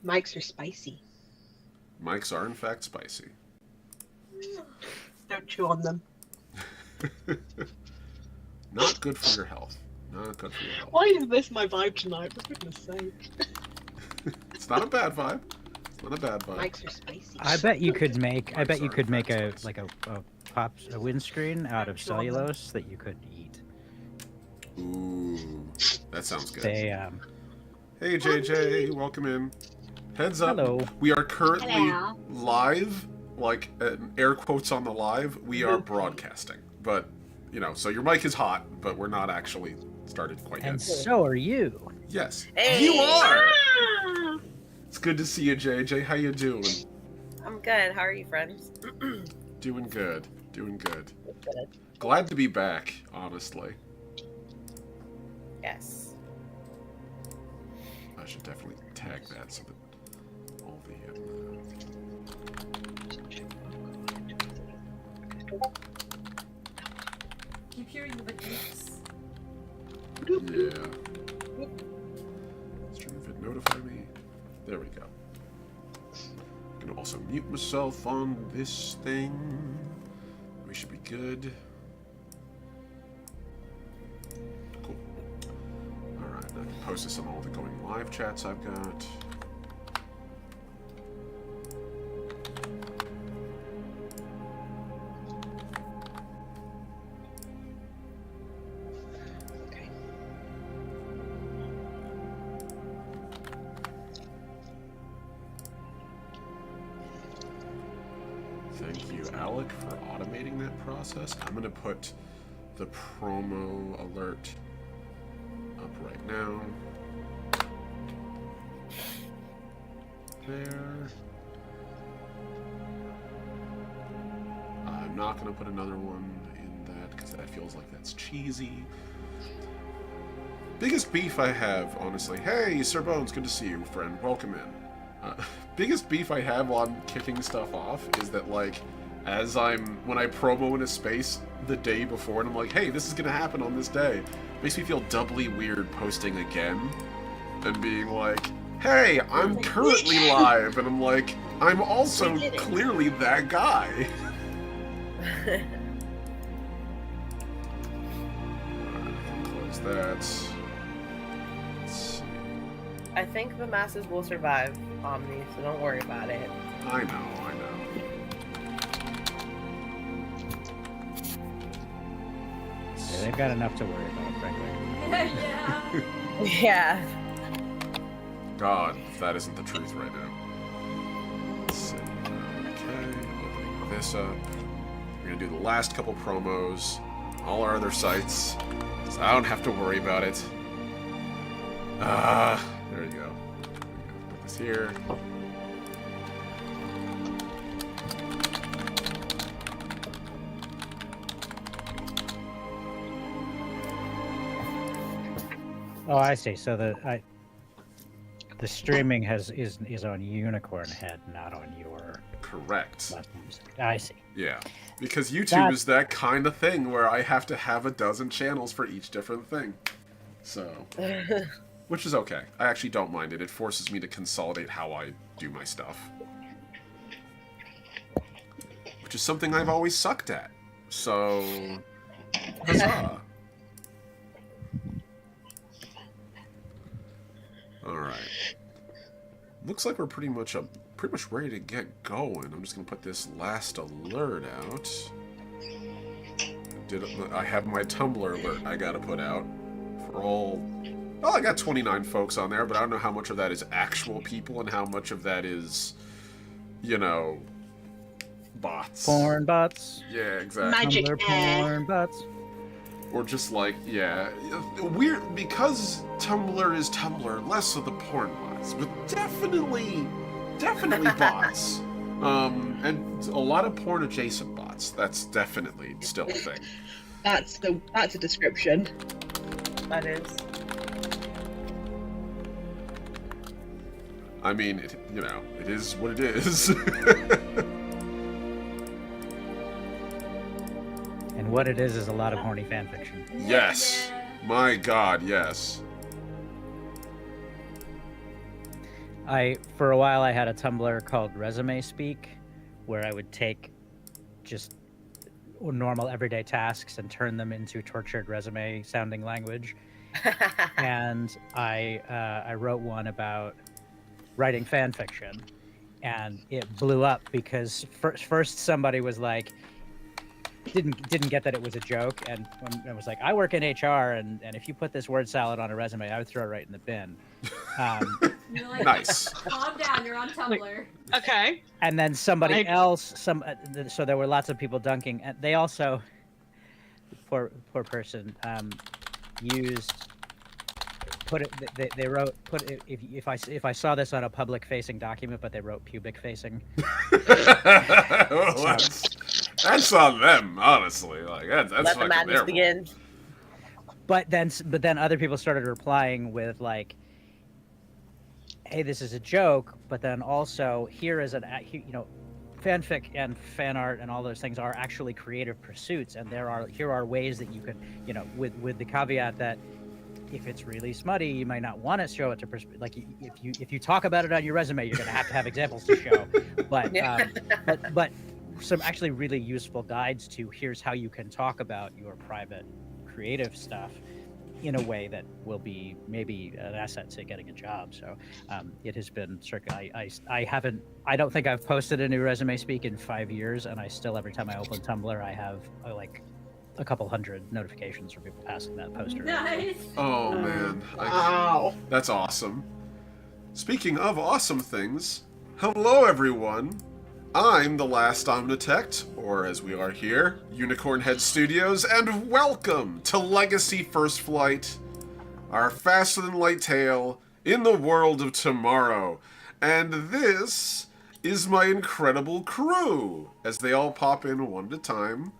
Mics are spicy. Mics are in fact spicy. Don't chew on them. Not good for your health. Not good for your health. Why is this my vibe tonight? For goodness sake. It's not a bad vibe. It's not a bad vibe. Mics are spicy. I bet you could make. I Mics bet you are could in make fact a like a windscreen out of Chew on them. cellulose that you could eat. Ooh, that sounds good. They Hey JJ, welcome in. Heads up, Hello. we are currently Hello. live, like air quotes on the live. We are broadcasting, but you know, so your mic is hot, but we're not actually started quite and yet. so are you. Yes, Hey. you are. Ah! It's good to see you, JJ. How you doing? I'm good. How are you, friends? Doing good. Doing good. Good. Glad to be back, honestly. Yes. I should definitely tag that so that all the Keep hearing the beeps. yeah. Stream vid notify me. There we go. I'm gonna also mute myself on this thing. We should be good. Cool. Alright, I can post this on all the going live chats I've got. Okay. Thank you, Alec, for automating that process. I'm gonna put the promo alert up right now. There. I'm not gonna put another one in that because that feels like that's cheesy. Biggest beef I have, honestly. Hey, Sir Bones, good to see you, friend. Welcome in. Biggest beef I have while I'm kicking stuff off is that, like, when I promo in a space the day before, and I'm like, hey, this is gonna happen on this day, makes me feel doubly weird posting again and being like, hey, I'm currently live, and I'm like, I'm also We did it. clearly that guy. Alright, I can close that. Let's see. I think the masses will survive Omni, so don't worry about it. I know. Yeah, they've got enough to worry about, frankly. Yeah. Yeah. God, if that isn't the truth right now. Let's see. Okay, opening this up. We're gonna do the last couple promos, all our other sites, so I don't have to worry about it. There you go. Put this here. Oh, I see. So the streaming is on Unicorn Head, not on your Correct. platforms. I see. Yeah. Because YouTube That- is that kind of thing where I have to have a dozen channels for each different thing. So, which is okay. I actually don't mind it. It forces me to consolidate how I do my stuff. Which is something I've always sucked at. So, huzzah. Alright. Looks like we're pretty much ready to get going. I'm just gonna put this last alert out. I have my Tumblr alert I gotta put out for all. Well, I got 29 folks on there, but I don't know how much of that is actual people and how much of that is, you know, bots. Porn bots. Yeah, exactly. Magic Tumblr air. porn bots. Or just like, yeah, weird, because Tumblr is Tumblr, less of the porn bots, but definitely bots. And a lot of porn adjacent bots. That's definitely still a thing. That's a description. That is. I mean, it is what it is. And what it is a lot of horny fanfiction. Yes. My God, yes. For a while, I had a Tumblr called Resume Speak, where I would take just normal everyday tasks and turn them into tortured resume sounding language. And I wrote one about writing fan fiction, and it blew up because first somebody was like, didn't get that it was a joke, and I was like, I work in HR, and if you put this word salad on a resume, I would throw it right in the bin. You're like, Nice. calm down, you're on Tumblr. Okay. And then somebody else, so there were lots of people dunking, and they also, poor person, used. They wrote if I saw this on a public facing document, but they wrote pubic facing. Well, that's on them, honestly. Like that's Let the fucking madness their begin. But then other people started replying with like, "Hey, this is a joke," but then also here is fanfic and fan art and all those things are actually creative pursuits, and here are ways that you can, with the caveat that if it's really smutty, you might not want to show it to like if you talk about it on your resume, you're going to have examples to show. But but some actually really useful guides to here's how you can talk about your private creative stuff in a way that will be maybe an asset to getting a job. So it has been circa. I don't think I've posted a new Resume Speak in 5 years, and I still, every time I open Tumblr, I have like a couple hundred notifications from people passing that poster. Nice. Oh man, Wow. that's awesome. Speaking of awesome things, hello everyone. I'm the Last Omnitect, or as we are here, Unicorn Head Studios, and welcome to Legacy First Flight, our faster than light tale in the world of tomorrow. And this is my incredible crew, as they all pop in one at a time.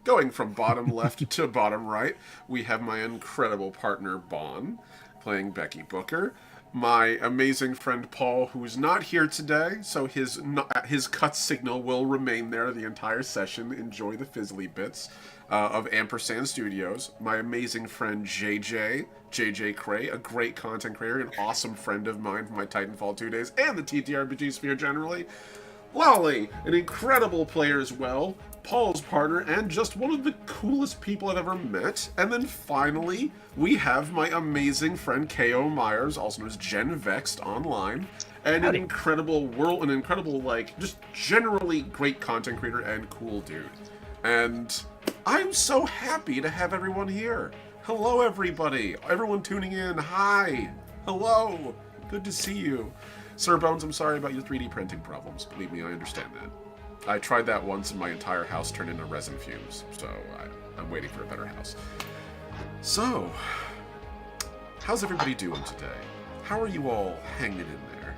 Going from bottom left to bottom right, we have my incredible partner, Bon, playing Becky Booker. My amazing friend, Paul, who's not here today, so his cut signal will remain there the entire session. Enjoy the fizzly bits of Ampersand Studios. My amazing friend, JJ Cray, a great content creator, an awesome friend of mine from my Titanfall 2 days, and the TTRPG sphere generally. Lolly, an incredible player as well, Paul's partner, and just one of the coolest people I've ever met. And then finally, we have my amazing friend K.O. Myers, also known as Gen Vexed online, and an incredible, just generally great content creator and cool dude. And I'm so happy to have everyone here. Hello, everybody. Everyone tuning in, hi. Hello. Good to see you. Sir Bones, I'm sorry about your 3D printing problems. Believe me, I understand that. I tried that once and my entire house turned into resin fumes, so I'm waiting for a better house. So, how's everybody doing today? How are you all hanging in there?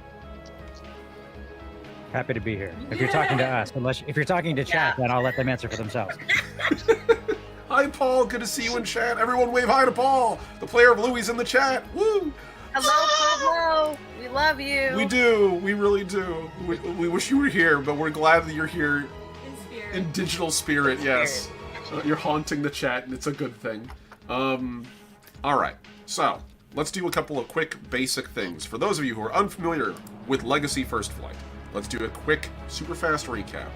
Happy to be here. If you're talking to us, if you're talking to chat, then I'll let them answer for themselves. Hi, Paul. Good to see you in chat. Everyone wave hi to Paul, the player of Louis in the chat. Woo! Hello, Pablo. We love you. We do. We really do. We wish you were here, but we're glad that you're here In spirit. in digital spirit. Yes, you're haunting the chat, and it's a good thing. All right. So let's do a couple of quick basic things for those of you who are unfamiliar with Legacy First Flight. Let's do a quick, super fast recap.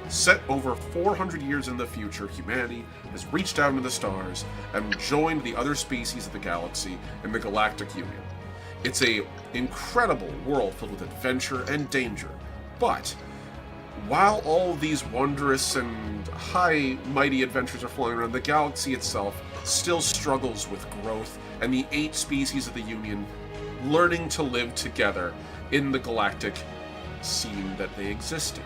Set over 400 years in the future, humanity has reached out into the stars and joined the other species of the galaxy in the Galactic Union. It's an incredible world filled with adventure and danger, but while all these wondrous and mighty adventures are flowing around, the galaxy itself still struggles with growth and the 8 species of the Union learning to live together in the galactic scene that they exist in.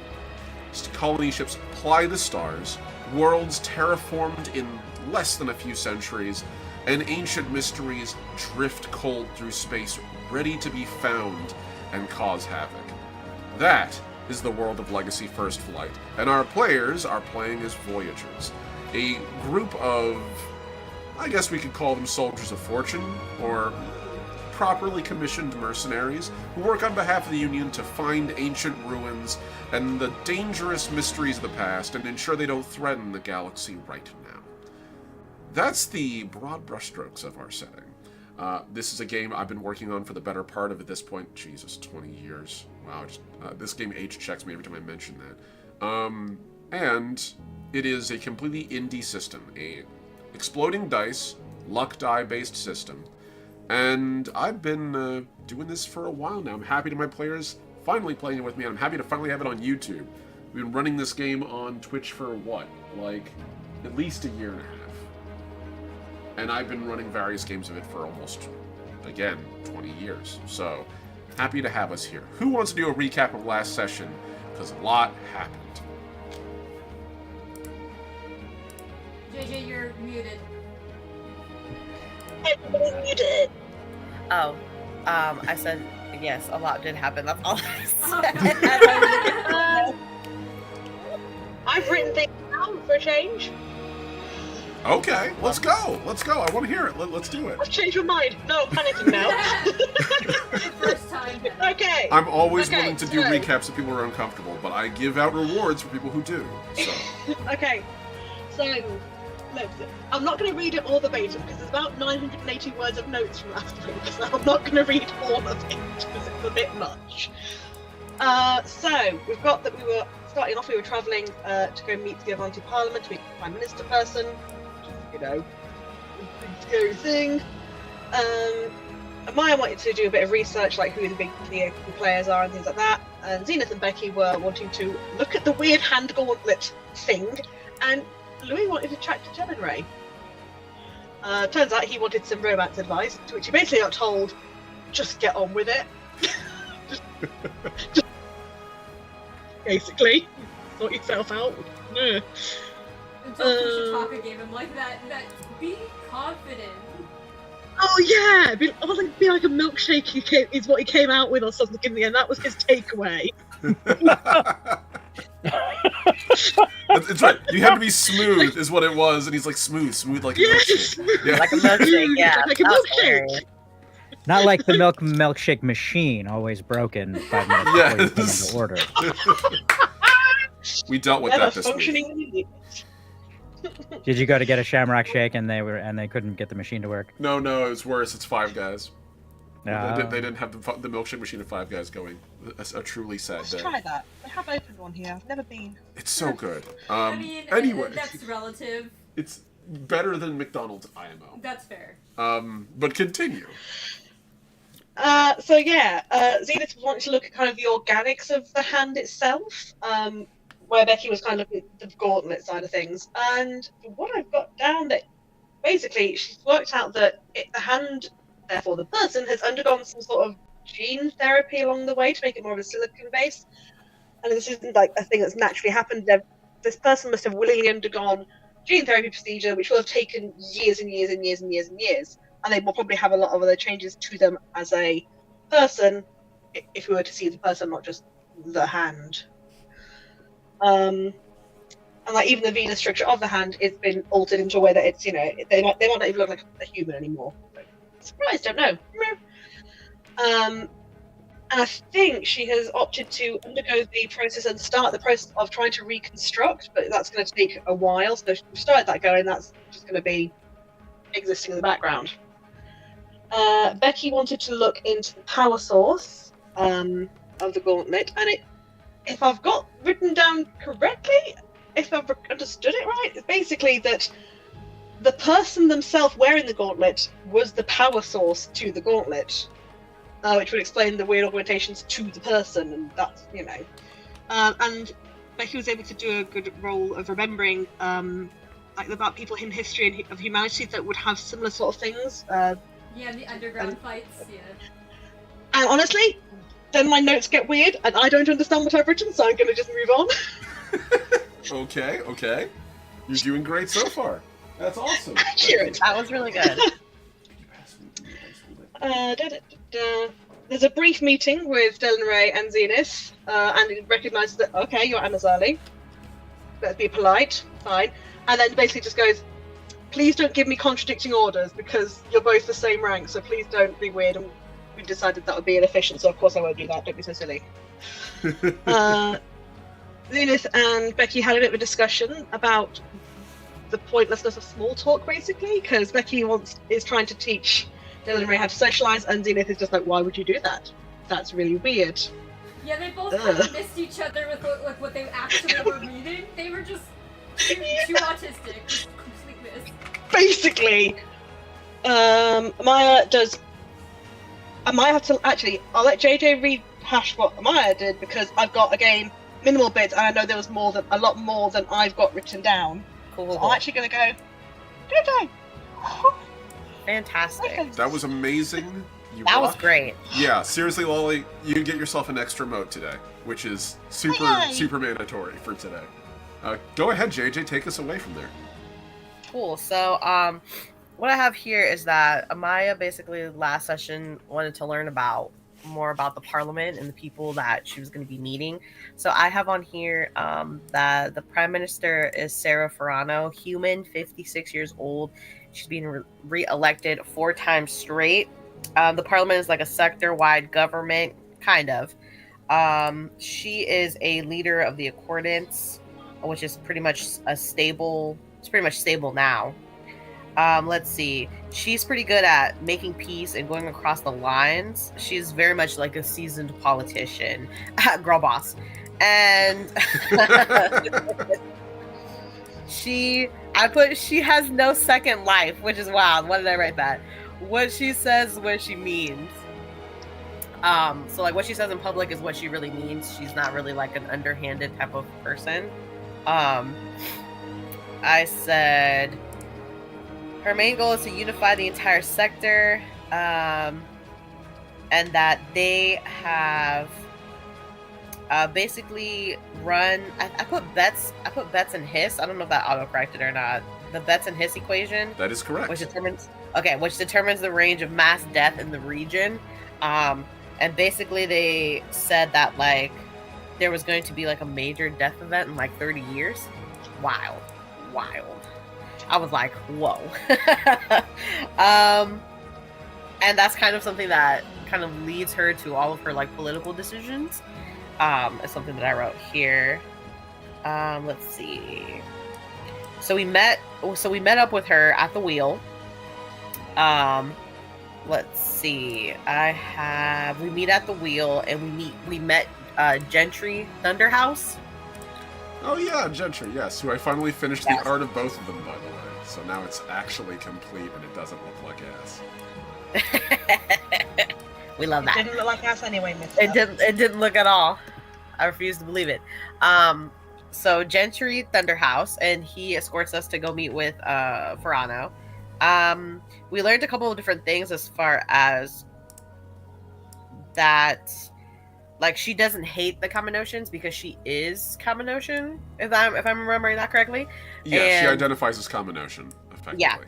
Colony ships ply the stars, worlds terraformed in less than a few centuries, and ancient mysteries drift cold through space, ready to be found and cause havoc. That is the world of Legacy First Flight, and our players are playing as Voyagers, a group of, I guess we could call them soldiers of fortune, or properly commissioned mercenaries who work on behalf of the Union to find ancient ruins and the dangerous mysteries of the past and ensure they don't threaten the galaxy right now. That's the broad brushstrokes of our setting. This is a game I've been working on for the better part of, at this point, Jesus, 20 years. Wow, this game age checks me every time I mention that. And it is a completely indie system, a exploding dice, luck die-based system. And I've been doing this for a while now. I'm happy to my players finally playing it with me. I'm happy to finally have it on YouTube. We've been running this game on Twitch for what? Like, at least a year and a half. And I've been running various games of it for almost, again, 20 years. So, happy to have us here. Who wants to do a recap of last session? Because a lot happened. JJ, you're muted. Everybody's muted. Oh, I said yes. A lot did happen. That's all I said. I've written things down for a change. Okay, let's go. Let's go. I want to hear it. Let's do it. I've changed your mind. No, I'm panicking now. First time. Okay. I'm always Okay, willing to do so- recaps if people are uncomfortable, but I give out rewards for people who do. So. Okay. So, look, I'm not going to read it all verbatim because there's about 980 words of notes from last week, so I'm not going to read all of it because it's a bit much. So, we've got that we were starting off, we were travelling to go meet the Evanti Parliament to meet the Prime Minister person, which is, you know, a scary thing. Maya wanted to do a bit of research, like who the big players are and things like that, and Zenith and Becky were wanting to look at the weird hand gauntlet thing, and Louis wanted to chat to Jen and Ray. Turns out he wanted some romance advice, to which he basically got told, just get on with it. just basically, sort yourself out. No. Until Kushitaka gave him like that be confident. Oh yeah, be like a milkshake is what he came out with or something in the end. That was his takeaway. It's right. You have to be smooth, is what it was, and he's like smooth like a milkshake. Yeah. Like a milkshake, yeah. Like a That was milkshake. hilarious. Not like the milkshake machine, always broken 5 minutes before you come into order. We dealt with Never that this week. functioning. Did you go to get a Shamrock Shake and they couldn't get the machine to work? No, it was worse. It's Five Guys. No. They didn't have the milkshake machine of Five Guys going. That's a truly sad Let's day. try that. I have opened one here. I've never been. It's so good. I mean, Anyway, that's relative. it's better than McDonald's IMO. That's fair. But continue. So yeah, Zenith wanted to look at kind of the organics of the hand itself, where Becky was kind of looking at the gauntlet side of things. And what I've got down that basically she's worked out that the hand, therefore the person, has undergone some sort of gene therapy along the way to make it more of a silicon base. And this isn't like a thing that's naturally happened. This person must have willingly undergone gene therapy procedure, which will have taken years and years and years and years and years. And they will probably have a lot of other changes to them as a person, if we were to see the person, not just the hand. And like even the venous structure of the hand has been altered into a way that it's, you know, they might not even look like a human anymore. Surprised, don't know. And I think she has opted to undergo the process and start the process of trying to reconstruct, but that's going to take a while. So if we started that going, that's just going to be existing in the background. Becky wanted to look into the power source of the gauntlet, and if I've got written down correctly, if I've understood it right, it's basically that the person themselves wearing the gauntlet was the power source to the gauntlet, which would explain the weird augmentations to the person, and that's, you know. And Becky was able to do a good role of remembering like about people in history of humanity that would have similar sort of things. Yeah, the underground fights, yeah. And honestly, then my notes get weird, and I don't understand what I've written, so I'm going to just move on. Okay. You're doing great so far. That's awesome. Accurate. That was really good. There's a brief meeting with Dylan Ray and Zenith, and it recognises that, okay, you're Amazali. Let's be polite, fine. And then basically just goes, please don't give me contradicting orders, because you're both the same rank, so please don't be weird. And we decided that would be inefficient, so of course I won't do that, don't be so silly. Zenith and Becky had a bit of a discussion about the pointlessness of small talk, basically, because Becky is trying to teach Dylan and Ray had to socialize, and Zenith is just like, why would you do that? That's really weird. Yeah, they both kind of missed each other with what they actually were reading. They were just too autistic, just complete miss. Basically, Amaya does. I might have to actually. I'll let JJ rehash what Amaya did because I've got again minimal bits, and I know there was a lot more than I've got written down. Cool. So I'm actually gonna go. JJ. Fantastic. Okay. That was amazing. That was great. Yeah, seriously, Lolly, you get yourself an extra mote today, which is super mandatory for today. Go ahead, JJ, take us away from there. Cool. So, what I have here is that Amaya basically last session wanted to learn more about the Parliament and the people that she was going to be meeting. So I have on here that the Prime Minister is Sarah Ferrano, human, 56 years old. She's being re-elected 4 times straight. The Parliament is like a sector-wide government, kind of. She is a leader of the Accordance, which is pretty much stable. It's pretty much stable now. Let's see. She's pretty good at making peace and going across the lines. She's very much like a seasoned politician, girl boss, and she has no second life, which is wild. Why did I write that? What she says, what she means. So like what she says in public is what she really means. She's not really like an underhanded type of person. I said her main goal is to unify the entire sector, and that they have basically run. I put bets and hiss. I don't know if that auto-corrected or not. The bets and hiss equation. That is correct. Which determines the range of mass death in the region. And basically they said that like there was going to be like a major death event in like 30 years. Wild. I was like, whoa. And that's kind of something that kind of leads her to all of her like political decisions. It's something that I wrote here. Let's see. So we met up with her at the wheel. Let's see. We meet at the wheel, and we met Gentry Thunderhouse. Oh yeah, Gentry, yes, who I finally finished the art of both of them, by the way. So now it's actually complete and it doesn't look like ass. We love that. It didn't look like ass anyway, mister. It didn't look at all. I refuse to believe it. So Gentry Thunderhouse, and he escorts us to go meet with Ferrano. We learned a couple of different things as far as that, like, she doesn't hate the Kaminoshans because she is Kaminoshan, if I'm remembering that correctly. Yeah, she identifies as Kaminoshan, effectively. Yeah.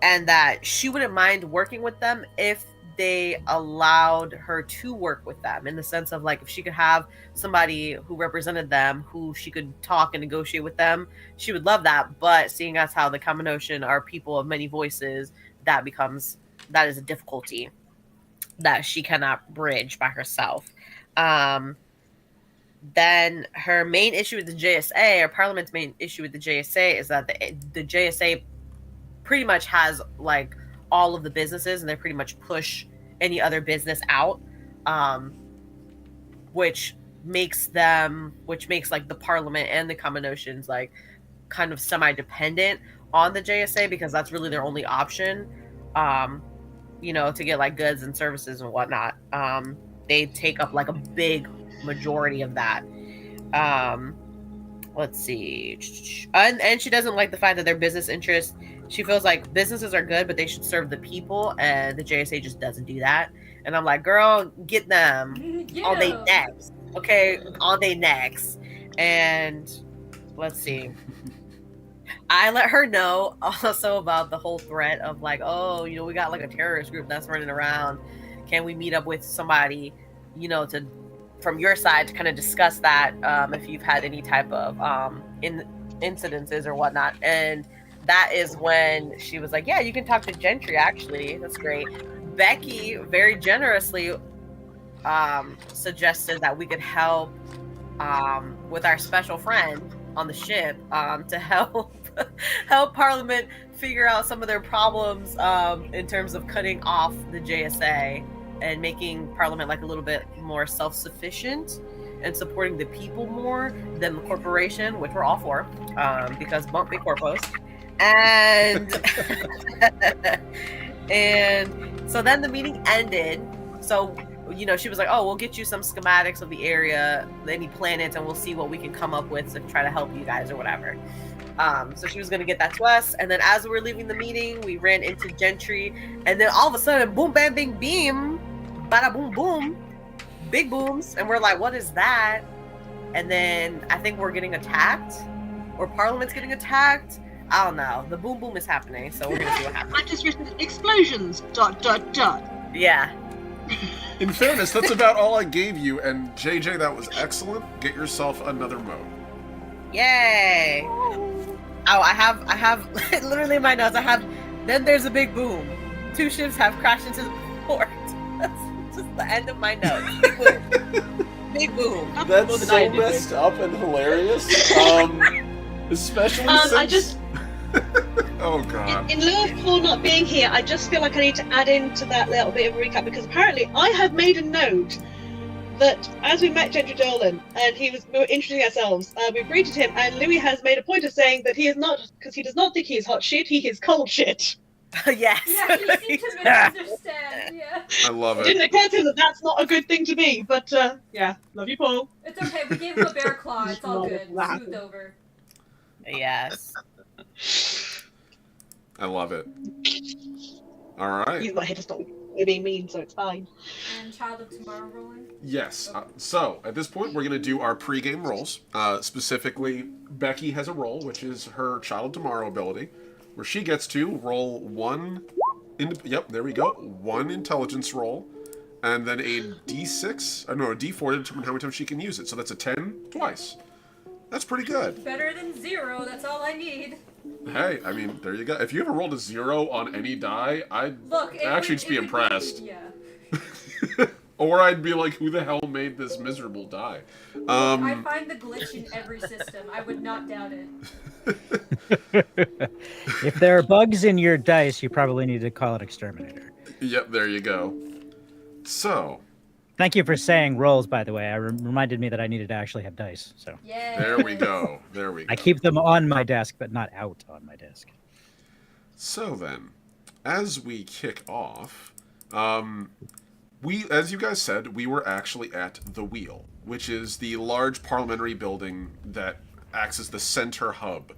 And that she wouldn't mind working with them if they allowed her to work with them, in the sense of like if she could have somebody who represented them, who she could talk and negotiate with them, she would love that. But seeing as how the Kaminoshan are people of many voices, that is a difficulty that she cannot bridge by herself. Then her main issue with the JSA, or Parliament's main issue with the JSA, is that the JSA pretty much has like all of the businesses, and they pretty much push any other business out, which makes like the Parliament and the Kaminoshans like kind of semi-dependent on the JSA, because that's really their only option, to get like goods and services and whatnot. They take up like a big majority of that. Let's see. And she doesn't like the fact that their business interests, she feels like businesses are good, but they should serve the people, and the JSA just doesn't do that. And I'm like, girl, get them on their necks. Okay, on their necks. And let's see. I let her know also about the whole threat of like, oh, we got like a terrorist group that's running around. Can we meet up with somebody, from your side to kind of discuss that, if you've had any type of incidences or whatnot. And that is when she was like, yeah, you can talk to Gentry, actually. That's great. Becky very generously suggested that we could help with our special friend on the ship, to help help Parliament figure out some of their problems in terms of cutting off the JSA and making Parliament like a little bit more self-sufficient and supporting the people more than the corporation, which we're all for, because bump big corpos. And and so then the meeting ended. So, you know, she was like, oh, we'll get you some schematics of the area, any planets, and we'll see what we can come up with to try to help you guys or whatever. So she was going to get that to us. And then as we were leaving the meeting, we ran into Gentry. And then all of a sudden, boom, bam, bing, beam, bada, boom, boom, big booms. And we're like, what is that? And then I think we're getting attacked, or Parliament's getting attacked. I don't know. The boom, boom is happening. So we're going to see what happens. I just written explosions, ... Yeah. In fairness, that's about all I gave you, and JJ, that was excellent. Get yourself another mode. Yay! Oh, I have literally in my notes. I have. Then there's a big boom. 2 ships have crashed into the port. That's just the end of my notes. Big boom. Big boom. That's so messed up and hilarious. Especially since... I just... Oh god. In lieu of Paul not being here, I just feel like I need to add into that little bit of a recap, because apparently I have made a note that as we met Gentry Dolan and we were introducing ourselves, we greeted him, and Louis has made a point of saying that he is not, because he does not think he is hot shit, he is cold shit. Yes. Yeah, he seemed to misunderstand. Yeah. I love It didn't it. occur to him that that's not a good thing to be, but yeah, love you, Paul. It's okay. We gave him a bear claw. It's all good. Wow. Smoothed over. Yes. I love it. Alright. He's not here to stop me being mean, so it's fine. And Child of Tomorrow rolling. Yes. So, at this point, we're going to do our pre-game rolls. Specifically, Becky has a roll, which is her Child of Tomorrow ability, where she gets to roll one... Yep, there we go. 1 intelligence roll, and then a D6... no, a D4 to determine how many times she can use it. So that's a 10 twice. That's pretty good. Better than 0. That's all I need. Hey, I mean, there you go. If you ever rolled a 0 on any die, I'd actually just be impressed. Yeah. Or I'd be like, who the hell made this miserable die? I find the glitch in every system. I would not doubt it. If there are bugs in your dice, you probably need to call an exterminator. Yep, there you go. So, Thank you for saying rolls, by the way. I reminded me that I needed to actually have dice. So Yeah. there we go. There we go. I keep them on my desk, but not out on my desk. So then, as we kick off, as you guys said, we were actually at the Wheel, which is the large parliamentary building that acts as the center hub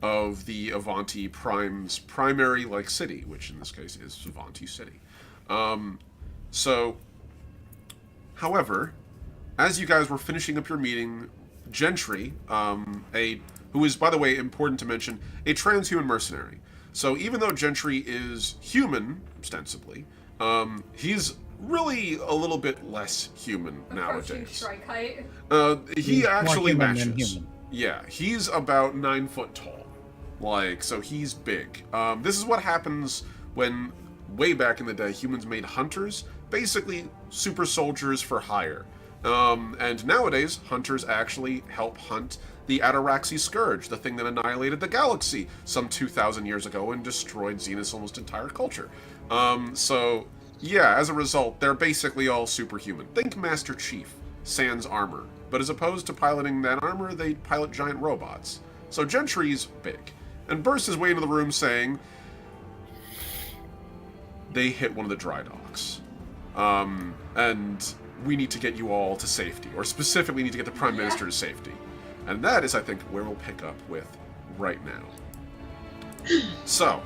of the Evanti Prime's primary city, which in this case is Evanti City. However, as you guys were finishing up your meeting, Gentry, who is, by the way, important to mention, a transhuman mercenary. So even though Gentry is human, ostensibly, he's really a little bit less human nowadays. Strike height. He actually more human than matches. human. Yeah, he's about 9 foot tall. So he's big. This is what happens when, way back in the day, humans made hunters, basically super soldiers for hire. And nowadays, hunters actually help hunt the Ataraxi Scourge, the thing that annihilated the galaxy some 2,000 years ago and destroyed Zenith's almost entire culture. So, yeah, as a result, they're basically all superhuman. Think Master Chief, sans armor. But as opposed to piloting that armor, they pilot giant robots. So Gentry's big. And bursts his way into the room saying, they hit one of the dry docks. And we need to get you all to safety, or specifically need to get the Prime Minister to safety. And that is, I think, where we'll pick up with right now. So,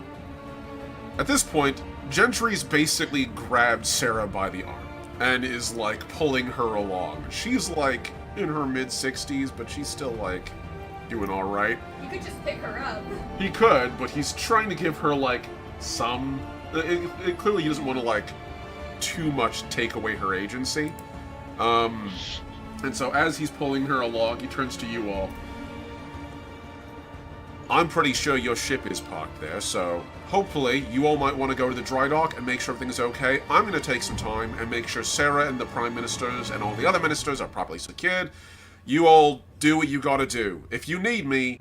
at this point, Gentry's basically grabbed Sarah by the arm and is, pulling her along. She's, in her mid-60s, but she's still, doing alright. You could just pick her up. He could, but he's trying to give her, some... clearly he doesn't want to, too much take away her agency. And so as he's pulling her along, he turns to you all. I'm pretty sure your ship is parked there, so hopefully you all might want to go to the dry dock and make sure everything's okay. I'm going to take some time and make sure Sarah and the Prime Ministers and all the other ministers are properly secured. You all do what you gotta do. If you need me,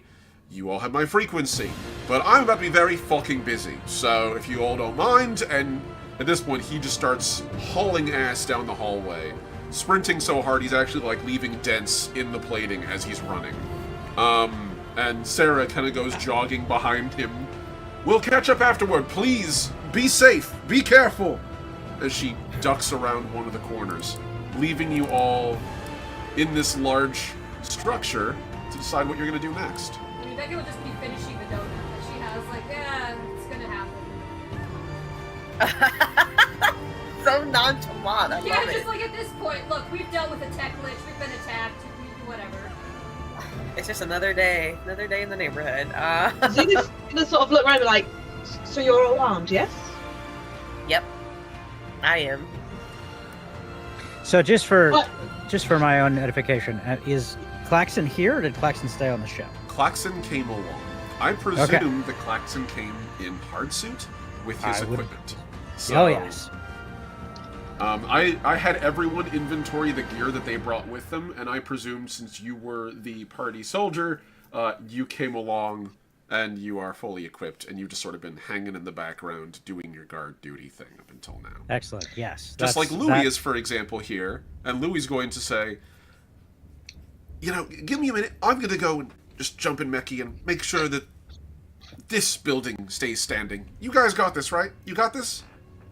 you all have my frequency, but I'm about to be very fucking busy, so if you all don't mind, and at this point he just starts hauling ass down the hallway, sprinting so hard he's actually like leaving dents in the plating as he's running. And Sarah kind of goes jogging behind him. We'll catch up afterward, please! Be safe! Be careful! As she ducks around one of the corners, leaving you all in this large structure to decide what you're going to do next. I mean, Becca would just be finishing the donut that she has, like, yeah, it's gonna happen. So nonchalant. I Yeah, love just it. like at this point, look, we've dealt with a tech glitch, we've been attacked, whatever. It's just another day in the neighborhood. Zenith's gonna sort of look around and be like, so you're all armed, yes? Yep, I am. So just for What? my own edification, is Claxon here, or did Claxon stay on the ship? Claxon came along. I presume that Claxon came in hardsuit with his I would- equipment. So, Oh yes. I had everyone inventory the gear that they brought with them, and I presumed since you were the party soldier, you came along and you are fully equipped, and you've just sort of been hanging in the background doing your guard duty thing up until now. Excellent. Yes. Just like Louis is, for example, here, and Louis is going to say, you know, give me a minute, I'm going to go and just jump in Mechie and make sure that this building stays standing. You guys got this, right? You got this?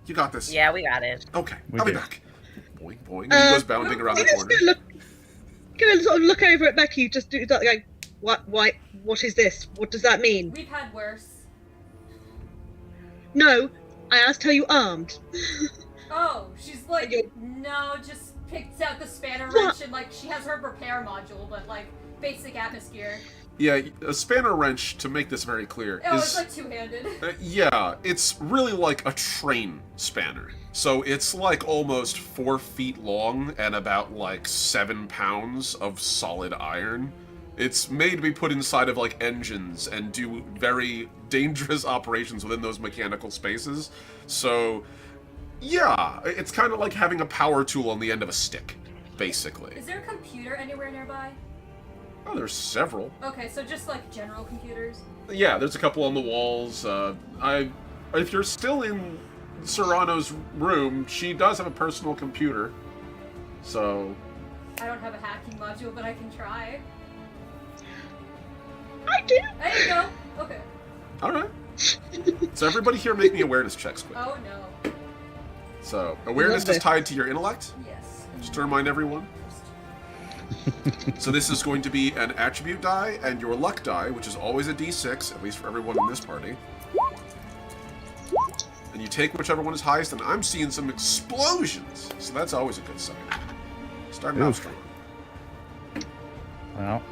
You got this? Yeah, we got it. Okay, We I'll be do. back. Boing, boing, and he goes bounding around the I'm just corner. gonna sort of look over at Becky, just do that, like, what is this? What does that mean? We've had worse. No, I asked her you armed. Oh, she's like, Okay. no, just picked out the spanner What? wrench and like she has her repair module, but like basic atmosphere. Yeah, a spanner wrench, to make this very clear, Oh, it's is... like two-handed. yeah, it's really like a train spanner. So it's like almost 4 feet long and about like 7 pounds of solid iron. It's made to be put inside of like engines and do very dangerous operations within those mechanical spaces. So yeah, it's kind of like having a power tool on the end of a stick, basically. Is there a computer anywhere nearby? Oh, there's several. Okay, so just like general computers. Yeah, there's a couple on the walls. If you're still in Serrano's room, she does have a personal computer. So, I don't have a hacking module, but I can try. I do. There you go. Okay. all right. So everybody here make me awareness checks quick. Oh no. So, awareness Love is this. tied to your intellect, Yes. just to remind everyone. So this is going to be an attribute die and your luck die, which is always a d6, at least for everyone in this party. And you take whichever one is highest, and I'm seeing some explosions, so that's always a good sign. Starting out Oof. strong. Well,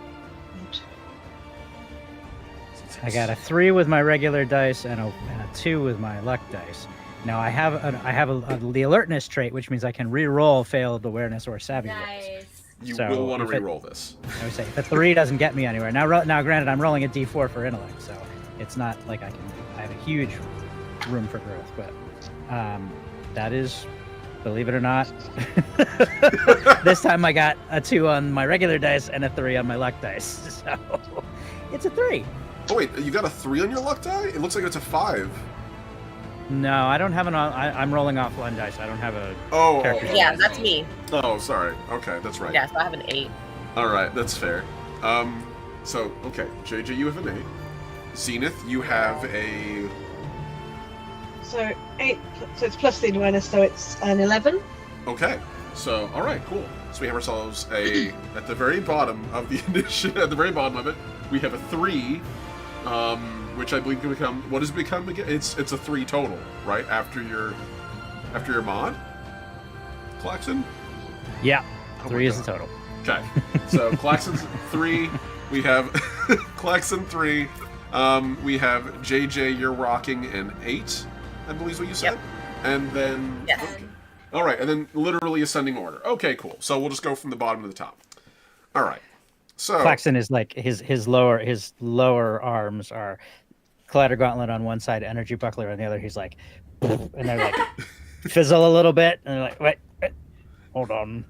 I got a 3 with my regular dice and a 2 with my luck dice. Now I have the alertness trait, which means I can re-roll failed awareness or savvy rolls. Nice. You So, will want to if it- re-roll this. I would say if a 3 doesn't get me anywhere. Now, granted, I'm rolling a D4 for intellect, so it's not like I have a huge room for growth, but that is, believe it or not, this time I got a 2 on my regular dice and a 3 on my luck dice, so it's a 3. Oh wait, you got a 3 on your luck die? It looks like it's a 5. No, I don't have an. I'm rolling off one dice. I don't have a. Oh, Character oh, Yeah, that's me. oh, sorry. Okay, that's right. Yeah, so I have an 8. All right, that's fair. So okay, JJ, you have an 8. Zenith, you have a... So 8, so it's plus the awareness, so it's an 11. Okay, so, alright, cool. So we have ourselves at the very bottom of the initiative, at the very bottom of it, we have a 3, which I believe can become, what does it become again? It's a 3 total, right? After your mod? Klaxon? Yeah, Oh 3 my is the God. total. Okay, so Klaxon's 3, we have Klaxon 3, we have JJ, you're rocking an 8, I believe is what you said? Yep. And then... Yes. Okay. All right, and then literally ascending order. Okay, cool. So we'll just go from the bottom to the top. All right. So Claxon is like his lower arms are clatter gauntlet on one side, energy buckler on the other. He's like, and they're like fizzle a little bit, and they're like, wait, hold on.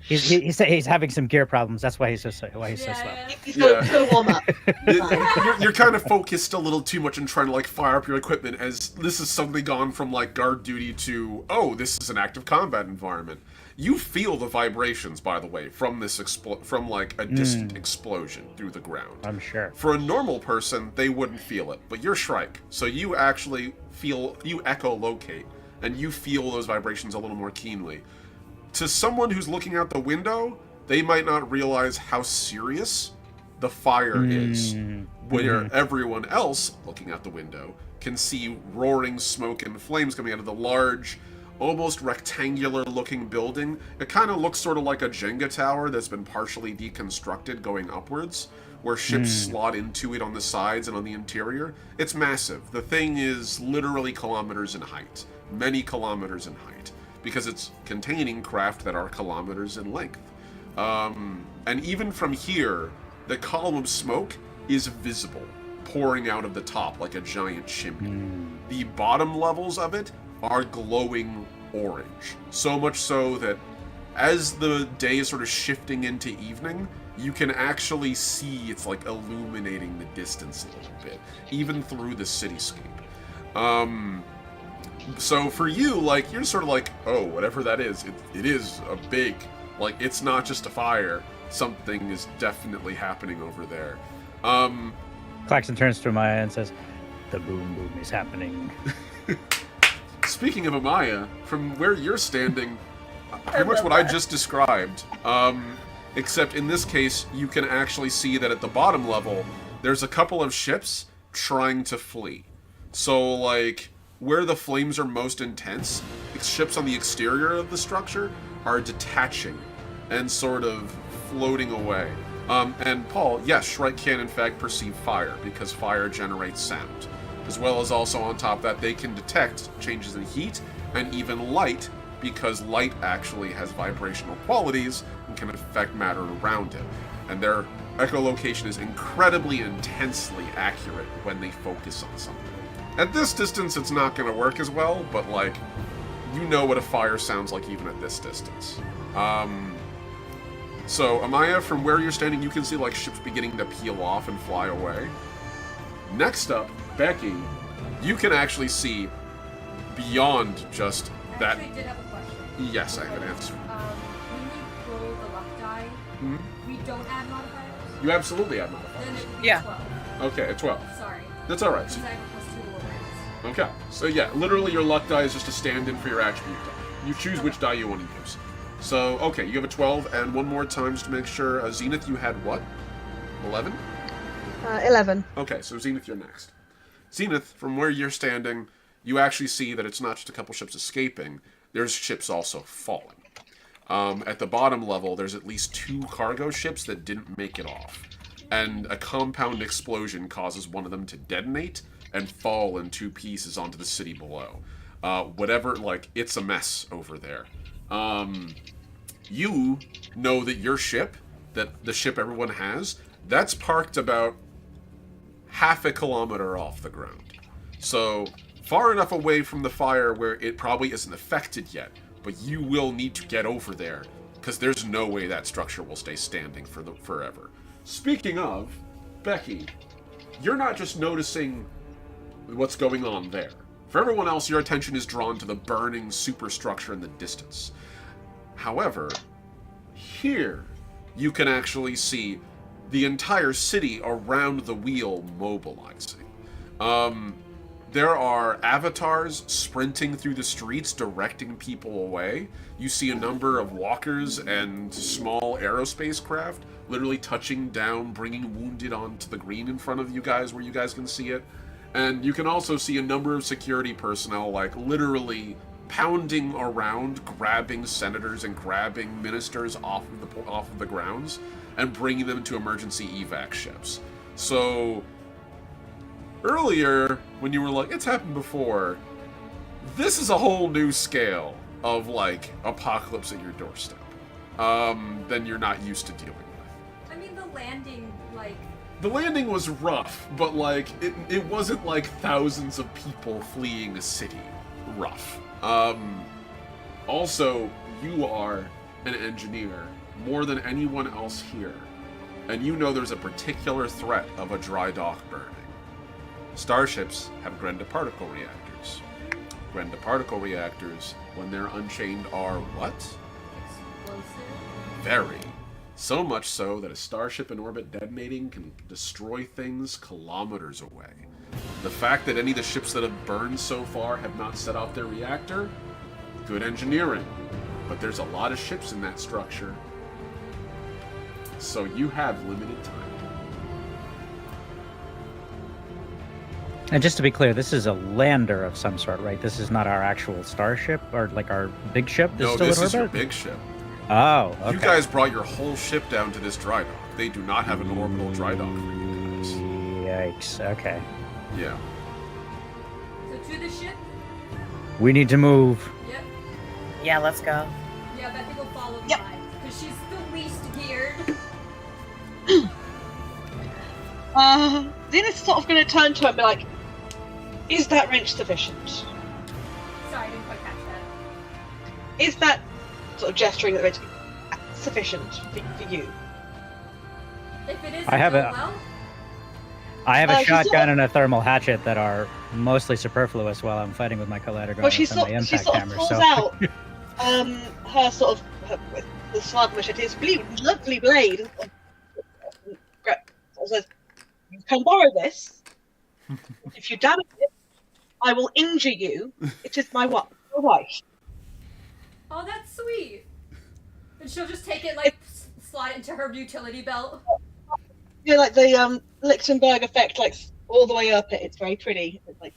He's having some gear problems. That's why he's so slow. He's gonna warm up. You're kind of focused a little too much on trying to like fire up your equipment, as this has suddenly gone from like guard duty to, oh, this is an active combat environment. You feel the vibrations, by the way, from this from like a distant explosion through the ground. I'm sure. For a normal person, they wouldn't feel it, but you're Shrike, so you actually feel, you echolocate, and you feel those vibrations a little more keenly. To someone who's looking out the window, they might not realize how serious the fire is, where everyone else looking out the window can see roaring smoke and flames coming out of the large, almost rectangular-looking building. It kind of looks sort of like a Jenga tower that's been partially deconstructed going upwards, where ships slot into it on the sides and on the interior. It's massive. The thing is literally kilometers in height, many kilometers in height, because it's containing craft that are kilometers in length. And even from here, the column of smoke is visible, pouring out of the top like a giant chimney. The bottom levels of it are glowing orange. So much so that as the day is sort of shifting into evening, you can actually see it's like illuminating the distance a little bit, even through the cityscape. So for you, like, you're sort of like, oh, whatever that is, it is a big, like, it's not just a fire. Something is definitely happening over there. Klaxon turns to Amaya and says, "The boom boom is happening." Speaking of Amaya, from where you're standing, pretty much what I just described, except in this case, you can actually see that at the bottom level, there's a couple of ships trying to flee. So, like, where the flames are most intense, ships on the exterior of the structure are detaching and sort of floating away. And Paul, yes, Shrike can in fact perceive fire, because fire generates sound. As well as also on top of that, they can detect changes in heat and even light, because light actually has vibrational qualities and can affect matter around it. And their echolocation is incredibly intensely accurate when they focus on something. At this distance, it's not going to work as well, but, like, you know what a fire sounds like even at this distance. So, Amaya, from where you're standing, you can see, like, ships beginning to peel off and fly away. Next up, Becky, you can actually see beyond just that. I actually did have a question. Yes, I have an answer. When we roll the luck die, we don't add modifiers? You absolutely have Then modifiers. it would be Yeah. 12. Okay, a 12. Sorry. That's alright. Because I have a +2 to awareness. Okay, so yeah, literally your luck die is just a stand-in for your attribute die. You choose which die you want to use. So, okay, you have a 12, and one more time just to make sure, Zenith, you had what? 11? 11. Okay, so Zenith, you're next. Zenith, from where you're standing, you actually see that it's not just a couple ships escaping, there's ships also falling. At the bottom level, there's at least 2 cargo ships that didn't make it off. And a compound explosion causes one of them to detonate and fall in 2 pieces onto the city below. It's a mess over there. You know that your ship, that the ship everyone has, that's parked about half a kilometer off the ground. So, far enough away from the fire where it probably isn't affected yet, but you will need to get over there, because there's no way that structure will stay standing forever. Speaking of, Becky, you're not just noticing what's going on there. For everyone else, your attention is drawn to the burning superstructure in the distance. However, here, you can actually see the entire city around the wheel mobilizing. There are avatars sprinting through the streets, directing people away. You see a number of walkers and small aerospace craft literally touching down, bringing wounded onto the green in front of you guys where you guys can see it. And you can also see a number of security personnel, like, literally pounding around, grabbing senators and grabbing ministers off of the grounds and bringing them to emergency evac ships. So, earlier, when you were like, it's happened before, this is a whole new scale of, like, apocalypse at your doorstep than you're not used to dealing with. I mean, the landing, like... The landing was rough, but, like, it wasn't like thousands of people fleeing a city rough. Also, you are an engineer more than anyone else here, and you know there's a particular threat of a dry dock burning. Starships have Grenda particle reactors. Grenda particle reactors, when they're unchained, are what? Explosive. Very. So much so that a starship in orbit detonating can destroy things kilometers away. The fact that any of the ships that have burned so far have not set off their reactor, good engineering. But there's a lot of ships in that structure. So you have limited time. And just to be clear, this is a lander of some sort, right? This is not our actual starship or like our big ship that's No, still this in is your orbit? big ship. Oh, okay. You guys brought your whole ship down to this dry dock. They do not have an orbital dry dock for you guys. Yikes. Okay. Yeah. So to the ship. We need to move. Yep. Yeah, let's go. Yeah, Becky will follow Yep. behind because she's the least geared. Zenith's sort of going to turn to her and be like, is that wrench sufficient? Sorry, I didn't quite catch that. Is that sort of gesturing at the wrench sufficient for you? If it is, I have well, a- well, I have a she's shotgun sort of- and a thermal hatchet that are mostly superfluous while I'm fighting with my collider gun Well, she and my sort impact of hammer. pulls So out her sort of with the sword machete's lovely blade and says, "You can borrow this. If you damage it, I will injure you. It is my wife." oh, that's sweet. And she'll just take it, like, slide it into her utility belt. Yeah, like the Lichtenberg effect, like all the way up it. It's very pretty. It's like,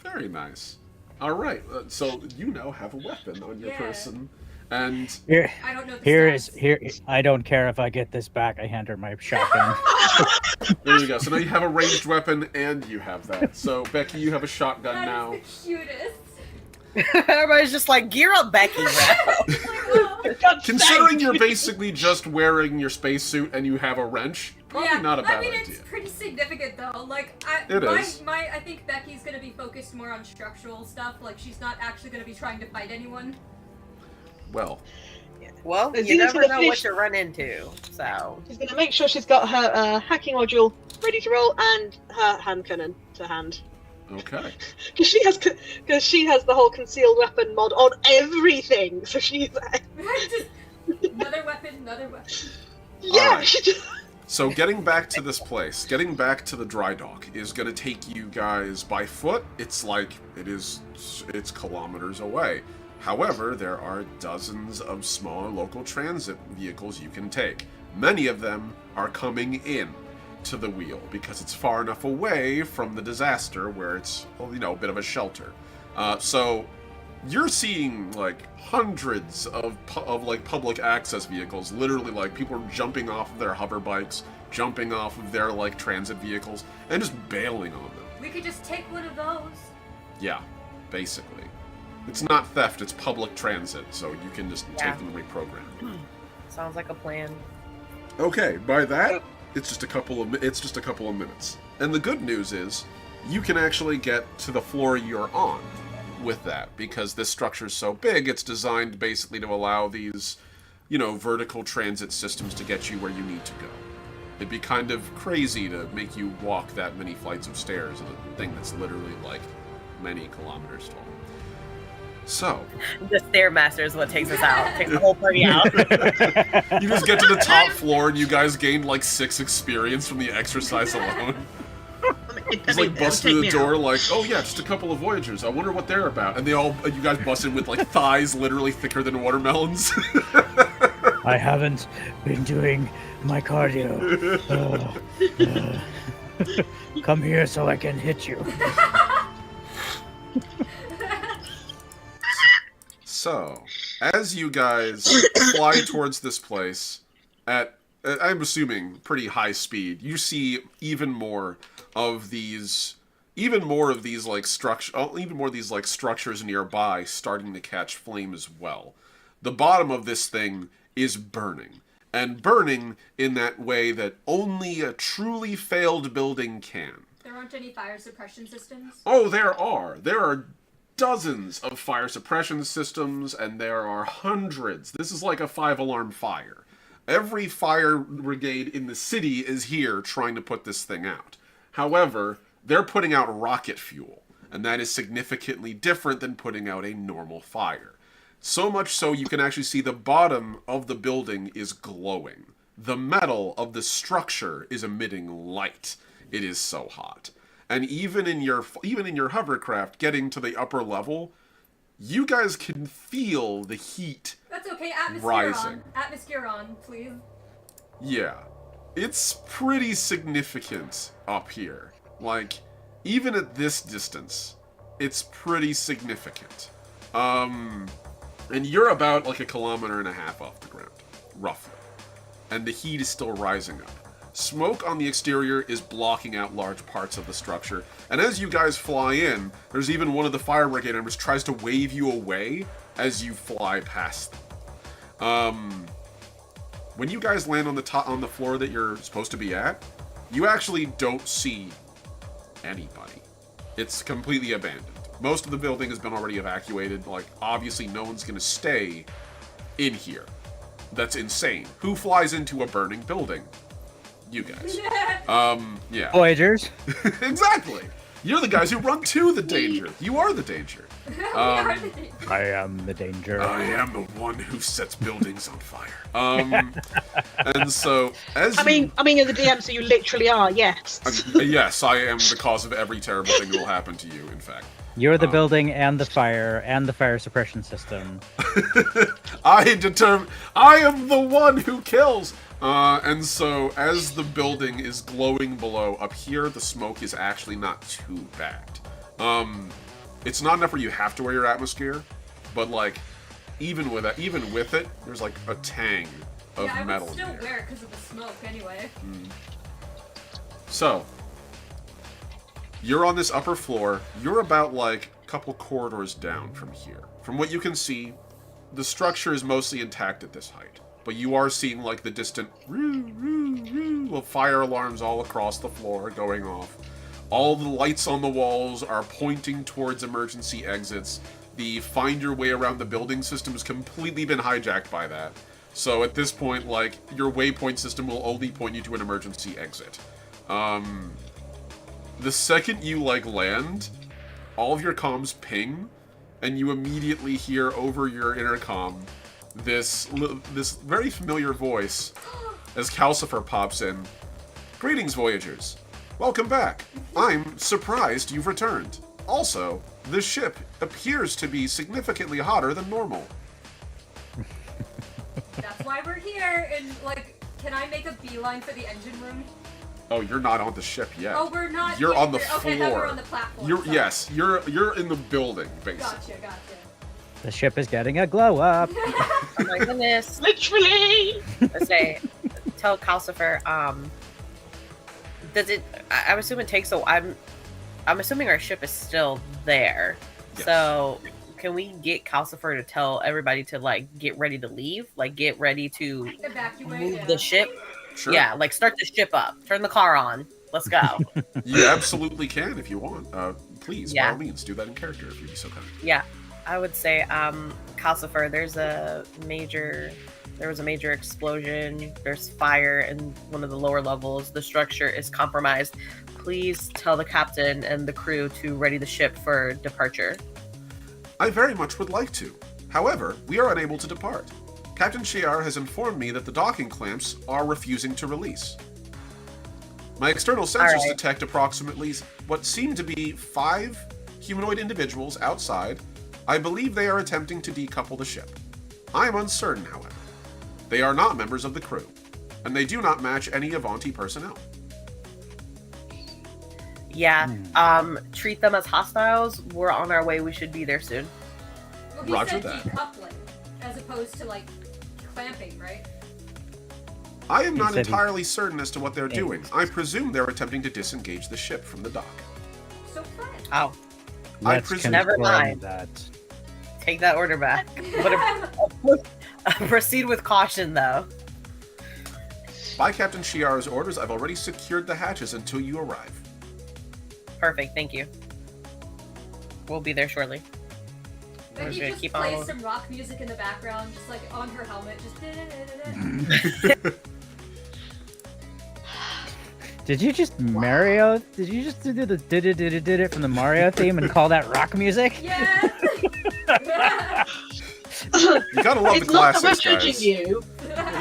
Very nice. All right. So you now have a weapon on your Yeah. person, and here, I don't know the here stats. is here. I don't care if I get this back. I hand her my shotgun. there you go. So now you have a ranged weapon, and you have that. So Becky, you have a shotgun That now. is the cutest. Everybody's just like, gear up, Becky. Bro. It's like, oh. God's Considering sake. you're basically just wearing your spacesuit and you have a wrench, probably Yeah, not a bad I mean, idea. it's pretty significant though. Like, It is. I think Becky's gonna be focused more on structural stuff. Like, she's not actually gonna be trying to fight anyone. Well, Well, It's you easy never to know finish- what you run into. So, She's going to make sure she's got her hacking module ready to roll and her hand cannon to hand. okay. Because she has the whole concealed weapon mod on everything. So she's Just another weapon. yeah. Alright. She just, So getting back to this place, getting back to the dry dock is going to take you guys by foot. It's kilometers away. However, there are dozens of smaller local transit vehicles you can take. Many of them are coming in to the wheel because it's far enough away from the disaster where it's, a bit of a shelter. So you're seeing like hundreds of like public access vehicles, literally like people are jumping off of their hover bikes, jumping off of their like transit vehicles, and just bailing on them. We could just take one of those. Yeah, basically. It's not theft, it's public transit, so you can just Yeah. take them and reprogram them. sounds like a plan. Okay, by that, it's just a couple of minutes. And the good news is, you can actually get to the floor you're on with that, because this structure is so big, it's designed basically to allow these, vertical transit systems to get you where you need to go. It'd be kind of crazy to make you walk that many flights of stairs in a thing that's literally like many kilometers tall. So, The Stairmaster is what takes us out. Takes the whole party out. you just get to the top floor and you guys gained like 6 experience from the exercise alone. Just like bust through the door like, oh yeah, just a couple of Voyagers. I wonder what they're about. And you guys bust in with like thighs literally thicker than watermelons. I haven't been doing my cardio. Come here so I can hit you. So, as you guys fly towards this place at, I'm assuming, pretty high speed, you see even more of these like structures nearby starting to catch flame as well. The bottom of this thing is burning, and burning in that way that only a truly failed building can. There aren't any fire suppression systems. Oh, there are. There are dozens of fire suppression systems, and there are hundreds. This is like a 5-alarm fire. Every fire brigade in the city is here trying to put this thing out. However, they're putting out rocket fuel, and that is significantly different than putting out a normal fire. So much so you can actually see the bottom of the building is glowing. The metal of the structure is emitting light. It is so hot. And even in your hovercraft getting to the upper level, you guys can feel the heat. That's okay. Atmosphere rising. on. Atmosphere on, please. Yeah. It's pretty significant up here. Like, even at this distance, it's pretty significant. And you're about like 1.5 kilometers off the ground, roughly. And the heat is still rising up. Smoke on the exterior is blocking out large parts of the structure. And as you guys fly in, there's even one of the fire brigade members tries to wave you away as you fly past them. When you guys land on the floor that you're supposed to be at, you actually don't see anybody. It's completely abandoned. Most of the building has been already evacuated. Like, obviously no one's gonna stay in here. That's insane. Who flies into a burning building? You guys. Yeah. Voyagers. Exactly. You're the guys who run to the danger. You are the danger. We are the danger. I am the danger. I am the one who sets buildings on fire. And so, as I mean, you're the DM, so you literally are. Yes. yes, I am the cause of every terrible thing that will happen to you. In fact, You're the building and the fire suppression system. I am the one who kills. And so, as the building is glowing below, up here, the smoke is actually not too bad. It's not enough where you have to wear your atmosphere, but like, even with it, there's like a tang of metal in there. I would still wear it because of the smoke anyway. So, you're on this upper floor. You're about like a couple corridors down from here. From what you can see, the structure is mostly intact at this height. But you are seeing like the distant of fire alarms all across the floor going off. All the lights on the walls are pointing towards emergency exits. The find your way around the building system has completely been hijacked by that. So at this point, like, your waypoint system will only point you to an emergency exit. The second you like land, all of your comms ping, and you immediately hear over your intercom this very familiar voice as Calcifer pops in. Greetings, Voyagers. Welcome back. I'm surprised you've returned. Also, the ship appears to be significantly hotter than normal. That's why we're here. And like, can I make a beeline for the engine room? Oh, you're not on the ship yet. Oh, we're not. You're yet. on the floor. Okay, I thought we were on the platform. Yes, you're in the building, basically. Gotcha. The ship is getting a glow up. Oh my goodness. Literally. Let's say, tell Calcifer, does it, I'm assuming it takes I'm assuming our ship is still there. Yes. So, can we get Calcifer to tell everybody to, like, get ready to leave? Like, get ready to Evacuate. move the ship? Sure. Yeah, like, start the ship up. Turn the car on. Let's go. You absolutely can if you want. Please, by Yeah. all means, do that in character if you'd be so kind. Yeah, I would say, Calcifer, there was a major explosion. There's fire in one of the lower levels. The structure is compromised. Please tell the captain and the crew to ready the ship for departure. I very much would like to. However, we are unable to depart. Captain Shiar has informed me that the docking clamps are refusing to release. My external sensors detect approximately what seem to be 5 humanoid individuals outside. I believe they are attempting to decouple the ship. I am uncertain, however. They are not members of the crew, and they do not match any Evanti personnel. Yeah, treat them as hostiles. We're on our way. We should be there soon. Well, he Roger said that. decoupling, as opposed to like clamping, right? I am He not said he- entirely certain as to what they're doing. I presume they're attempting to disengage the ship from the dock. So fun. Oh, Let's presume- Never confirm mind. that. take that order back. Proceed with caution, though. By Captain Shiar's orders, I've already secured the hatches until you arrive. Perfect, thank you. We'll be there shortly. We're Becky gonna just keep plays on. some rock music in the background, just like on her helmet, just da-da-da-da-da. Did you just Mario? Did you just do the did it from the Mario theme and call that rock music? Yes! You gotta love It's the not that we're classics, judging guys. you. You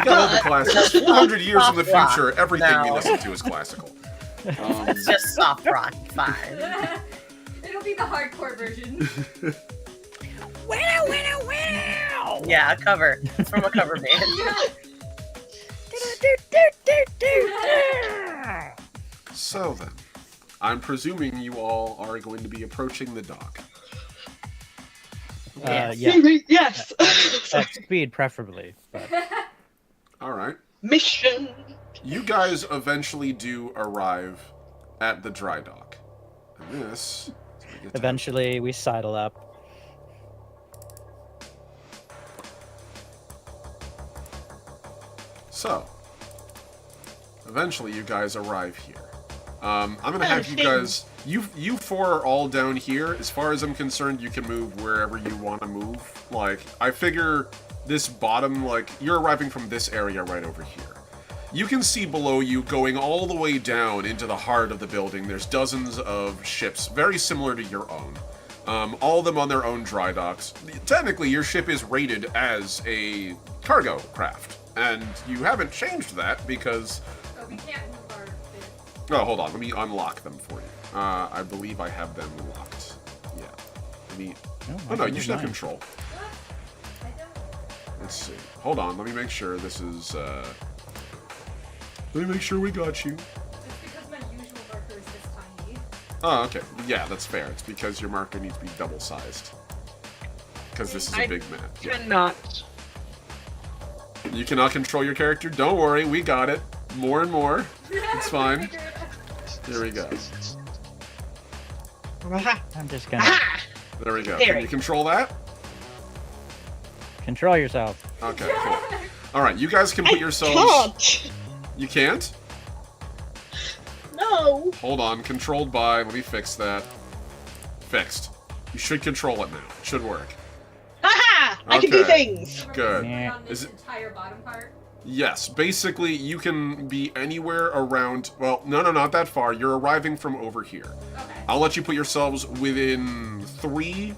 gotta love the classics. 400 years in the Soft future, rock. everything we No. listen to is classical. It's just soft rock, fine. It'll be the hardcore version. Wow, wow, wow! Yeah, a cover. It's from a cover band. So then, I'm presuming you all are going to be approaching the dock. Yeah, Yes. at speed preferably. But Alright. Mission. You guys eventually do arrive at the dry dock. And this... eventually we sidle up. So, eventually you guys arrive here. I'm gonna have you guys... You four are all down here. As far as I'm concerned, you can move wherever you want to move. Like, I figure this bottom, like, you're arriving from this area right over here. You can see below you, going all the way down into the heart of the building, there's dozens of ships, very similar to your own. All of them on their own dry docks. Technically, your ship is rated as a cargo craft, and you haven't changed that because... Oh, we can't move our bit. Oh, hold on, let me unlock them for you. I believe I have them locked. Yeah. Let me... Oh no, you should have control. What? I don't. Let's see. Hold on, let me make sure this is, Let me make sure we got you. It's because my usual marker is this tiny. Oh, okay. Yeah, that's fair. It's because your marker needs to be double-sized. Because this is a big map. Yeah. Cannot. You cannot control your character? Don't worry, we got it. More and more. It's fine. Figure it out. Here we go. I'm just gonna There we go. There Can we you go. control that? control yourself. Okay, cool. Alright, you guys can put yourselves... Can't. You can't? No. Hold on. Controlled by... Let me fix that. Fixed. You should control it now. It should work. Haha! I can do Okay. things. So we're Good. focusing on this Is it- entire bottom part. Yes, basically, you can be anywhere around... Well, no, not that far. You're arriving from over here. Okay. I'll let you put yourselves within 3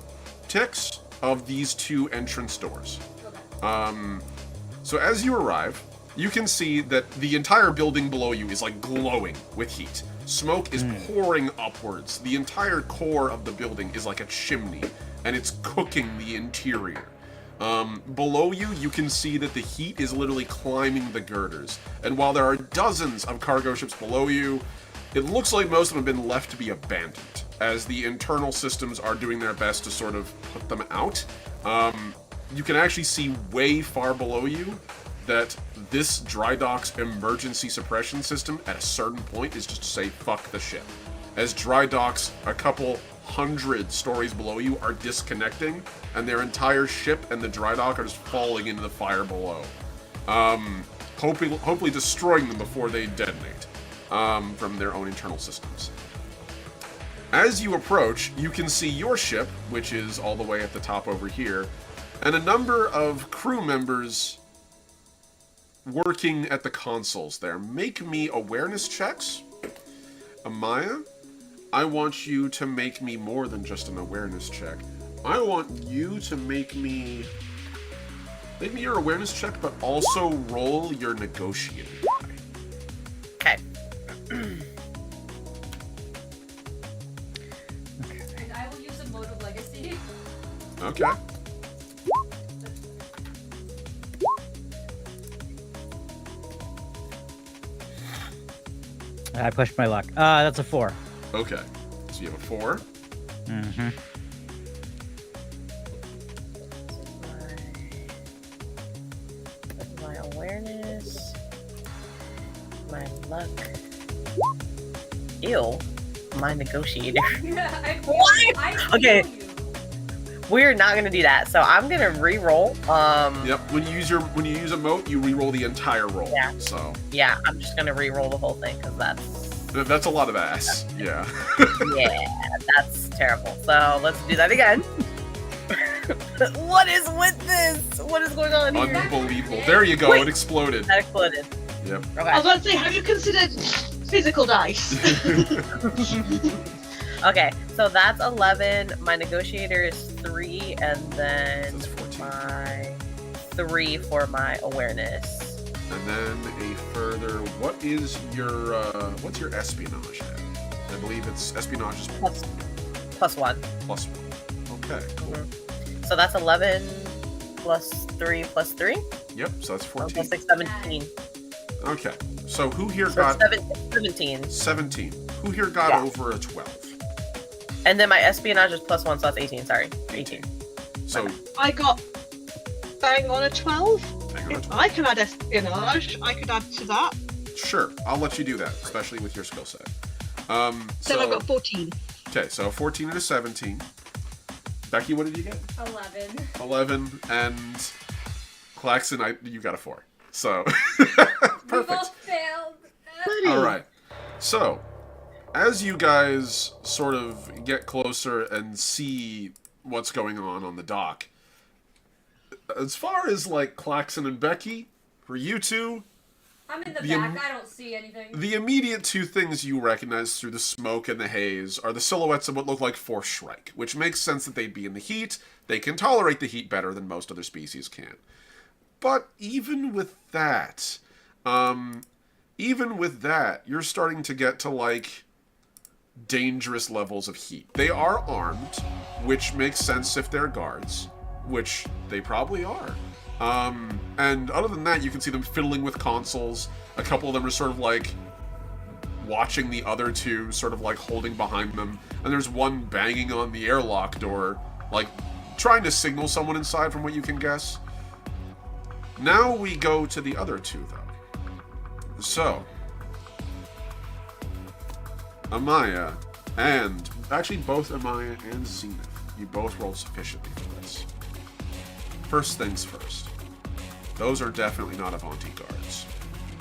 ticks of these 2 entrance doors. Okay. So as you arrive, you can see that the entire building below you is like glowing with heat. Smoke is pouring upwards. The entire core of the building is like a chimney, and it's cooking the interior. Below you, you can see that the heat is literally climbing the girders. And while there are dozens of cargo ships below you, it looks like most of them have been left to be abandoned, as the internal systems are doing their best to sort of put them out. You can actually see way far below you that this dry dock's emergency suppression system at a certain point is just to say, fuck the ship. As dry docks a couple 100 stories below you are disconnecting, and their entire ship and the dry dock are just falling into the fire below. Hopefully destroying them before they detonate from their own internal systems. As you approach, you can see your ship, which is all the way at the top over here, and a number of crew members working at the consoles there. Make me awareness checks. Amaya, I want you to make me more than just an awareness check. I want you to make me your awareness check, but also roll your negotiating die. Okay. And I will use a mode of legacy. Okay. I pushed my luck. That's a 4. Okay. So you have a 4. Mm-hmm. My awareness, my luck. Ew, my negotiator. What? Okay. We're not gonna do that, so I'm gonna re-roll. Yep. When you use a moat, you re-roll the entire roll. Yeah. So Yeah, I'm just gonna re-roll the whole thing because that's a lot of ass. Yeah. yeah, that's terrible. So let's do that again. What is with this? What is going on here? Unbelievable. There you go. Wait. It exploded. That exploded. Yep. I Okay. was about to say, have you considered physical dice? Okay, so that's 11. My negotiator is 3, and then That's 14. my 3 for my awareness. And then a further. What is your what's your espionage at? I believe it's espionage is +1. +1. Okay, cool. So that's 11 plus 3 plus 3. Yep. So that's 14. Plus 6, 17. Okay. So who here So got 17. 17? Who here got Yeah. over a 12? And then my espionage is +1, so that's 18. Sorry. 18. So I got bang on a 12. hang on a If 12. I can add espionage, I could add to that. Sure, I'll let you do that, especially with your skill set. Then I've got 14. Okay, so 14 and a 17. Becky, what did you get? 11. 11, and Claxon, you got a 4. So, We perfect. both failed. All right. So, as you guys sort of get closer and see what's going on the dock, as far as like Claxon and Becky, for you two, I'm in the The back. I don't see anything. the immediate two things you recognize through the smoke and the haze are the silhouettes of what look like Force Shrike, which makes sense that they'd be in the heat. They can tolerate the heat better than most other species can. But even with that, you're starting to get to like dangerous levels of heat. They are armed, which makes sense if they're guards, which they probably are. And other than that, you can see them fiddling with consoles. A couple of them are sort of like watching the other two, sort of like holding behind them. And there's one banging on the airlock door, like trying to signal someone inside from what you can guess. Now we go to the other two, though. So, Amaya and actually both Amaya and Zenith, you both rolled sufficiently for this. First things first. Those are definitely not Evanti guards.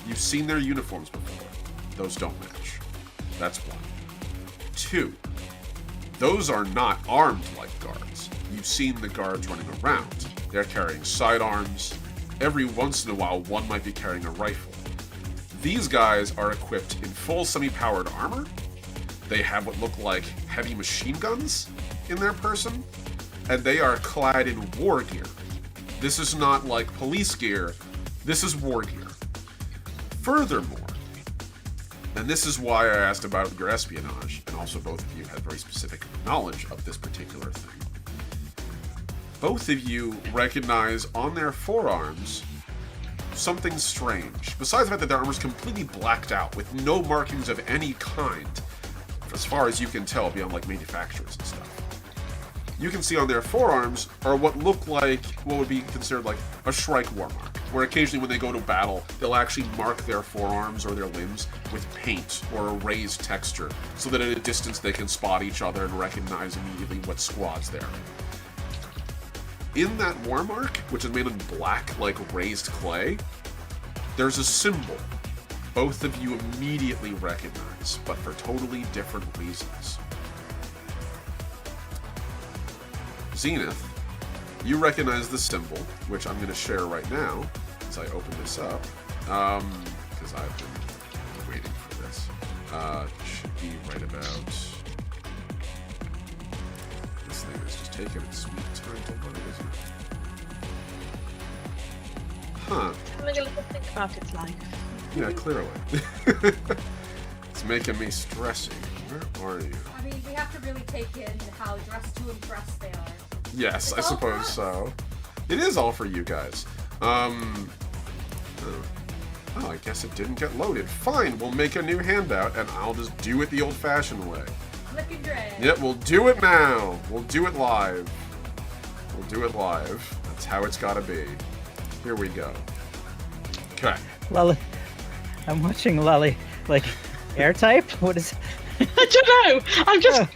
You've seen their uniforms before. Those don't match. That's one. 2. Those are not armed like guards. You've seen the guards running around. They're carrying sidearms. Every once in a while, one might be carrying a rifle. These guys are equipped in full semi-powered armor. They have what look like heavy machine guns in their person, and they are clad in war gear. This is not like police gear, this is war gear. Furthermore, and this is why I asked about your espionage, and also both of you had very specific knowledge of this particular thing. Both of you recognize on their forearms something strange. Besides the fact that their armor's completely blacked out with no markings of any kind, as far as you can tell, beyond like manufacturers and stuff. You can see on their forearms are what look like what would be considered like a Shrike war mark, where occasionally when they go to battle, they'll actually mark their forearms or their limbs with paint or a raised texture, so that at a distance they can spot each other and recognize immediately what squad's there. In that war mark, which is made in black like raised clay, there's a symbol both of you immediately recognize, but for totally different reasons. Zenith, you recognize the symbol, which I'm going to share right now as I open this up, because I've been waiting for this. It should be right about... This thing is just taking its sweet time to load, isn't it? Huh. Having a little think about its life. Yeah, clearly. It's making me stressy. Where are you? I mean, we have to really take in how dressed to impress they are. Yes, I It's all for suppose us. so. It is all for you guys. Oh, I guess it didn't get loaded. Fine, we'll make a new handout, and I'll just do it the old-fashioned way. Click and drag. Yep, we'll do it now. We'll do it live. We'll do it live. That's how it's gotta be. Here we go. Okay. Lolly, I'm watching Lolly. Like, air type? What is? I don't know.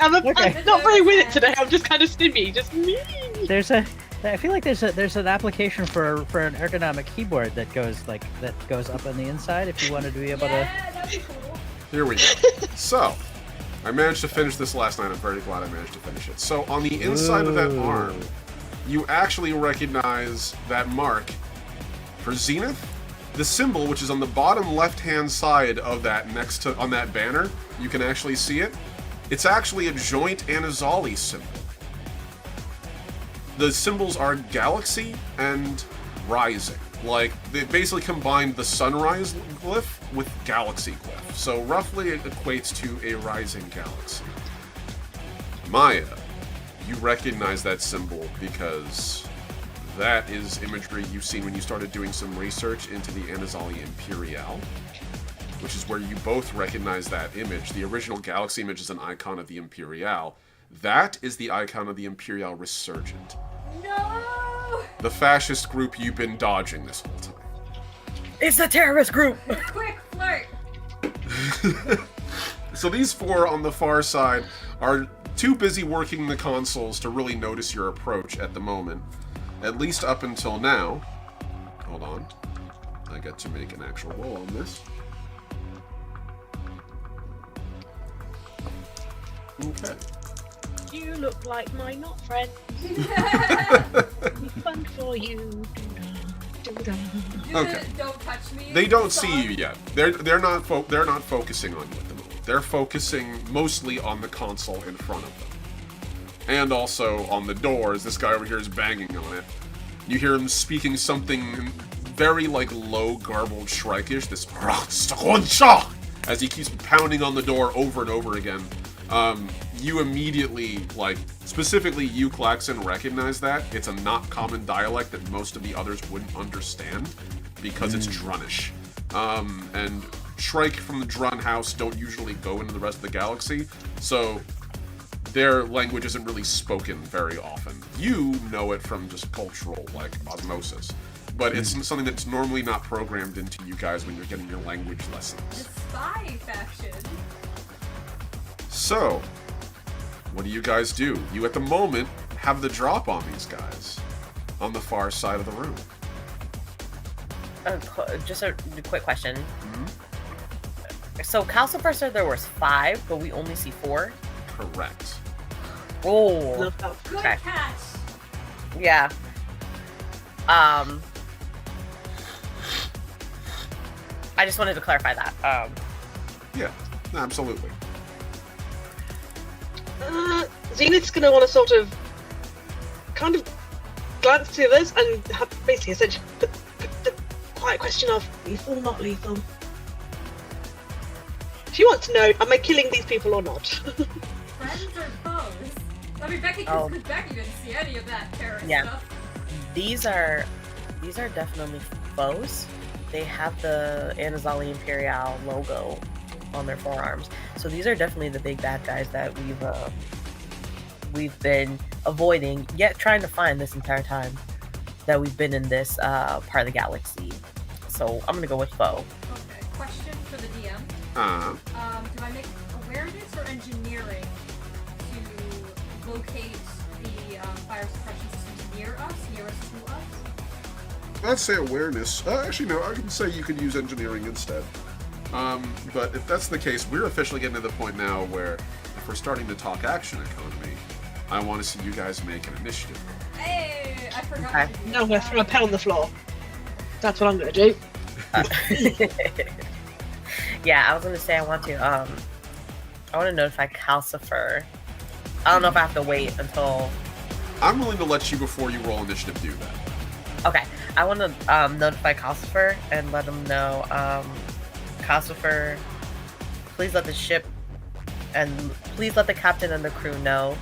I'm okay. I'm not very with it today. I'm just kind of stimmy. Just me. There's a. I feel like there's an application for an ergonomic keyboard that goes up on the inside if you wanted to be able to. Yeah, that'd be cool. Here we go. So, I managed to finish this last night. I'm very glad I managed to finish it. So, on the inside of that Ooh. arm, you actually recognize that mark. For Zenith, the symbol, which is on the bottom left-hand side of that on that banner, you can actually see it. It's actually a joint Anazali symbol. The symbols are galaxy and rising. Like, they basically combined the sunrise glyph with galaxy glyph. So roughly it equates to a rising galaxy. Maya, you recognize that symbol because that is imagery you've seen when you started doing some research into the Anazali Imperial, which is where you both recognize that image. The original galaxy image is an icon of the Imperial. That is the icon of the Imperial Resurgent. No! The fascist group you've been dodging this whole time. It's the terrorist group! Quick flirt! So these four on the far side are too busy working the consoles to really notice your approach at the moment. At least up until now. Hold on. I got to make an actual roll on this. Okay. You look like my not friend. Fun for you. Okay. Don't touch me. They don't see you yet. They're not focusing on you at the moment. They're focusing mostly on the console in front of them. And also on the doors. This guy over here is banging on it. You hear him speaking something very like low, garbled Shrike-ish. This as he keeps pounding on the door over and over again. You immediately, like, specifically you, Klaxon, recognize that. It's a not common dialect that most of the others wouldn't understand because it's Drunish. And Shrike from the Drun house don't usually go into the rest of the galaxy, so their language isn't really spoken very often. You know it from just cultural, like, osmosis. But it's something that's normally not programmed into you guys when you're getting your language lessons. The spy faction. So, what do you guys do? You, at the moment, have the drop on these guys on the far side of the room. Just a quick question. Mm-hmm. So, Calcifer said there was 5, but we only see 4? Correct. Oh. Love that. Good Okay. catch. Yeah. I just wanted to clarify that. Yeah, absolutely. Zenith's going to want to sort of kind of glance to others and have basically essentially the quiet question of lethal, not lethal. She wants to know, am I killing these people or not? Friends or foes? I mean, Becky didn't see any of that terrorist stuff. These are definitely foes. They have the Anazali Imperial logo on their forearms. So these are definitely the big bad guys that we've been avoiding, yet trying to find this entire time that we've been in this part of the galaxy. So I'm gonna go with foe. Okay. Question for the DM. Do I make awareness or engineering to locate the fire suppression system nearest to us? I'd say awareness. Actually, no, I can say you could use engineering instead. But if that's the case, we're officially getting to the point now where if we're starting to talk action economy, I want to see you guys make an initiative roll. Hey, I forgot. Okay. to do No, I'm going to that. throw a pen on the floor. That's what I'm going to do. Yeah, I was gonna say I want to notify Calcifer. I don't know if I have to wait until. I'm willing to let you, before you roll initiative, do that. Okay, I want to notify Calcifer and let him know. Calcifer, please let the ship and please let the captain and the crew know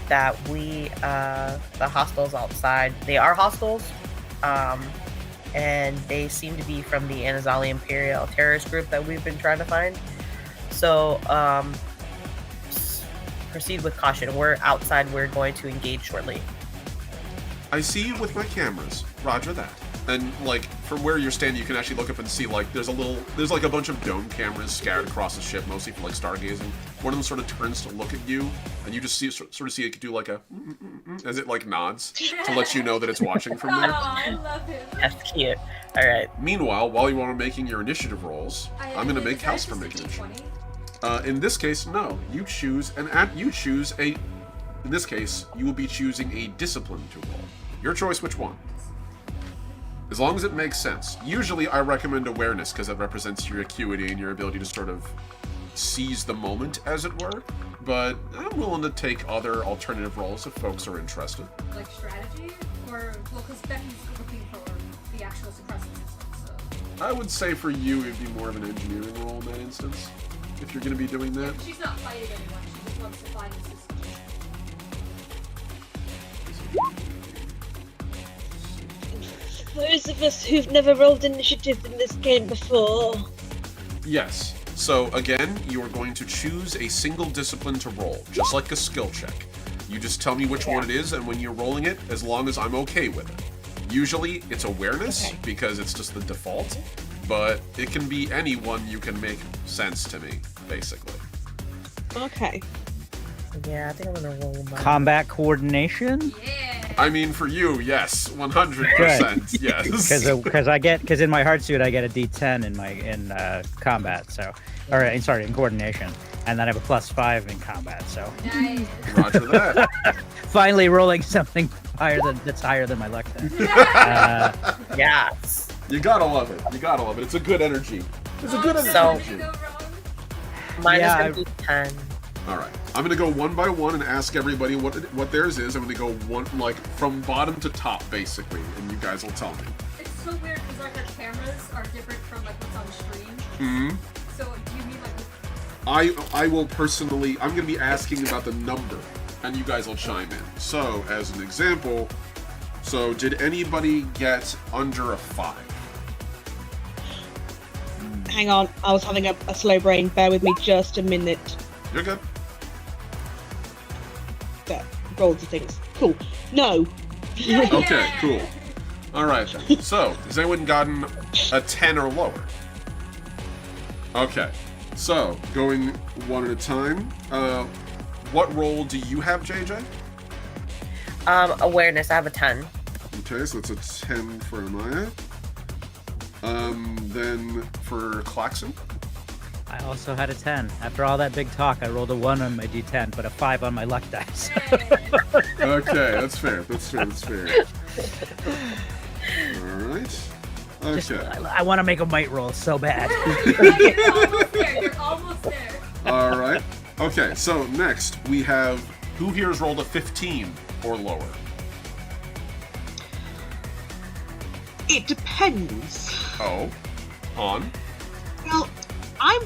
that the hostiles outside, they are hostiles, and they seem to be from the Anazali Imperial terrorist group that we've been trying to find. So proceed with caution. We're outside. We're going to engage shortly. I see you with my cameras. Roger that. And, like, from where you're standing, you can actually look up and see, like, there's like a bunch of dome cameras scattered across the ship, mostly for, like, stargazing. One of them sort of turns to look at you, and you just sort of see it do, like, a as it, like, nods to let you know that it's watching from Oh, there. I love him. That's cute. All right. Meanwhile, while you are making your initiative rolls, I'm going to make Calcifer make an initiative. In this case, no. You choose a In this case, you will be choosing a discipline to roll. Your choice, which one? As long as it makes sense. Usually I recommend awareness because it represents your acuity and your ability to sort of seize the moment, as it were. But I'm willing to take other alternative roles if folks are interested. Like strategy? Or, well, because Becky's looking for the actual suppressing system, so... I would say for you, it'd be more of an engineering role in that instance, if you're going to be doing that. Yeah, she's not fighting anyone, she just wants to find the system. Those of us who've never rolled initiative in this game before. Yes. So again, you are going to choose a single discipline to roll, just like a skill check. You just tell me which one it is, and when you're rolling it, as long as I'm okay with it. Usually it's awareness, because it's just the default, but it can be any one you can make sense to me, basically. Okay. Yeah, I think I'm gonna roll my... Combat coordination. Yeah! I mean, for you, yes, 100%, yes. Because in my hard suit I get a D10 in combat, so in coordination, and then I have a +5 in combat. So Nice. Roger that. finally rolling something that's higher than my luck then. Yes. You gotta love it. You gotta love it. It's a good energy. It's a good energy. So- Did it go wrong? Mine Yeah, is gonna be 10. All right, I'm gonna go one by one and ask everybody what theirs is. I'm gonna go one from bottom to top, basically, and you guys will tell me. It's so weird because like our cameras are different from like what's on stream. Hmm. So do you mean like I will personally. I'm gonna be asking about the number, and you guys will chime in. So, as an example, did anybody get under a 5? Hang on, I was having a slow brain. Bear with me just a minute. You're good. There, rolled the things. Cool. No. Okay, cool. All right. So, has anyone gotten a 10 or lower? Okay. So, going one at a time. What role do you have, JJ? Awareness, I have a 10. Okay, so it's a 10 for Amaya. Then for Klaxon. I also had a 10. After all that big talk, I rolled a 1 on my D10, but a 5 on my luck dice. Okay, that's fair. That's fair. All right. Okay. I want to make a might roll so bad. You're almost there. You're almost there. All right. Okay, so next we have who here has rolled a 15 or lower? It depends. Oh. On? Well, I'm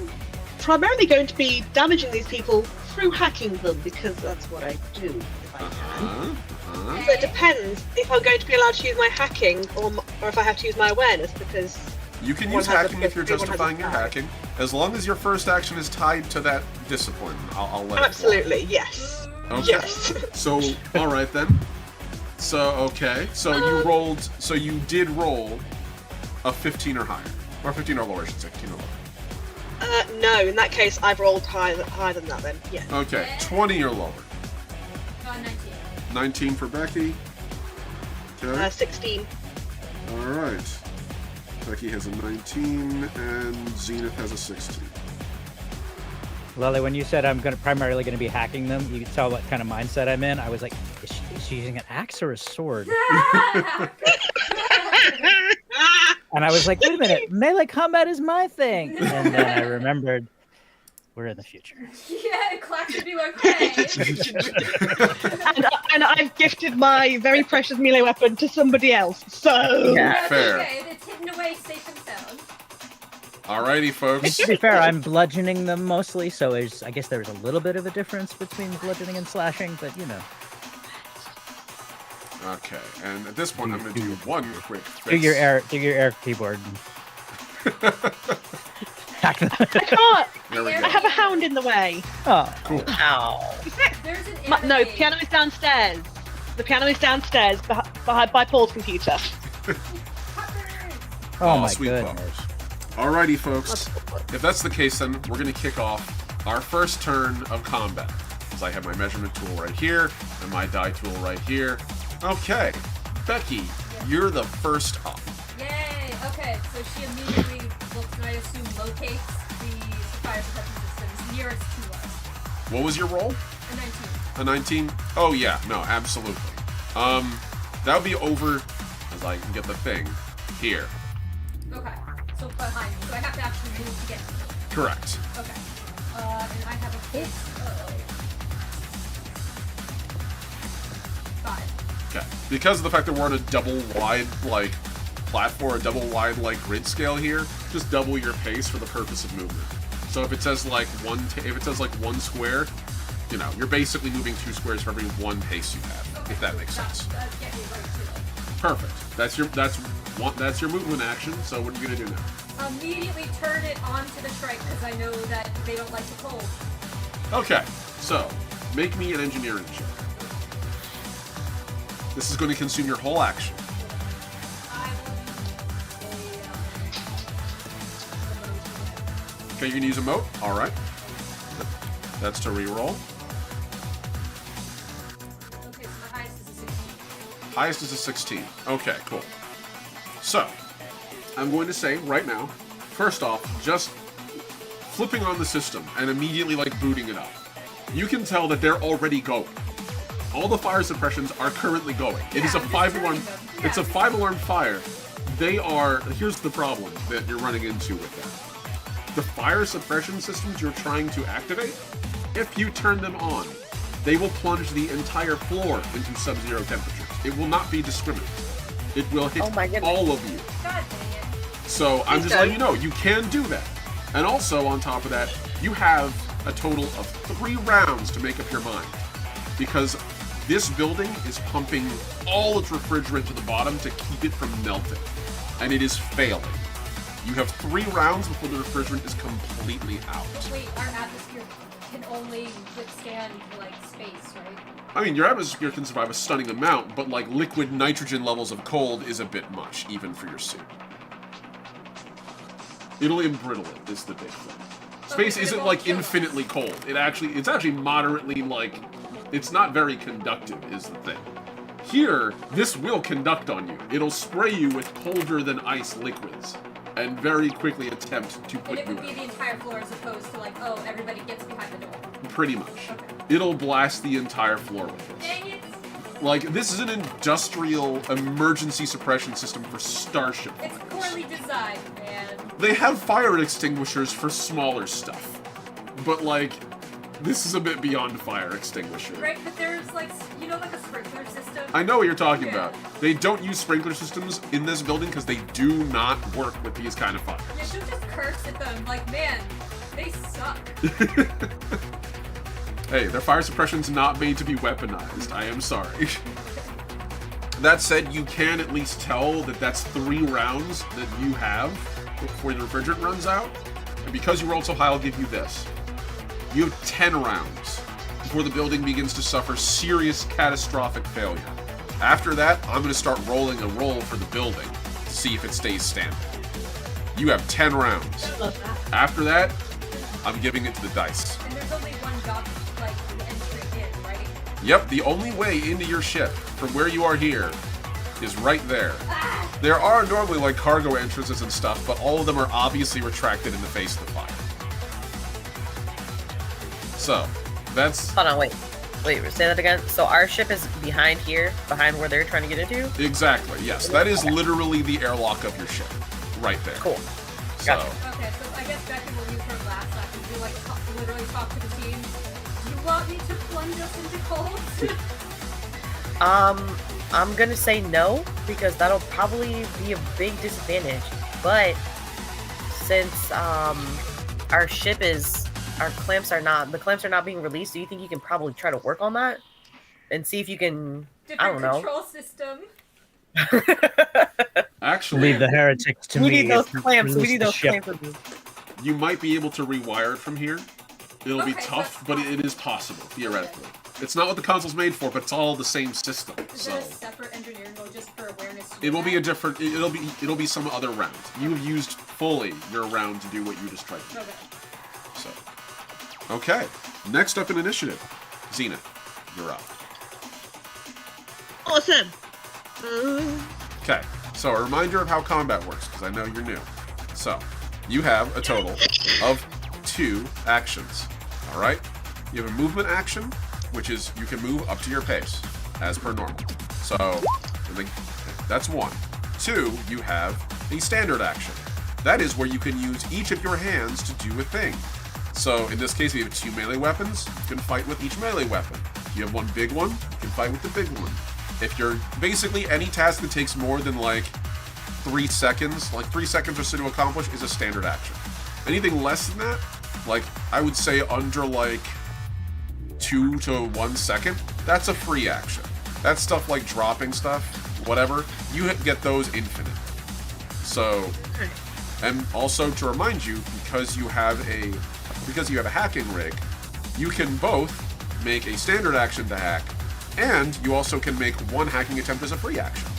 primarily going to be damaging these people through hacking them because that's what I do if I can. So it depends if I'm going to be allowed to use my hacking or if I have to use my awareness because You can one use has a hacking if you're 50, one has a justifying your 5. hacking, as long as your first action is tied to that discipline. I'll let Absolutely, yes. it fly. Okay. Yes. So, all right then. So, okay. So you did roll a 15 or higher. Or 15 or lower, I should say. 15 or lower. No, in that case, I've rolled higher than that then, yes. Okay, 20 or lower. 19. 19 for Becky. Okay. 16. Alright. Becky has a 19, and Zenith has a 16. Lily, when you said I'm primarily going to be hacking them, you could tell what kind of mindset I'm in. I was like, is she using an axe or a sword? And I was like, wait a minute, melee combat is my thing. And then I remembered, we're in the future. Yeah, Clax would be like, hey. and I've gifted my very precious melee weapon to somebody else, so... Yeah. Fair. Okay, it's hidden away safe and sound. Alrighty, folks. To be fair, I'm bludgeoning them mostly, so I guess there's a little bit of a difference between bludgeoning and slashing, but you know. Okay, and at this point, I'm going to do one quick fix. Do your air keyboard. Hack them. I can't! There we I go. have a hound in the way. Oh, Cool. Ow. There's an No, anime. the piano is downstairs. The piano is downstairs behind by Paul's computer. oh my sweet goodness. bummers. Alrighty, folks. If that's the case, then we're going to kick off our first turn of combat. Because I have my measurement tool right here, and my die tool right here. Okay. Becky, you're the first up. Yay! Okay, so she immediately looks and I assume locates the fire protection systems nearest to us. What was your roll? A 19. A 19? Oh yeah, no, absolutely. That would be over as I can get the thing here. Okay. So behind me. So I have to actually move to get to it. Correct. Okay. And I have a base of 5. Okay. Because of the fact that we're on a double wide like platform, a double wide like grid scale here, just double your pace for the purpose of movement. So if it says like one square, you know, you're basically moving 2 squares for every 1 pace you have, Okay, if that so makes sense. That's getting me right to it. Perfect. That's your movement action. So what are you gonna do now? Immediately turn it onto the strike because I know that they don't like the cold. Okay. So make me an engineering check. This is going to consume your whole action. I will Okay, you're gonna use a moat. All right. That's to reroll. okay, so the highest is a 16. Highest is a 16. Okay, cool. So, I'm going to say right now, first off, just flipping on the system and immediately like booting it up. You can tell that they're already going. All the fire suppressions are currently going. It is a I'm just 5-alarm. turning them. It's a Yeah. 5-alarm fire. They are. Here's the problem that you're running into with them. The fire suppression systems you're trying to activate, if you turn them on, they will plunge the entire floor into sub-zero temperatures. It will not be discriminate. It will hit Oh my goodness. all of you. God dang it. So I'm just letting you know, you can do that. And also, on top of that, you have a total of 3 rounds to make up your mind. Because this building is pumping all its refrigerant to the bottom to keep it from melting. And it is failing. You have 3 rounds before the refrigerant is completely out. But wait, our atmosphere can only withstand like space, right? I mean, your atmosphere can survive a stunning amount, but like liquid nitrogen levels of cold is a bit much, even for your suit. It'll embrittle it, is the big thing. Space but it isn't won't like kill us. infinitely cold. It's actually moderately like, it's not very conductive, is the thing. Here, this will conduct on you. It'll spray you with colder than ice liquids, and very quickly attempt to And put it you would be out. the entire floor as opposed to like, oh, everybody gets behind the door. Pretty much. Okay. It'll blast the entire floor with this. Dang it! Like, this is an industrial emergency suppression system for starship It's fires. poorly designed, man. They have fire extinguishers for smaller stuff. But, like, this is a bit beyond fire extinguisher. Right, but there's like, you know, like a sprinkler system. I know what you're talking Yeah. about. They don't use sprinkler systems in this building because they do not work with these kind of fires. You should just curse at them, like, man, they suck. Hey, their fire suppression's not made to be weaponized. I am sorry. That said, you can at least tell that that's 3 rounds that you have before your refrigerant runs out. And because you rolled so high, I'll give you this. You have 10 rounds before the building begins to suffer serious catastrophic failure. After that, I'm going to start rolling a roll for the building to see if it stays standing. You have 10 rounds. I love that. After that, I'm giving it to the dice. And there's only one job, like, the entry in, right? Yep, the only way into your ship from where you are here is right there. There are normally like cargo entrances and stuff, but all of them are obviously retracted in the face of the fire. So, that's Hold on, wait, say that again. So our ship is behind here, behind where they're trying to get into? exactly, yes. That is literally the airlock of your ship. Right there. Cool. So, Gotcha. Okay, so I guess Becky will use her last action to, like, literally talk to the team. Do you want me to plunge us into cold? I'm gonna say no, because that'll probably be a big disadvantage. But since our ship is, the clamps are not being released, do you think you can probably try to work on that and see if you can? I Different don't know. control system. actually, Leave the heretics to We me. need those to clamps. We release need the those ship. clamps. you might be able to rewire it from here. It'll be Okay, tough, that's but fine. it is possible, theoretically. It's not what the console's made for, but it's all the same system. Is So there a separate engineering mode just for awareness? to it will do be a that? different. It'll be some other round. You've used fully your round to do what you just tried to do. Okay. So, okay. Next up in initiative, Xena, you're up. Awesome. Okay. So a reminder of how combat works, because I know you're new. So, you have a total of 2 actions. All right. You have a movement action, which is you can move up to your pace, as per normal. So, that's 1. 2, you have a standard action. That is where you can use each of your hands to do a thing. So, in this case, we have 2 melee weapons. You can fight with each melee weapon. You have 1 big one, you can fight with the big one. If you're basically any task that takes more than like 3 seconds, like 3 seconds or so to accomplish, is a standard action. Anything less than that, like I would say under like 2 to 1 second, that's a free action. That's stuff like dropping stuff, whatever. You get those infinite. So, and also to remind you, because you have a hacking rig, you can both make a standard action to hack, and you also can make 1 hacking attempt as a free action,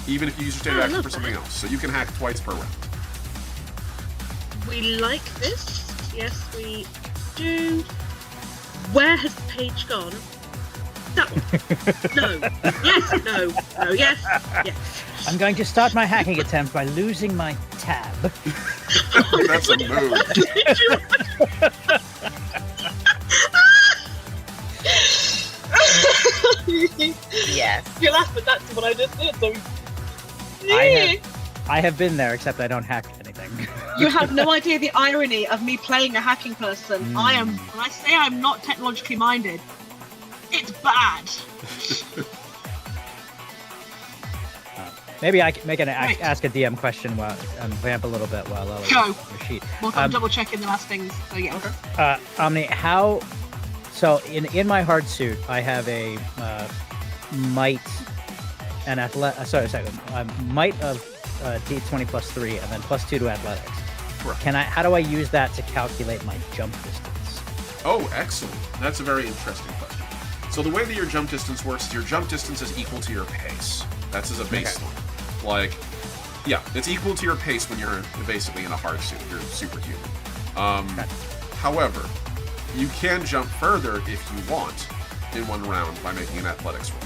even if you use your standard action for something else. So you can hack twice per round. We like this. Yes, we do. Where has the page gone? That one. No. Yes. No. No. Yes. Yes. I'm going to start my hacking attempt by losing my tab. That's a move. Yes. You laughed, but that's what I just did. So. I have been there, except I don't hack anything. You have no idea the irony of me playing a hacking person. When I say I'm not technologically minded, it's bad. Maybe I can ask a DM question while vamp a little bit while I'll go. Your sheet. Well, I'm double checking the last things. So yeah. Okay. Omni, how? So in my hard suit, I have a might and might of D20 plus 3, and then plus 2 to athletics. Correct. How do I use that to calculate my jump distance? Oh, excellent. That's a very interesting question. So the way that your jump distance works is your jump distance is equal to your pace. That's as a baseline. Okay. Like, yeah, it's equal to your pace when you're basically in a hard suit. You're superhuman. Okay. However, you can jump further if you want in 1 round by making an athletics roll.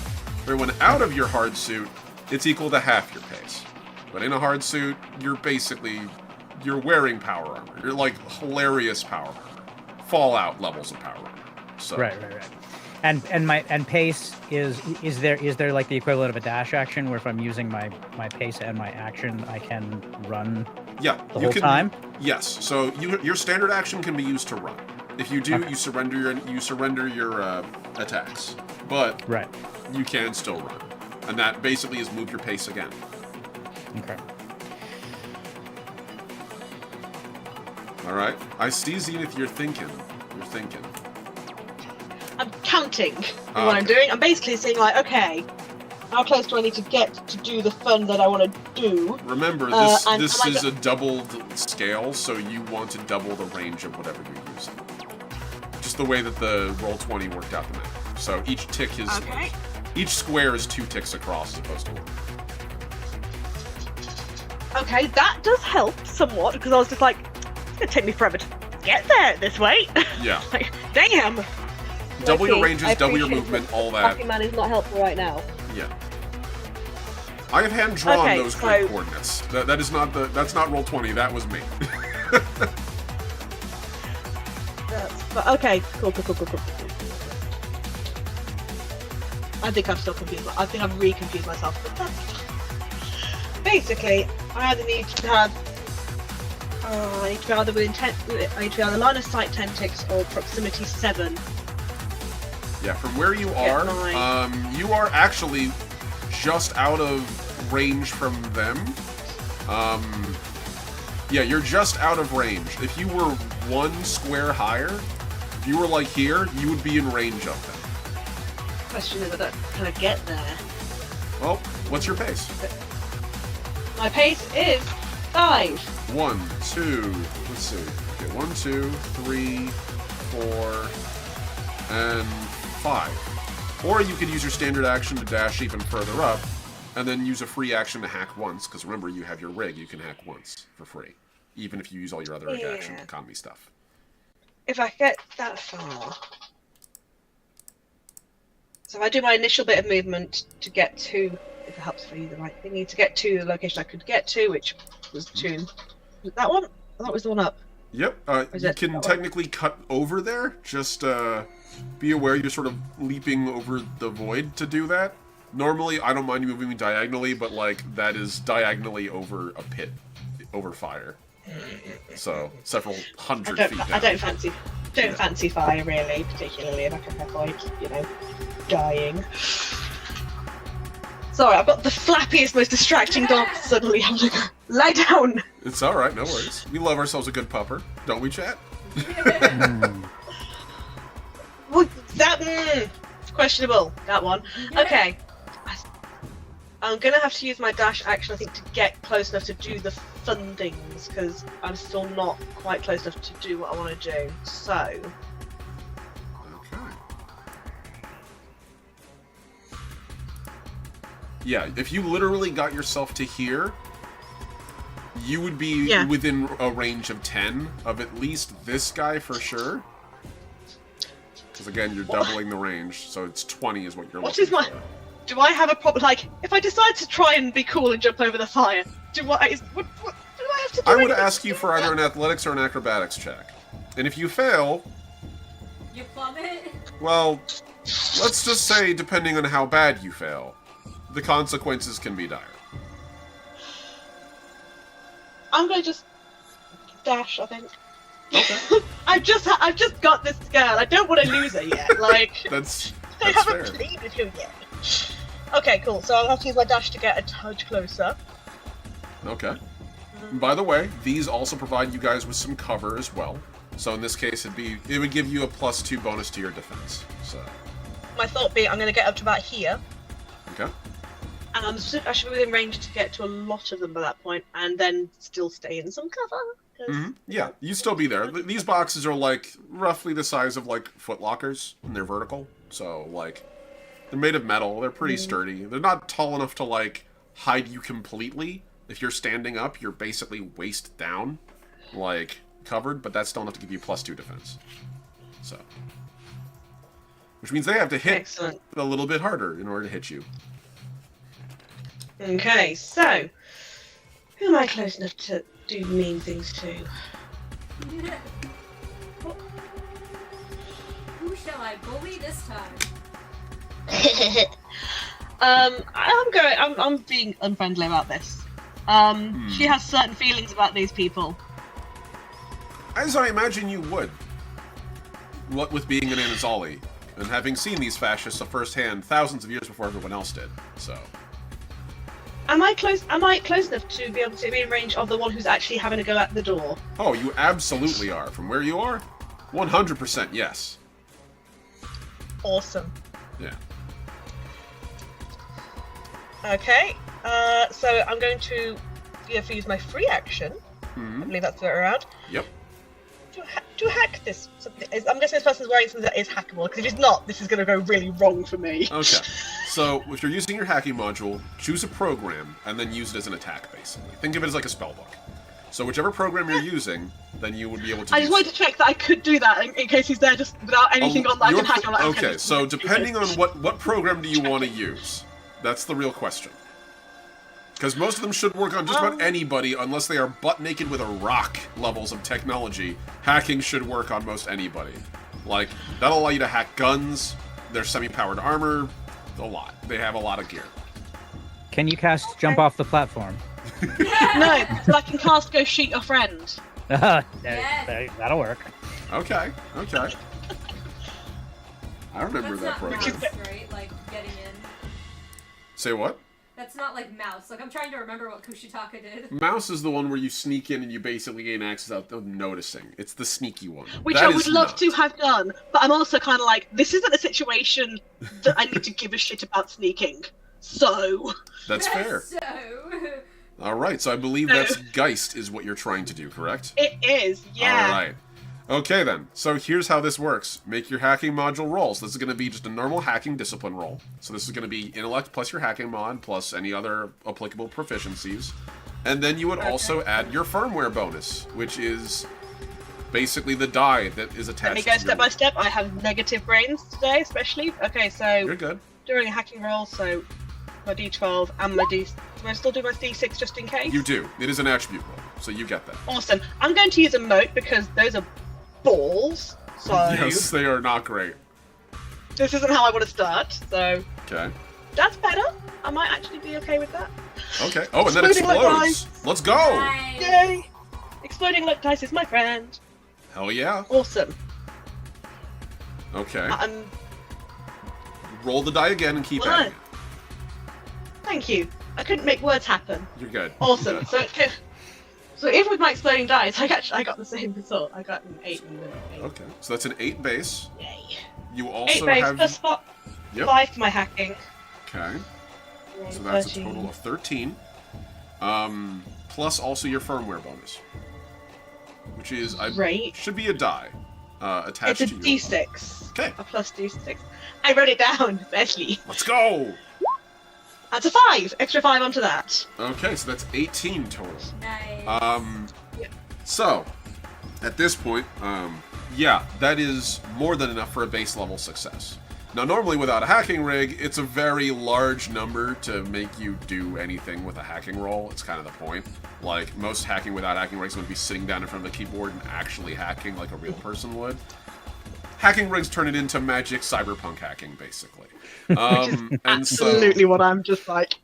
Where when out of your hard suit, it's equal to half your pace. But in a hard suit, you're wearing power armor. You're like hilarious power armor. Fallout levels of power armor. So. Right. And pace is there like the equivalent of a dash action where if I'm using my pace and my action I can run the whole time? Yes. So your standard action can be used to run. If you do, you surrender your attacks. But you can still run. And that basically is move your pace again. Okay. Alright. I see, Zenith, you're thinking. I'm counting what I'm doing. I'm basically saying, like, okay, how close do I need to get to do the fun that I want to do? Remember, this is a doubled scale, so you want to double the range of whatever you're using. Just the way that the Roll20 worked out the map. So each tick is each square is 2 ticks across as opposed to 1. Okay, that does help somewhat, because I was just like, it's going to take me forever to get there this way. Yeah. Like, damn! Double your ranges, double your movement, all that. Fucking man is not helpful right now. Yeah. I have hand-drawn those grid coordinates. That's not Roll20, that was me. Okay, cool. I think I'm still confused. I think I've re-confused myself. But that's basically, I either need to have I need to be either line of sight 10 ticks or proximity 7. Yeah, from where you are, you are actually just out of range from them. Yeah, you're just out of range. If you were 1 square higher, if you were like here, you would be in range of them. Question is, can I get there? Well, what's your pace? My pace is 5. 1, 2, let's see. Okay, 1, 2, 3, 4, and 5. Or you could use your standard action to dash even further up, and then use a free action to hack once, because remember, you have your rig, you can hack once for free, even if you use all your other action economy stuff. If I get that far... So if I do my initial bit of movement to get to, if it helps for you, the right thingy, to get to the location I could get to, which was that one? That was the one up. Yep. Is You it can that way? technically cut over there. Just be aware you're sort of leaping over the void to do that. Normally, I don't mind you moving diagonally, but like that is diagonally over a pit, over fire. So several hundred feet down. I don't fancy fire really, particularly if I can avoid, dying. Sorry, I've got the flappiest, most distracting dog suddenly having to go, lie down! It's alright, no worries. We love ourselves a good pupper, don't we, chat? Well, that, questionable, that one. Okay. I'm gonna have to use my dash action, I think, to get close enough to do the fun things, because I'm still not quite close enough to do what I want to do, so... Okay. Yeah, if you literally got yourself to here, you would be within a range of 10 of at least this guy for sure. Because again, you're doubling the range, so it's 20 is what you're looking for. Do I have a problem? Like, if I decide to try and be cool and jump over the fire, what do I have to do? I would ask you for either an athletics or an acrobatics check. And if you fail... You plummet? Well, let's just say, depending on how bad you fail, the consequences can be dire. I'm gonna just dash, I think. Okay. I've just got this girl. I don't want to lose her yet. Like, That's I haven't fair. played with her yet. Okay, cool. So I'll have to use my dash to get a touch closer. Okay. And by the way, these also provide you guys with some cover as well. So in this case, it would give you a +2 bonus to your defense. So. My thought being, I'm going to get up to about here. Okay. And I should be within range to get to a lot of them by that point, and then still stay in some cover. Mm-hmm. Yeah, you'd still be there. These boxes are like roughly the size of like foot lockers, and they're vertical. So like, they're made of metal. They're pretty sturdy. They're not tall enough to like hide you completely. If you're standing up, you're basically waist down, like covered, but that's still enough to give you +2 defense. So, which means they have to hit a little bit harder in order to hit you. Okay, so who am I close enough to do mean things to? Who shall I bully this time? I'm being unfriendly about this. She has certain feelings about these people. As I imagine you would. What with being an Anazali, and having seen these fascists firsthand thousands of years before everyone else did, so... Am I close enough to be able to be in range of the one who's actually having to go at the door? Oh, you absolutely are. From where you are? 100% yes. Awesome. Yeah. Okay, so I'm going to use my free action. I believe that's the way around. Yep. To hack this. I'm guessing this person's wearing something that is hackable, because if it's not, this is going to go really wrong for me. Okay. So, if you're using your hacking module, choose a program, and then use it as an attack, basically. Think of it as like a spellbook. So whichever program you're using, then you would be able to I just wanted to check that I could do that, in case he's there just without anything on that I can hack on. Okay, so depending on what program do you want to use? That's the real question. Because most of them should work on just about anybody, unless they are butt naked with a rock levels of technology. Hacking should work on most anybody. Like, that'll allow you to hack guns, their semi-powered armor, a lot. They have a lot of gear. Can you cast Jump Off the Platform? No, but I can cast Go Shoot Your Friend. That'll work. Okay, okay. I remember that That's not program. mouse, right? Like, getting in. Say what? That's not like mouse. Like, I'm trying to remember what Kushitaka did. Mouse is the one where you sneak in and you basically gain access without them noticing. It's the sneaky one. Which That I would is love not. to have done, but I'm also kind of like, this isn't a situation that I need to give a shit about sneaking. So... That's fair. So... Alright, so I believe that's Geist is what you're trying to do, correct? It is, yeah. Alright. Okay then, so here's how this works. Make your hacking module rolls. This is going to be just a normal hacking discipline roll. So this is going to be intellect plus your hacking mod plus any other applicable proficiencies. And then you would also add your firmware bonus, which is basically the die that is attached Let me go to step by step. I have negative brains today, especially. Okay, so You're good. during a hacking roll, so my d12 and my d... Do I still do my d6 just in case? You do. It is an attribute roll. So you get that. Awesome. I'm going to use a moat because those are balls. So Yes, they are not great. this isn't how I want to start. So Okay. that's better. I might actually be okay with that. Okay. Oh, and then it Exploding luck explodes. Let's go! Nice. Yay! Exploding luck dice is my friend. Hell yeah. Awesome. Okay. Roll Roll the die again and keep adding it. Thank you. I couldn't make words happen. You're good. Awesome. You're good. So even with my exploding dice, I got the same result. I got an 8 and an 8. Okay. So that's an 8 base. Yay. You 8 also base have... plus 5 for my hacking. Okay. So that's a total of 13. Plus also your firmware bonus. Which is... Great. Should be a die. Attached It's a to your... D6. Okay. A plus D6. I wrote it down, Betty. Let's go! That's a 5. Extra 5 onto that. Okay, so that's 18 total. Nice. So, at this point, yeah, that is more than enough for a base level success. Now, normally without a hacking rig, it's a very large number to make you do anything with a hacking roll. It's kind of the point. Like, most hacking without hacking rigs would be sitting down in front of the keyboard and actually hacking like a real person would. Hacking rigs turn it into magic cyberpunk hacking, basically. And Absolutely what I'm just like.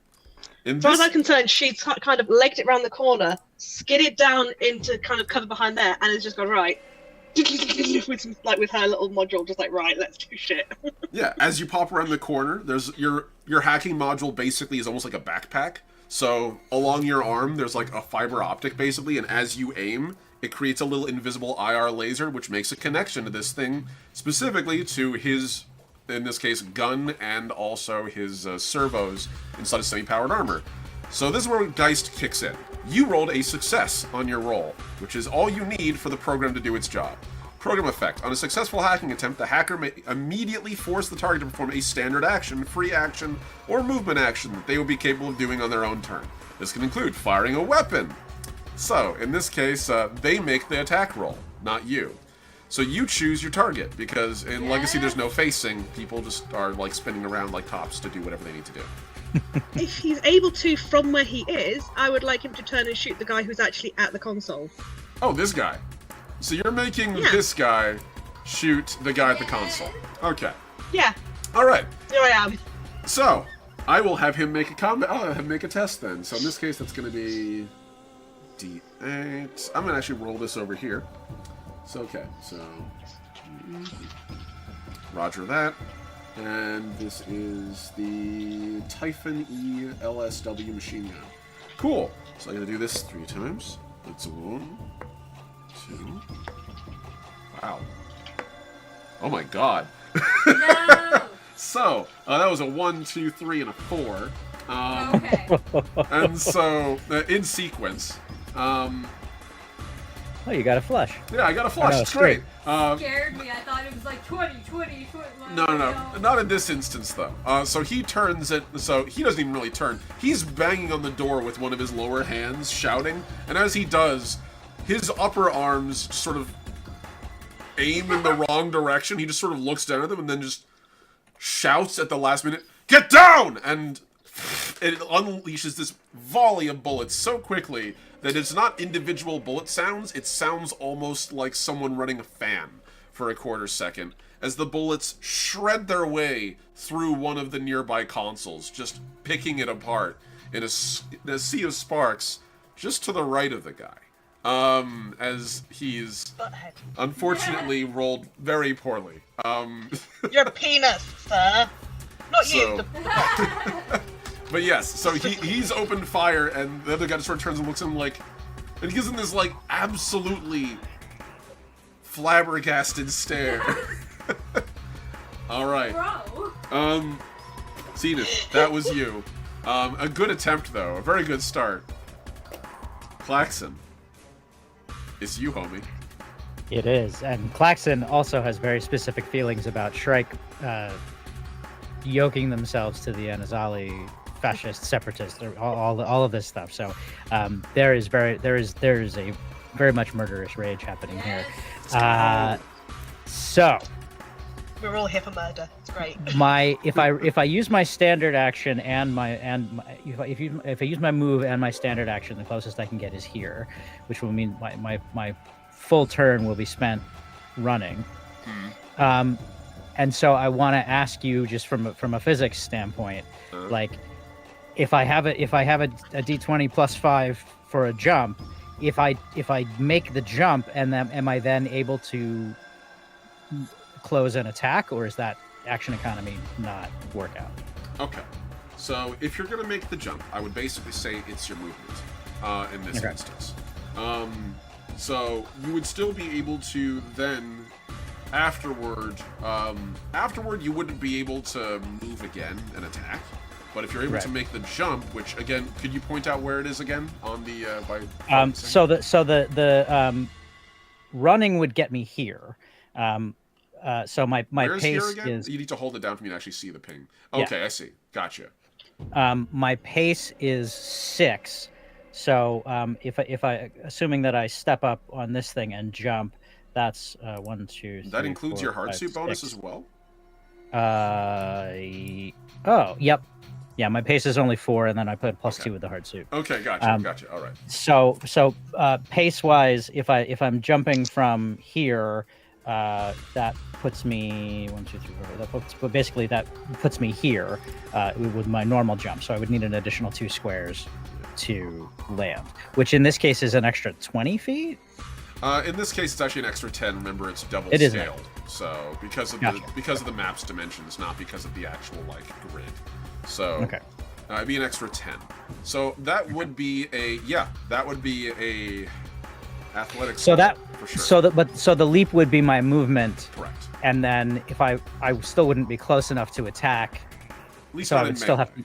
in As far as this, I'm concerned, she's kind of legged it around the corner, skidded down into kind of cover behind there, and has just gone, right. with her little module, just like, right, let's do shit. yeah, as you pop around the corner, there's your hacking module basically is almost like a backpack. So along your arm, there's like a fiber optic basically, and as you aim, it creates a little invisible IR laser, which makes a connection to this thing, specifically to his, in this case, gun and also his servos inside of semi-powered armor. So this is where Geist kicks in. You rolled a success on your roll, which is all you need for the program to do its job. Program effect. On a successful hacking attempt, the hacker may immediately force the target to perform a standard action, free action, or movement action that they will be capable of doing on their own turn. This can include firing a weapon. So, in this case, they make the attack roll, not you. So you choose your target, because in Legacy there's no facing, people just are like spinning around like tops to do whatever they need to do. If he's able to from where he is, I would like him to turn and shoot the guy who's actually at the console. Oh, this guy. So you're making Yeah. this guy shoot the guy at the console. Okay. Yeah, Alright. here I am. So, I will have him make a combat. I'll have him make a test then. So in this case, that's going to be D8. I'm going to actually roll this over here. So, okay. So, roger that. And this is the Typhon E LSW machine gun. Cool. So I'm going to do this 3 times. That's 1, 2. Wow. Oh my god. No. So, that was a 1, 2, 3, and a 4. Okay. And so, in sequence, Oh, you got a flush. yeah, I got a flush. Oh, no, It's great. Scared me. I thought it was like 20. No, not in this instance though. So he turns it. So he doesn't even really turn. He's banging on the door with one of his lower hands, shouting. And as he does, his upper arms sort of aim in the wrong direction. He just sort of looks down at them and then just shouts at the last minute, "Get down!" And it unleashes this volley of bullets so quickly that it's not individual bullet sounds, it sounds almost like someone running a fan for a quarter second, as the bullets shred their way through one of the nearby consoles, just picking it apart in a sea of sparks just to the right of the guy. As he's unfortunately rolled very poorly. Your penis, sir. Not So- you. But yes, so he's opened fire, and the other guy just sort of turns and looks at him like, and he gives him this like absolutely flabbergasted stare. All right, Bro. Zenith, that was you. A good attempt though, a very good start. Klaxon, it's you, homie. It is, and Klaxon also has very specific feelings about Shrike yoking themselves to the Anazali fascist separatists, all of this stuff. So there is a very much murderous rage happening here. So We're all here for murder. It's great. If I use my standard action if I use my move and my standard action, the closest I can get is here, which will mean my full turn will be spent running. And so I want to ask you, just from a physics standpoint, like if I have a d20 plus 5 for a jump, if I make the jump, and then am I then able to close an attack, or is that action economy not work out? Okay, so if you're going to make the jump, I would basically say it's your movement in this instance. So you would still be able to then afterward you wouldn't be able to move again and attack. But if you're able to make the jump, which again, could you point out where it is again on the so the running would get me here. So my Where's pace here again? is. You need to hold it down for me to actually see the ping. Okay, yeah. I see. Gotcha. My pace is 6. So if I assuming that I step up on this thing and jump, that's 1, 2, 3. That includes 4, your hard 5, suit 6. bonus as well. Oh, yep. Yeah, my pace is only 4, and then I put +2 with the hard suit. Okay, gotcha. All right. So pace wise, if I'm jumping from here, that puts me 1, 2, 3, 4. But basically that puts me here with my normal jump. So I would need an additional 2 squares to land, which in this case is an extra 20 feet. In this case, it's actually an extra 10. Remember, it's double scaled. So because of the map's dimensions, not because of the actual grid. So it'd be an extra 10. So that would be a athletics. So that for sure. So the leap would be my movement. Correct. And then if I still wouldn't be close enough to attack. At least so not I would in still melee. have to.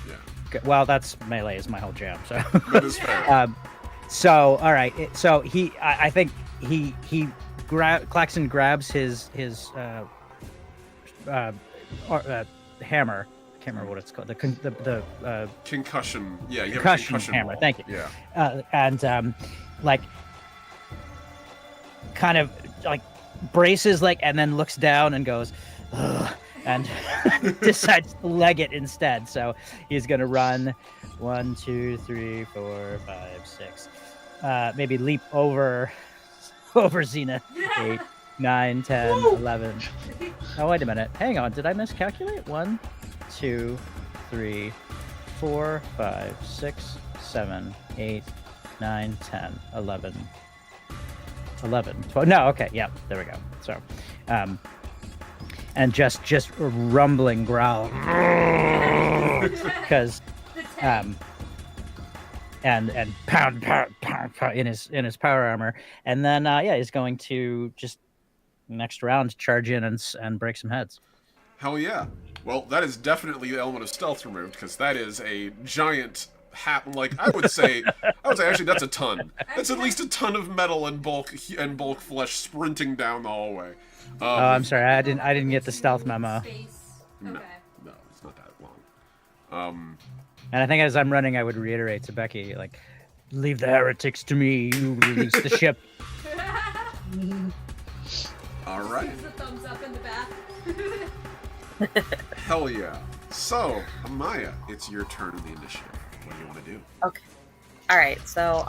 Yeah. Well, that's melee is my whole jam. So. That is fair. So all right. So I think Claxon grabs his hammer. I can't remember what it's called. The concussion. Yeah, you have concussion a concussion hammer. ball. Thank you. Yeah. And kind of braces and then looks down and goes, ugh, and decides to leg it instead. So he's gonna run 1, 2, 3, 4, 5, 6. Maybe leap over Xena. 8, 9, 10, 11. Oh, wait a minute. Hang on. Did I miscalculate? 1, 2, 3, 4, 5, 6, 7, 8, 9, 10, 11. 12. No, okay. Yeah, there we go. So, and just a rumbling growl. Because, and pound in his power armor, and then he's going to just next round charge in and break some heads. Hell yeah! Well, that is definitely the element of stealth removed, because that is a giant I would say actually that's a ton. That's at least a ton of metal and bulk flesh sprinting down the hallway. I'm sorry, I didn't get the stealth memo. No, it's not that long. And I think as I'm running, I would reiterate to Becky, leave the heretics to me. You release the ship. All right. The thumbs up in the back. Hell yeah. So, Amaya, it's your turn in the initiative. What do you want to do? Okay. All right. So,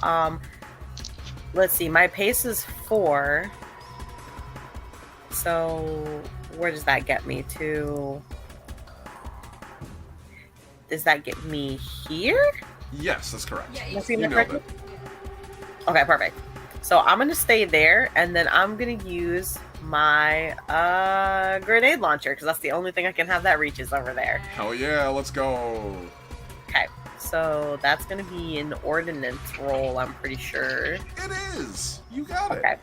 let's see. My pace is 4. So, where does that get me to? Does that get me here? Yes, that's correct. Yeah, you nailed it. Okay, perfect. So I'm gonna stay there, and then I'm gonna use my grenade launcher, because that's the only thing I can have that reaches over there. Hell yeah, let's go. Okay, so that's gonna be an ordnance roll, I'm pretty sure. It is. You got it. Okay.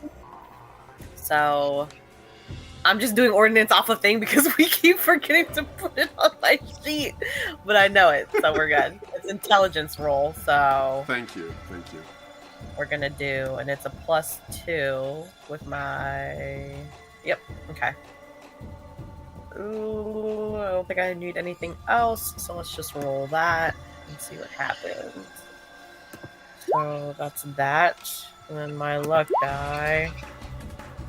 So I'm just doing ordnance off a thing because we keep forgetting to put it on my sheet, but I know it, so we're good. It's intelligence roll, so Thank you. we're gonna do, and it's a +2 with my. Yep. Okay. Ooh, I don't think I need anything else, so let's just roll that and see what happens. So that's that, and then my luck die.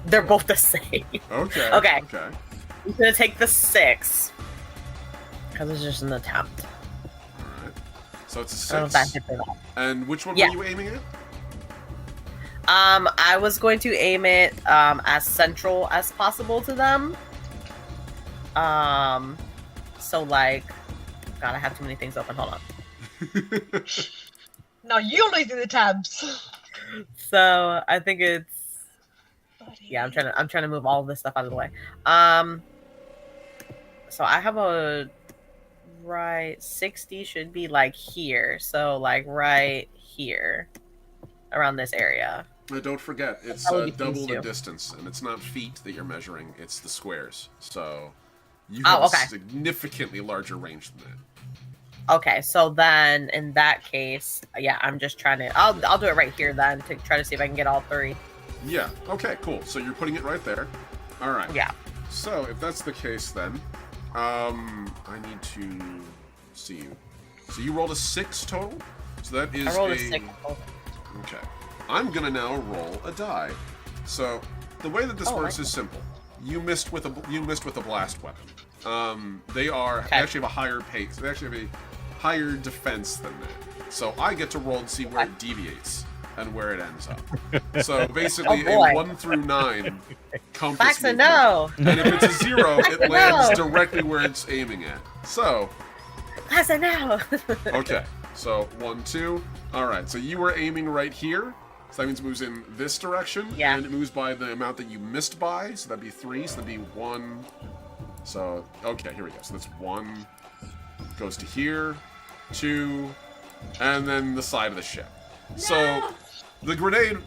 They're both the same. Okay. Okay. I'm gonna take the 6. Because it's just an attempt. Alright. So it's a I don't know if that 6. hits or not. And which one Yeah. were you aiming at? I was going to aim it as central as possible to them. So like, God, I have too many things open. Hold on. Now you're losing the tabs. So I think it's yeah. I'm trying to move all of this stuff out of the way. So I have a right 60 should be like here. So like right here, around this area. Don't forget, it's That would be double these the two. distance, and it's not feet that you're measuring; it's the squares. So you have okay. a significantly larger range than that. Okay, so then in that case, yeah, I'm just trying to. I'll do it right here then to try to see if I can get all 3. Yeah. Okay. Cool. So you're putting it right there. All right. Yeah. So if that's the case, then I need to see you. So you rolled a 6 total. So that is I rolled a 6. Okay. I'm gonna now roll a die. So the way that this works is simple. You missed with a blast weapon. They actually have a higher pace. They actually have a higher defense than that. So I get to roll and see where it deviates and where it ends up. So basically, a 1 through 9 compass Faxa, movement. no. And if it's a 0, it lands directly where it's aiming at. So. Faxa, no. Okay. So 1, 2. All right. So you were aiming right here. So that means it moves in this direction. Yeah. And it moves by the amount that you missed by. So that'd be 3. So that'd be 1. So, okay, here we go. So that's 1. Goes to here. 2. And then the side of the ship. No! So the grenade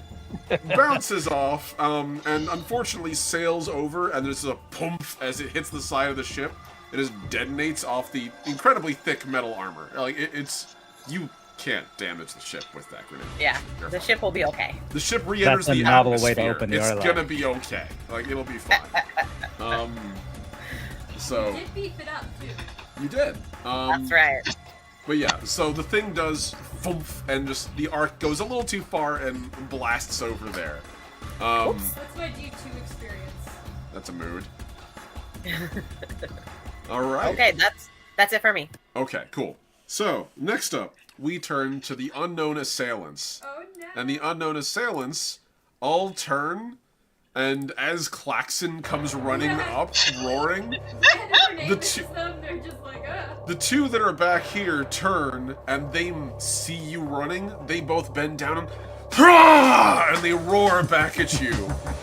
bounces off and unfortunately sails over, and there's a poof as it hits the side of the ship. It just detonates off the incredibly thick metal armor. Like, it's... You can't damage the ship with that grenade. Yeah, the ship will be okay. The ship re-enters That's a the novel atmosphere. way to open the It's airlock. gonna be okay. Like, it'll be fine. So... You did beef it up, too. You did. That's right. But yeah, so the thing does thump, and just the arc goes a little too far and blasts over there. Oops. That's my D2 experience. That's a mood. Alright. Okay, that's it for me. Okay, cool. So, next up, we turn to the unknown assailants. Oh no. And the unknown assailants all turn, and as Klaxon comes running up, roaring, the two... They're just like, The 2 that are back here turn, and they see you running. They both bend down and they roar back at you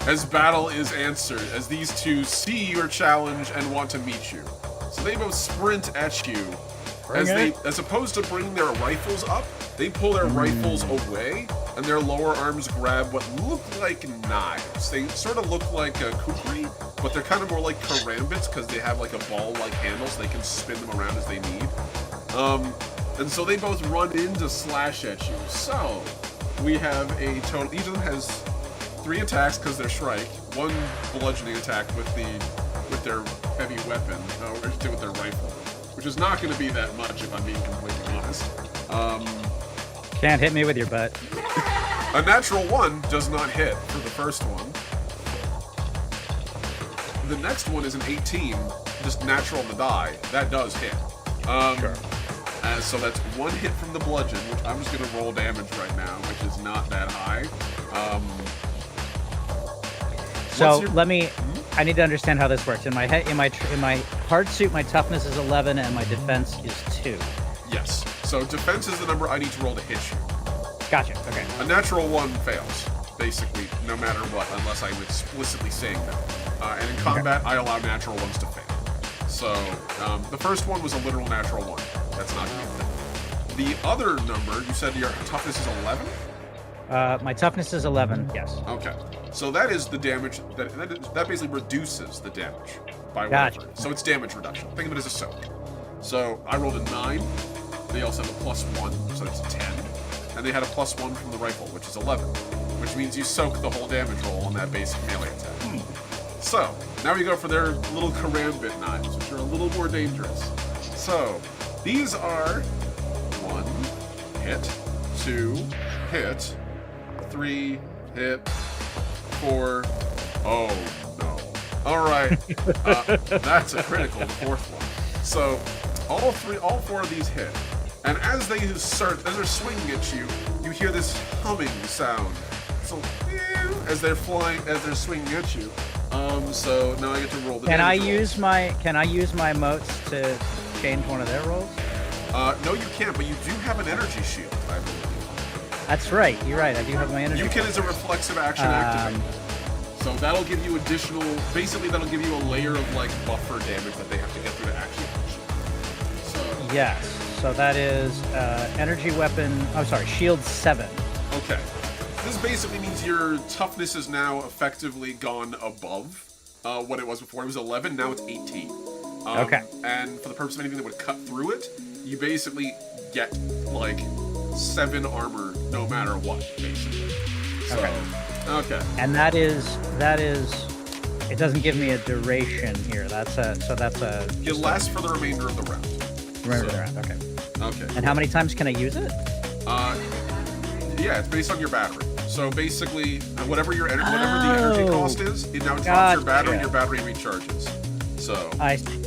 as battle is answered, as these 2 see your challenge and want to meet you. So they both sprint at you. As opposed to bringing their rifles up, they pull their rifles away, and their lower arms grab what look like knives. They sort of look like a kukri, but they're kind of more like karambits because they have like a ball-like handle so they can spin them around as they need. And so they both run in to slash at you. So we have a total. Each of them has 3 attacks because they're Shrike. 1 bludgeoning attack with their heavy weapon, or with their rifle, which is not going to be that much if I'm being completely honest. Can't hit me with your butt. A natural 1 does not hit for the first one. The next one is an 18, just natural on the die. That does hit. Sure. So that's 1 hit from the bludgeon, which I'm just going to roll damage right now, which is not that high. So let me. I need to understand how this works. In my head, in my hard suit, my toughness is 11 and my defense is 2. Yes. So defense is the number I need to roll to hit you. Gotcha. Okay. A natural 1 fails, basically, no matter what, unless I'm explicitly saying that. And in combat, I allow natural 1s to fail. So the first one was a literal natural 1. That's not good. The other number, you said your toughness is 11? My toughness is 11. Yes. Okay. So that is the damage, that basically reduces the damage by 1. Gotcha. So it's damage reduction. Think of it as a soak. So I rolled a 9. They also have a +1, so it's 10. And they had a +1 from the rifle, which is 11. Which means you soak the whole damage roll on that basic melee attack. So, now we go for their little karambit knives, which are a little more dangerous. So, these are 1 hit, 2 hit, 3 hit, 4. Oh no. All right, that's a critical, the fourth one. So all four of these hit, and as they're swinging at you, you hear this humming sound. So as they're swinging at you. So now I get to roll the Can I damage use my motes to change one of their rolls? No, you can't, but you do have an energy shield, I believe. That's right. You're right. I do have my energy. You can, as a reflexive action, activate. So that'll give you that'll give you a layer of like buffer damage that they have to get through to actually push. So Yes. So that is energy weapon. I'm sorry, shield 7. Okay. This basically means your toughness is now effectively gone above what it was before. It was 11. Now it's 18. Okay. And for the purpose of anything that would cut through it, you basically get like 7 armor no matter what, basically. So, okay. And that is it doesn't give me a duration here. It lasts for the remainder of the round. Okay. Okay. And how many times can I use it? Yeah, it's based on your battery. So basically, whatever the energy cost is, it now drops your battery and your battery recharges. So I see.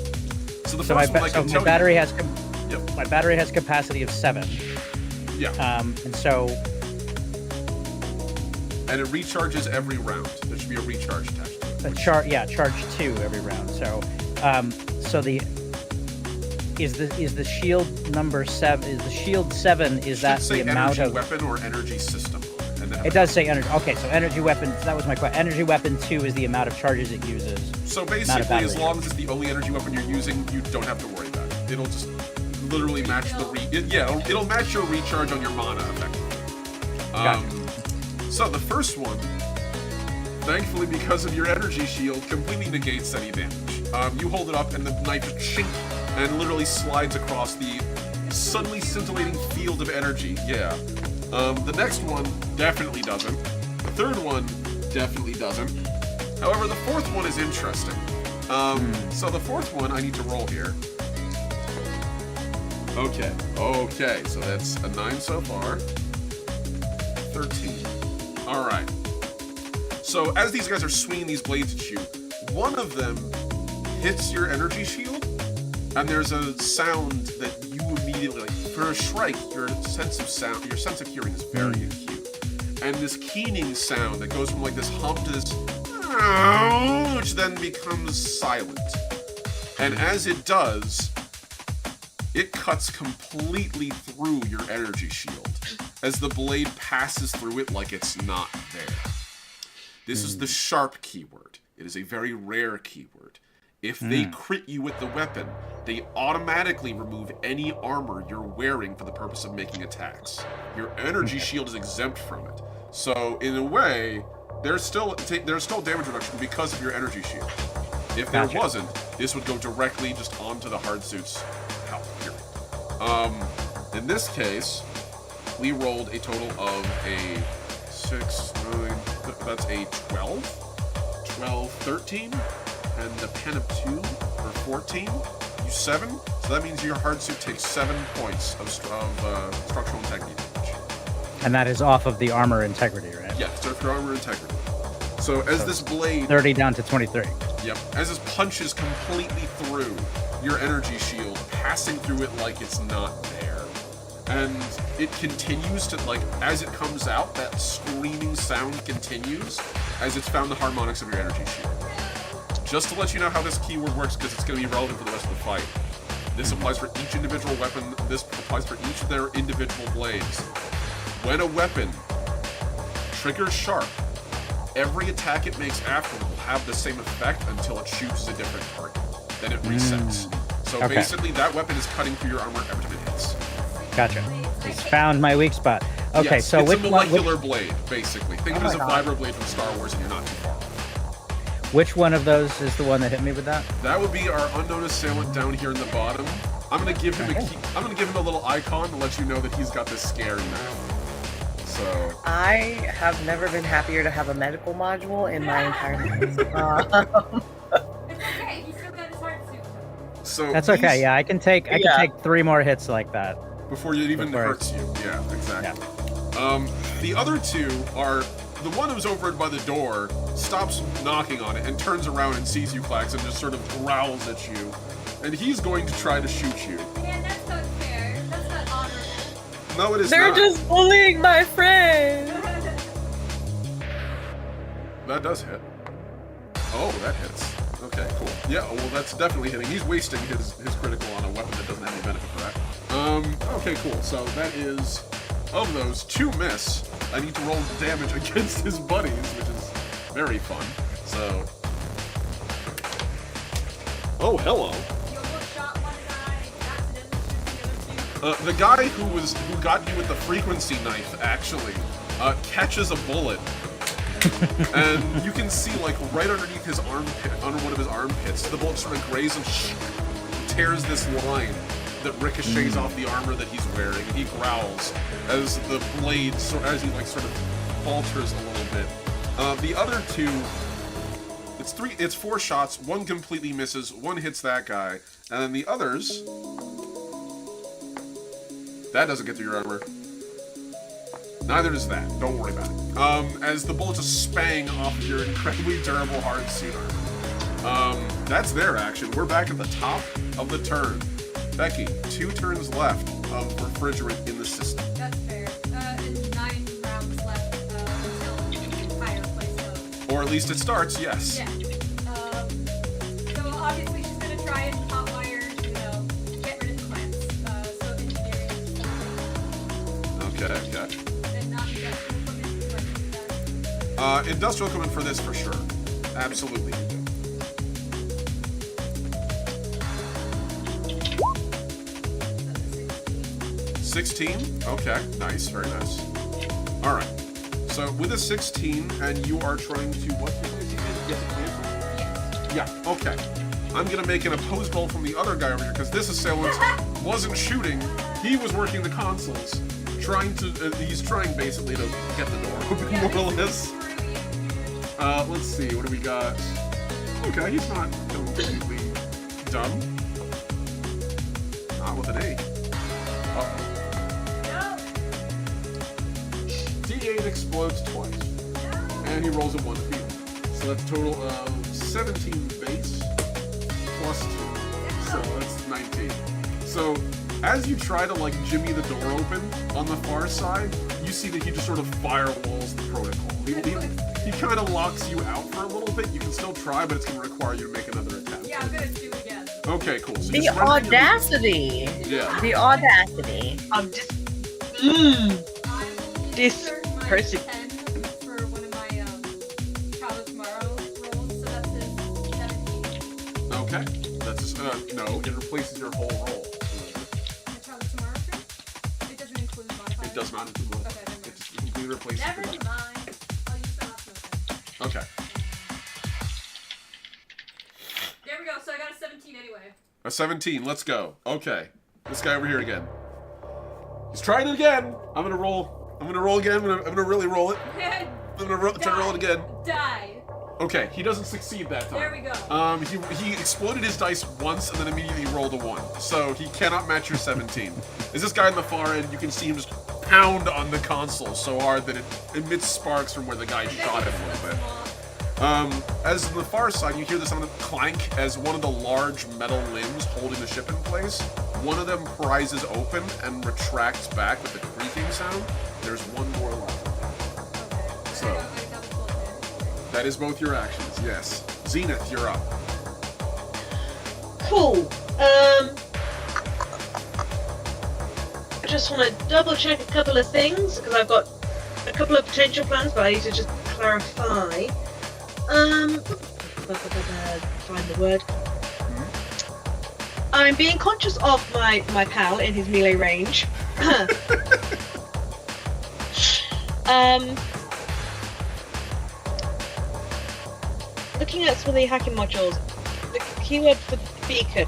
So the first one I can tell my battery you, has my battery has capacity of 7. Yeah. And so. And it recharges every round. There should be a recharge attached to it. Charge 2 every round. So, is the shield number 7? Is the shield 7? Is that the amount of weapon or energy system? It does say energy. Okay, so energy weapon. That was my question. Energy weapon 2 is the amount of charges it uses. So basically, as long as it's the only energy weapon you're using, you don't have to worry about it. It'll just literally match it'll match your recharge on your mana effectively. So the first one, thankfully because of your energy shield, completely negates any damage. You hold it up and the knife just shink and literally slides across the suddenly scintillating field of energy. Yeah. The next one definitely doesn't. The third one definitely doesn't. However, the fourth one is interesting. So the fourth one I need to roll here. Okay, so that's a 9 so far. 13. Alright. So as these guys are swinging these blades at you, one of them hits your energy shield, and there's a sound that you immediately, like, for a Shrike, your sense of hearing is very acute. And this keening sound that goes from like this hum to this, which then becomes silent. And as it does, it cuts completely through your energy shield as the blade passes through it like it's not there. This is the sharp keyword. It is a very rare keyword. If they crit you with the weapon, they automatically remove any armor you're wearing for the purpose of making attacks. Your energy shield is exempt from it. So, in a way, there's still damage reduction because of your energy shield. If there wasn't, this would go directly just onto the hard suit's health, period. In this case, we rolled a total of a 6, 9, that's a 12, 12, 13, and the pen of 2 for 14, you 7, so that means your hard suit takes 7 points of structural integrity damage. And that is off of the armor integrity, right? Yeah, so for armor integrity. So as this blade... 30 down to 23. Yep. As this punches completely through your energy shield, passing through it like it's not there. And it continues to, like, as it comes out, that screaming sound continues as it's found the harmonics of your energy shield. Just to let you know how this keyword works, because it's going to be relevant for the rest of the fight. This applies for each individual weapon. This applies for each of their individual blades. When a weapon triggers sharp, every attack it makes after will have the same effect until it shoots a different target. Then it resets. So basically, that weapon is cutting through your armor every time it hits. Gotcha. It's found my weak spot. Okay, yes, so it's a molecular blade, basically. Think of it as a vibro blade from Star Wars, and you're not too far off. Which one of those is the one that hit me with that? That would be our unknown assailant down here in the bottom. I'm gonna give him a little icon to let you know that he's got this scary mouth. So I have never been happier to have a medical module in my entire life. It's okay, he's still got his heart suit. So that's okay. Yeah, I can take 3 more hits like that before it even hurts you. Yeah, exactly. Yeah. The other two are the one who's over by the door stops knocking on it and turns around and sees you, Klax, and just sort of growls at you. And he's going to try to shoot you. Man, that's not fair. That's not honorable. No, it is They're not. just bullying my friend. That does hit. Oh, that hits. Okay, cool. Yeah, well, that's definitely hitting. He's wasting his critical on a weapon that doesn't have any benefit for that. Okay, cool. So that is, of those, 2 miss. I need to roll damage against his buddies, which is very fun. So... Oh, hello. You almost shot one guy, accidentally shoots the other 2. The guy who got you with the frequency knife, actually, catches a bullet. And you can see, like, right underneath his armpit, under one of his armpits, the bullet sort of grazes and tears this line that ricochets off the armor that he's wearing, and he growls as the blade, as he, like, sort of falters a little bit. The other 2, it's 4 shots, 1 completely misses, 1 hits that guy, and then the others, that doesn't get through your armor. Neither does that. Don't worry about it. As the bullets just spang off of your incredibly durable hard suit armor. That's their action. We're back at the top of the turn. Becky, 2 turns left of refrigerant in the system. That's fair. And 9 rounds left until fireplace goes. Or at least it starts, yes. Yeah. So obviously she's gonna try and hotwire, get rid of the plants. So engineering. Okay. And not industrial equipment, but Industrial equipment for this for sure. Absolutely you do. 16? Okay, nice, very nice. Alright. So with a 16, and you are trying to what? Yeah, okay. I'm gonna make an opposed roll from the other guy over here, because this assailant wasn't shooting, he was working the consoles. He's trying basically to get the door open, more or less. Let's see, what do we got? Okay, he's not completely done. Not with an 8. Uh-oh. D8 explodes twice. And he rolls a 1 field. So that's a total of 17 base plus 2. So that's 19. So as you try to like jimmy the door open on the far side, you see that he just sort of firewalls the protocol. He kind of locks you out for a little bit. You can still try, but it's going to require you to make another attempt. yeah, I'm gonna do it again. Okay, cool. So The audacity. Yeah. The audacity. I'm just. I will This insert my person. 10 for one of my Child of Tomorrow rolls, so that's his 17. Okay. That's just, no, it replaces your whole roll. My Child of Tomorrow thing? It doesn't include modifiers? It does not include one. Okay, never mind. It just completely replaces Never the mind. I'll use that option. Okay. There we go, so I got a 17 anyway. A 17, let's go. Okay. This guy over here again. He's trying it again. I'm gonna roll again. I'm gonna really roll it. I'm gonna try to roll it again. Die. Okay, he doesn't succeed that time. There we go. He exploded his dice once and then immediately rolled a 1. So he cannot match your 17. Is this guy on the far end? You can see him just pound on the console so hard that it emits sparks from where the guy shot him a little bit. As on the far side, you hear the sound of clank as one of the large metal limbs holding the ship in place. One of them prizes open and retracts back with a creaking sound. There's one more left. So, that is both your actions, yes. Zenith, you're up. Cool. I just want to double check a couple of things because I've got a couple of potential plans, but I need to just clarify. Find the word. I'm being conscious of my pal in his melee range. Looking at some of the hacking modules, the keyword for beacon,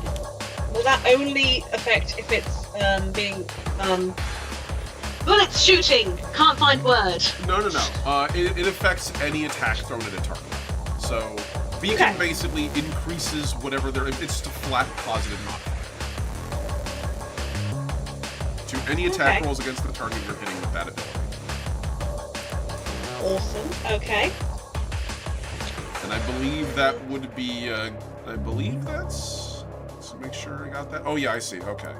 will that only affect if it's being bullets shooting? Can't find word. No. It affects any attack thrown at a target. So, beacon basically increases whatever it's just a flat positive modifier. To any attack rolls against the target you're hitting with that ability. Awesome. Okay. And I believe that would be, I believe that's, let's make sure I got that. Oh yeah, I see, okay.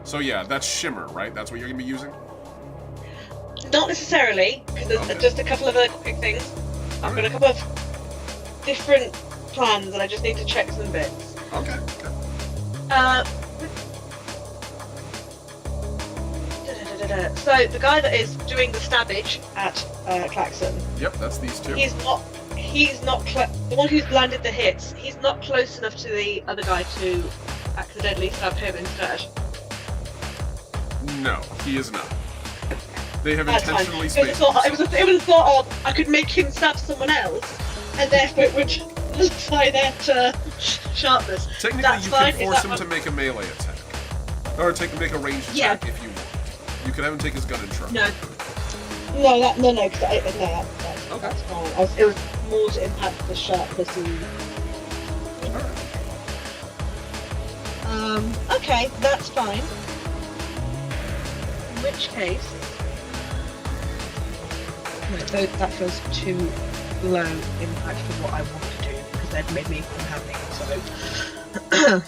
So yeah, that's shimmer, right? That's what you're gonna be using? Not necessarily, because there's Okay. just a couple of other quick things. I've got a couple of different plans, and I just need to check some bits. Okay. So the guy that is doing the stabbage at Klaxon, Yep, that's these two. he's not the one who's landed the hits. He's not close enough to the other guy to accidentally stab him instead. No, he is not. They have That's fine. intentionally It spaced was a thought of I could make him stab someone else, and therefore it would apply that sharpness. Technically, That's you fine. can Is force that him to make a melee attack. Or make a ranged Yeah. attack if you want. You could have him take his gun and try. No, because that's fine. It was more to impact the sharpness and. Okay, that's fine. In which case, no, that feels too low impact for what I want to do because they've made me unhappy. So.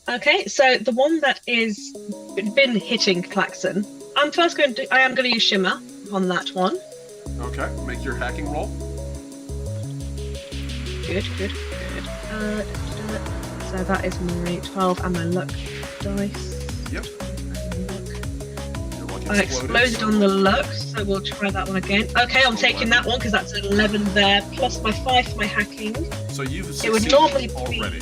Okay, so the one that is been hitting Klaxon, I am going to use shimmer on that one. Okay, make your hacking roll. Good. So that is my 12 and my luck dice. Yep. Your luck I exploded on the luck, so we'll try that one again. Okay, I'm taking that one because that's an 11 there, plus my 5 for my hacking. So you've It succeeded would normally be- already.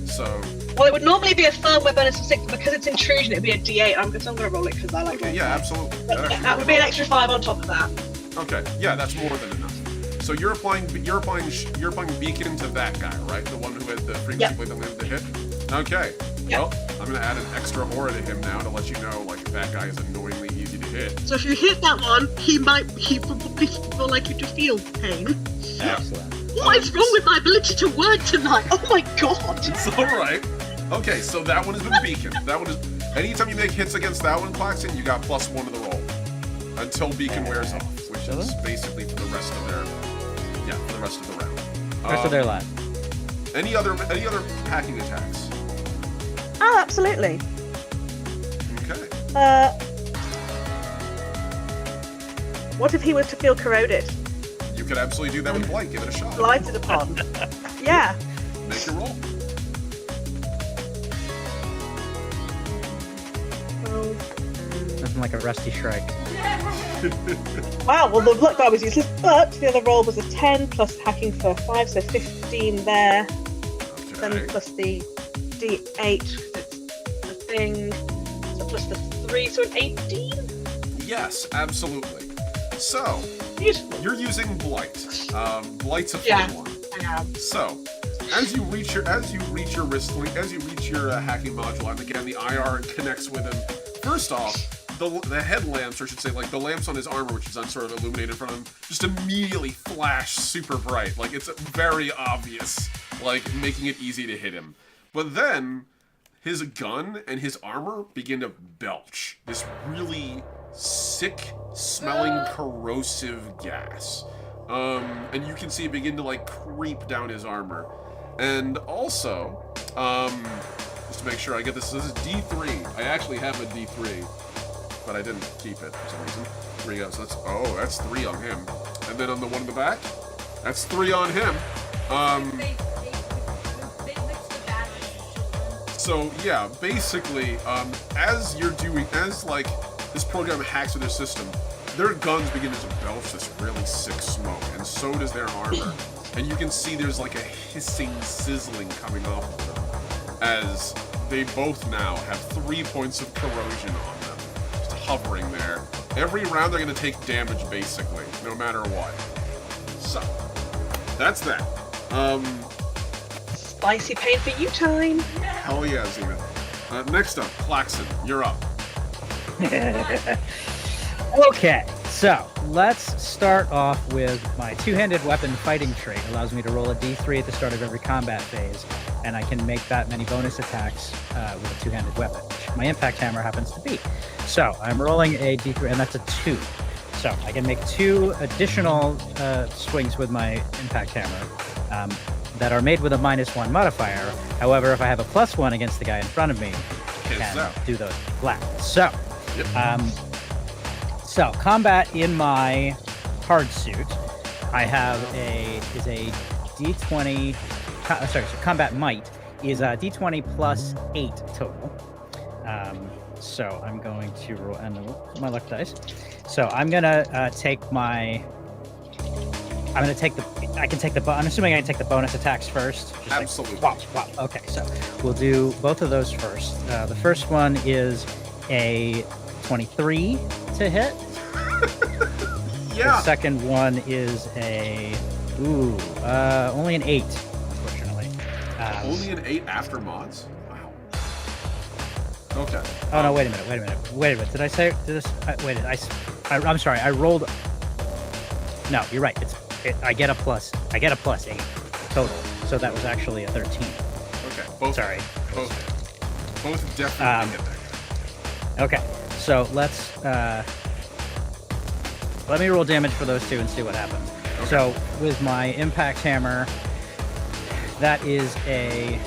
So, Well, it would normally be a firmware bonus of 6, but because it's intrusion, it'd be a D8. I'm going to roll it because I like okay, it. yeah, absolutely. That would be an extra 5 on top of that. Okay, yeah, that's more than enough. So you're applying beacon to that guy, right? The one who had the frequency plate that landed the hit. Okay. Yep. Well, I'm gonna add an extra aura to him now to let you know, like, that guy is annoyingly easy to hit. So if you hit that one, he probably feel like you to feel pain. Excellent. What is wrong with my ability to word tonight? Oh my god! It's all right. Okay, so that one has been beaconed. That one is. Anytime you make hits against that one, Klaxon, you got +1 to the roll until beacon wears off, which is basically for the rest of their. Yeah, for the rest of the round. Rest of their life. Any other hacking attacks? Oh, absolutely. Okay. What if he was to feel corroded? You could absolutely do that with Blight. Give it a shot. Lighted upon? Yeah. Make your roll. Nothing like a rusty shrike. Wow, well the luck die was useless, but the other roll was a 10 plus hacking for 5, so 15 there. Then Okay. plus the D8, it's the thing, so plus the 3, so an 18? Yes, absolutely. So Beautiful. you're using Blight. Blight's a fun Yeah. one. I am. So, as you reach your hacking module, and again the IR connects with him. First off, the headlamps, or I should say, like the lamps on his armor, which is on sort of illuminated in front of him, just immediately flash super bright. Like it's very obvious, like making it easy to hit him. But then his gun and his armor begin to belch this really sick-smelling, corrosive gas. And you can see it begin to like creep down his armor. And also, just to make sure I get this is D3. I actually have a D3, but I didn't keep it for some reason. Here we go. So that's 3 on him. And then on the one in the back, that's 3 on him. They mix the bad with children. So yeah, basically, as like this program hacks with their system, their guns begin to belch this really sick smoke, and so does their armor. And you can see there's like a hissing, sizzling coming off of them, as they both now have 3 points of corrosion on them, just hovering there. Every round they're going to take damage, basically, no matter what. So, that's that. Spicy pain for you time. Hell yeah, Xena. Next up, Klaxon, you're up. Okay, so let's start off with my two-handed weapon fighting trait. Allows me to roll a d3 at the start of every combat phase, and I can make that many bonus attacks with a two-handed weapon, which my impact hammer happens to be. So I'm rolling a d3, and that's a 2. So I can make 2 additional swings with my impact hammer that are made with a -1 modifier. However, if I have a +1 against the guy in front of me, I can do those flat. So, so combat in my hard suit, I have a D20. So combat might is a D20 plus 8 total. So I'm going to roll and my luck dice. So I'm gonna take my. I'm gonna take the. I can take the. I'm assuming I can take the bonus attacks first. Just Absolutely. Like, wow. Okay, so we'll do both of those first. The first one is a 23 to hit. Yeah. The second one is a only an 8, unfortunately. Only an 8 after mods? Wow. Okay. Oh no! Wait a minute. Did I say this? I'm sorry. I rolled. No, you're right. I get a plus 8 total. So that was actually a 13. Okay. Both. Sorry. Both definitely hit that. Okay. So let's let me roll damage for those 2 and see what happens. Okay. So with my impact hammer, that is a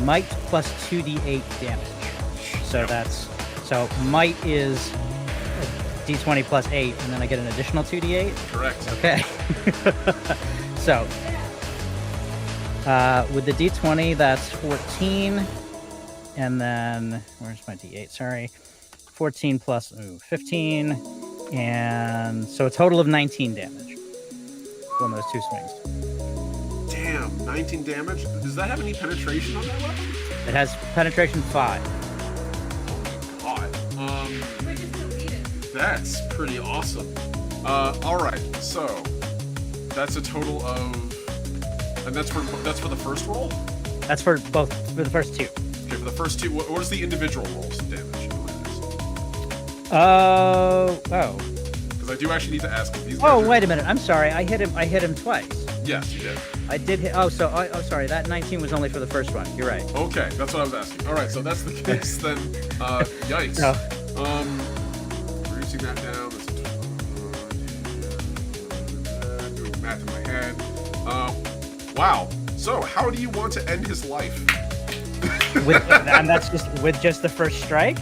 might plus 2d8 damage. So so might is D20 plus 8, and then I get an additional 2d8? Correct. Okay. So, with the D20, that's 14, and then, where's my D8? Sorry. 14 plus 15, and so a total of 19 damage from those 2 swings. Damn, 19 damage? Does that have any penetration on that weapon? It has penetration 5. God. That's pretty awesome. Alright, so that's a total of, and that's for the first roll? That's for the first 2. Okay, for the first 2, what is the individual rolls of damage? Because I do actually need to ask if these guys wait a minute. I'm sorry. I hit him twice. Yes, you did. I did hit. Sorry. That 19 was only for the first one. You're right. Okay, that's what I was asking. All right, so that's the case then. Yikes. No. Reducing that down. Doing math in my head. Wow. So, how do you want to end his life? And that's with just the first strike?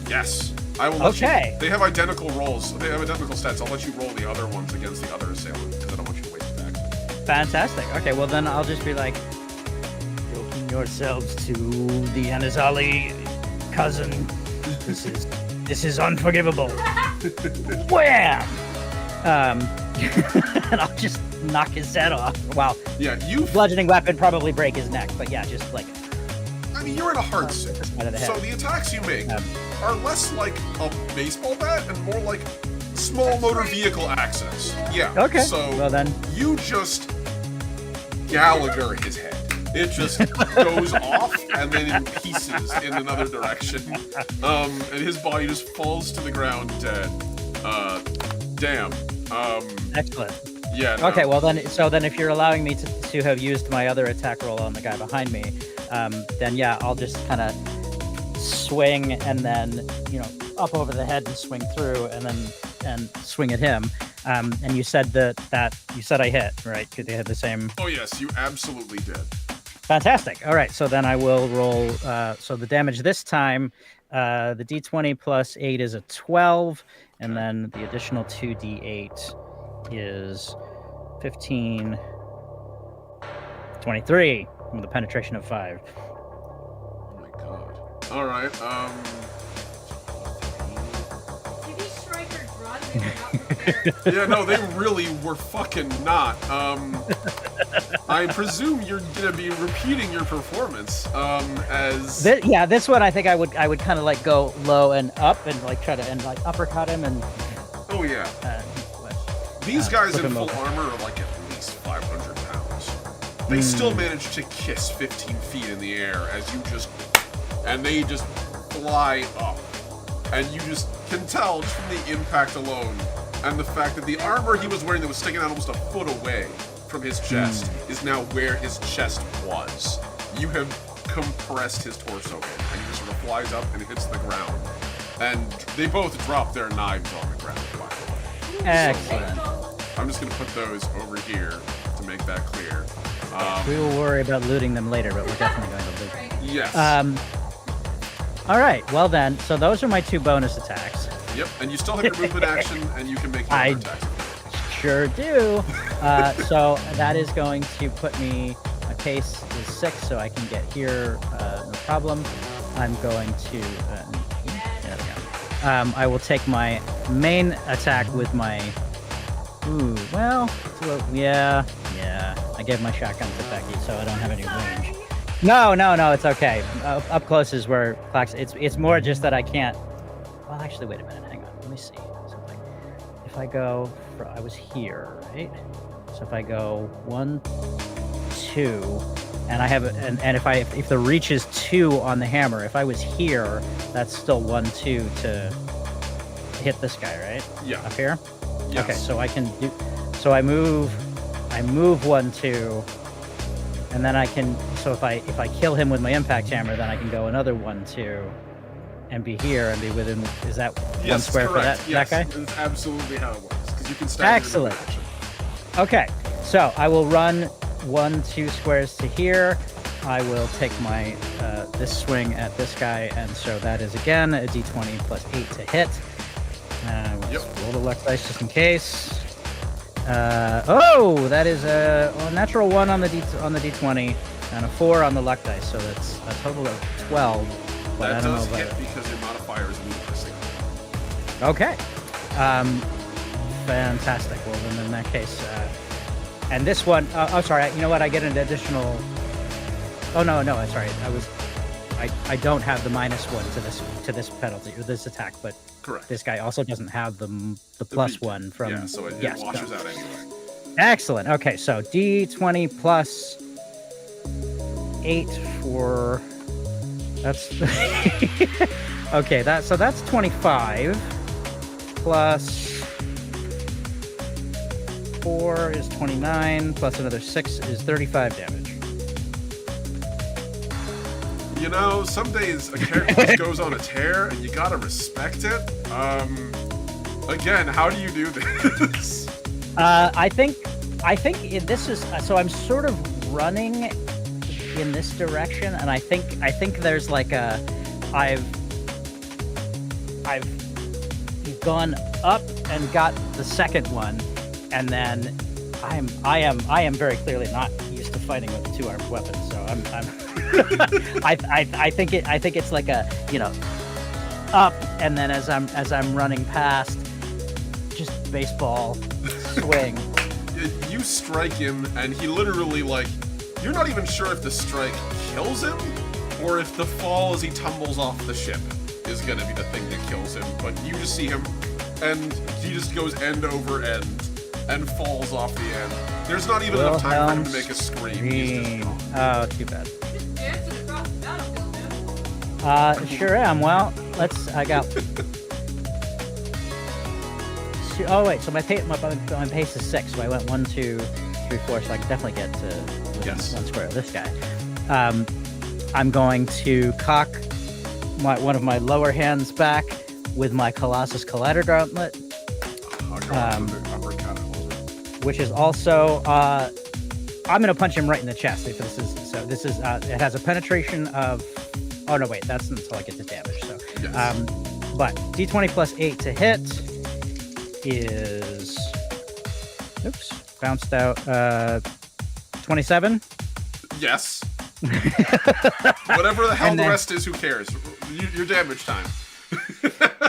Yes. I will let Okay. They have identical rolls. They have identical stats. I'll let you roll the other ones against the other assailant because I don't want you to waste back. Fantastic. Okay, well then I'll just be like, yoking yourselves to the Anazali cousin. This is unforgivable. Wham! And I'll just knock his head off. Wow. Yeah, bludgeoning weapon probably break his neck, but yeah, just like. I mean, you're in a hard suit, so the attacks you make are less like a baseball bat and more like small motor vehicle access. Yeah. Okay. So well then, you just Gallagher his head. It just goes off and then in pieces in another direction. And his body just falls to the ground dead. Damn. Excellent. Yeah. No. Okay. Well then, so then if you're allowing me to have used my other attack roll on the guy behind me, then yeah, I'll just kind of swing and then up over the head and swing through and swing at him. And you said that you said I hit, right? They had the same. Oh yes, you absolutely did. Fantastic. All right, so then I will roll. So the damage this time, the D20 plus 8 is a 12, and then the additional 2D8 is 15, 23 with a penetration of 5. Oh my god. All right. Did these strikers run? They were not prepared. Yeah, no, they really were fucking not. I presume you're gonna be repeating your performance as. This one I think I would kind of like go low and up and like try to like uppercut him and. Oh yeah. These guys in full armor are like at least 500 pounds. They still manage to kiss 15 feet in the air as you and they just fly up. And you just can tell just from the impact alone and the fact that the armor he was wearing that was sticking out almost a foot away from his chest is now where his chest was. You have compressed his torso in, and he just sort of flies up and hits the ground. And they both drop their knives on the ground, by the way. Excellent. I'm just going to put those over here to make that clear. We will worry about looting them later, but we're definitely going to loot them. Yes. All right. Well then, so those are my 2 bonus attacks. Yep, and you still have your movement action, and you can make your other attacks. Sure do. So that is going to put me. My pace is 6, so I can get here. No problem. I'm going to. There we go. I will take my main attack with my. Ooh, well, yeah. I gave my shotgun to Becky, so I don't have any range. No, it's okay. Up close is where clocks. It's more just that I can't. Well, actually, wait a minute. Hang on. Let me see something. If I go, I was here, right? So if I go 1, 2, and I have, and if the reach is 2 on the hammer, if I was here, that's still 1, 2 to hit this guy, right? Yeah. Up here. Yes. Okay, so I can do. So I move 1, 2, and then I can. So if I kill him with my impact hammer, then I can go another 1, 2, and be here and be within. Is that 1 square correct. for that guy? That's absolutely how it works. Because you can stagger. Excellent. Okay, so I will run 1, 2 squares to here. I will take my this swing at this guy, and so that is again a d20 plus 8 to hit. Roll the luck dice just in case. That is a natural 1 on the d20 and a 4 on the luck dice, so that's a total of 12. But That I don't does know hit about it. because your modifier is ludicrously. Okay. Fantastic. Well, then in that case, and this one, sorry. You know what? I get an additional. Oh no, sorry. I don't have the -1 to this penalty or this attack, but Correct. this guy also doesn't have the +1 from. Yeah, so it washes out anyway. Excellent. Okay, so d20 plus 8 for. That's okay. That's 25 plus 4 is 29 plus another 6 is 35 damage. You know, some days a character just goes on a tear, and you gotta respect it. Again, how do you do this? I think this is so. I'm sort of running in this direction, and I think there's like a I've gone up and got the second one, and then I am very clearly not used to fighting with 2-armed weapons, so I'm I think it's like a, up, and then as I'm running past, just baseball swing. You strike him, and he literally, you're not even sure if the strike kills him, or if the fall as he tumbles off the ship is gonna be the thing that kills him, but you just see him, and he just goes end over end, and falls off the end. There's not even enough time for him to make a scream. He's just gone. Oh, too bad. Just dancing across the battlefield, man. Sure am. Well, I got. Oh wait, so my pace is 6, so I went 1, 2, 3, 4, so I can definitely get to within 1 square of this guy. I'm going to cock one of my lower hands back with my Colossus Collider Gauntlet, which is also I'm gonna punch him right in the chest. If this is it has a penetration of. Oh no, wait, that's until I get to damage. So, yes. But d20 plus 8 to hit is, oops, bounced out. 27. Yes. Whatever the hell the rest is, who cares? Your damage time.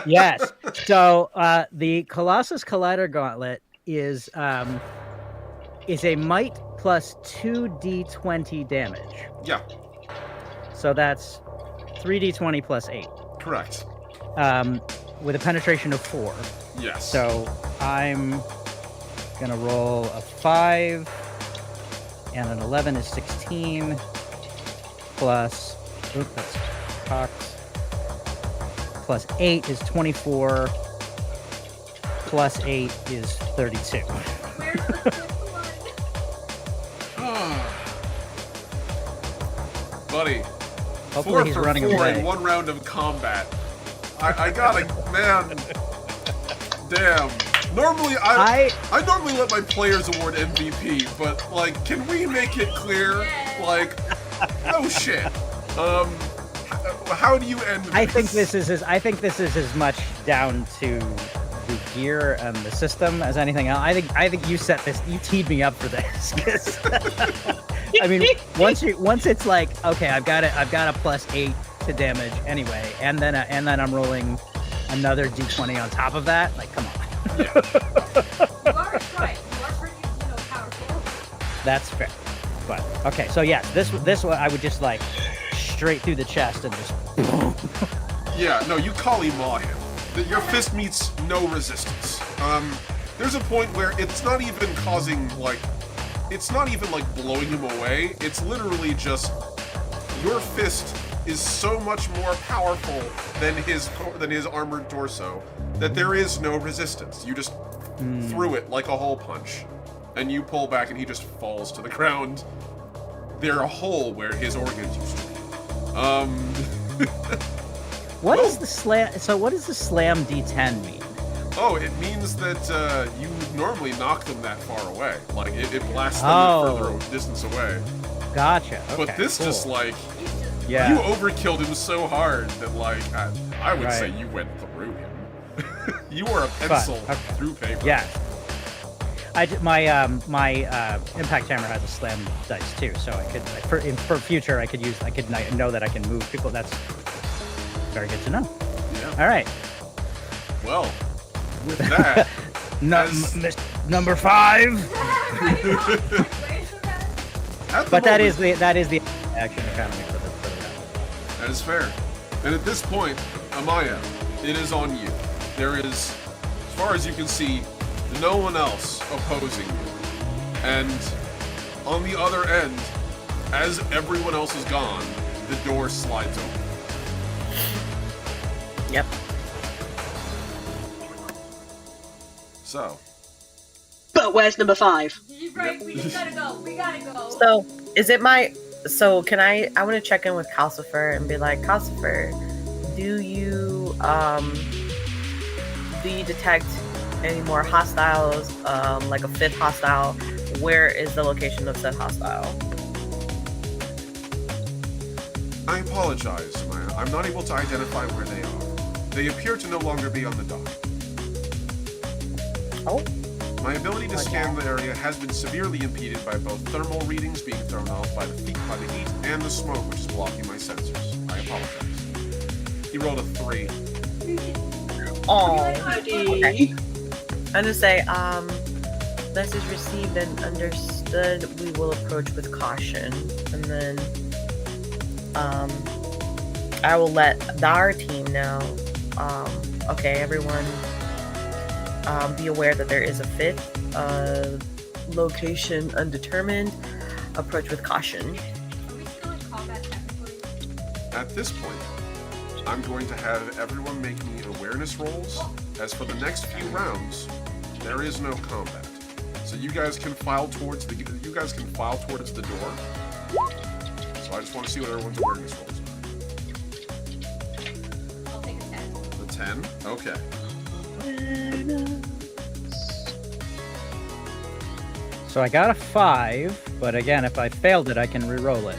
Yes. So the Colossus Collider Gauntlet is a might plus 2d20 damage. Yeah. So that's 3d20 plus 8. Correct. With a penetration of 4. Yes. So I'm gonna roll a 5, and an 11 is 16. Plus, that's cocked. Plus 8 is 24. Plus 8 is 32. Where's the Buddy. Hopefully 4 he's for running 4 away. in 1 round of combat. I gotta, man. Damn. Normally, I normally let my players award MVP, but like, can we make it clear? Like, no shit. How do you end this? I think this is as much down to the gear and the system as anything else. I think you set this. You teed me up for this. 'Cause, I mean, once it's like, okay, I've got a +8 to damage anyway, and then I'm rolling another D20 on top of that. Like, come on. You are right. You are pretty, powerful. That's fair. But okay, so yes, this one I would just like straight through the chest and just. Yeah, no, you Kali Maw him. Your fist meets no resistance. There's a point where it's not even blowing him away. It's literally just your fist is so much more powerful than his armored torso that there is no resistance. You just threw it like a hole punch, and you pull back, and he just falls to the ground. They're a hole where his organs used to be. What is the slam? So what does the slam D10 mean? Oh, it means that you normally knock them that far away. Like, it blasts them further distance away. Gotcha. Okay, but this just, like, yeah. You overkilled him so hard that, like, I would say you went through him. You were a pencil through paper. Yeah. My impact hammer has a slam dice too, so I could for future I could know that I can move people. That's very good to know. Yeah. All right. Well, with that, number 5. But that is the action economy for the round. That is fair. And at this point, Amaya, it is on you. There is, as far as you can see, no one else opposing you. And on the other end, as everyone else is gone, the door slides open. Yep. So. But where's number 5? Right, we just gotta go. We gotta go. So, can I want to check in with Calcifer and be like, Calcifer, do you detect any more hostiles, like a 5th hostile? Where is the location of said hostile? I apologize, Maya. I'm not able to identify where they are. They appear to no longer be on the dock. Oh. My ability to scan the area has been severely impeded by both thermal readings being thrown off by the heat and the smoke which is blocking my sensors. I apologize. He rolled a 3. Oh. Okay. I'm gonna say, message received and understood. We will approach with caution, and then I will let our team know. Okay, everyone, be aware that there is a 5th location undetermined. Approach with caution. Are we still in combat technically? At this point, I'm going to have everyone make me awareness rolls. As for the next few rounds, there is no combat, so you guys can file towards the door. So I just want to see what everyone's awareness rolls are. I'll take a 10. The 10. Okay. So I got a 5, but again, if I failed it, I can re-roll it.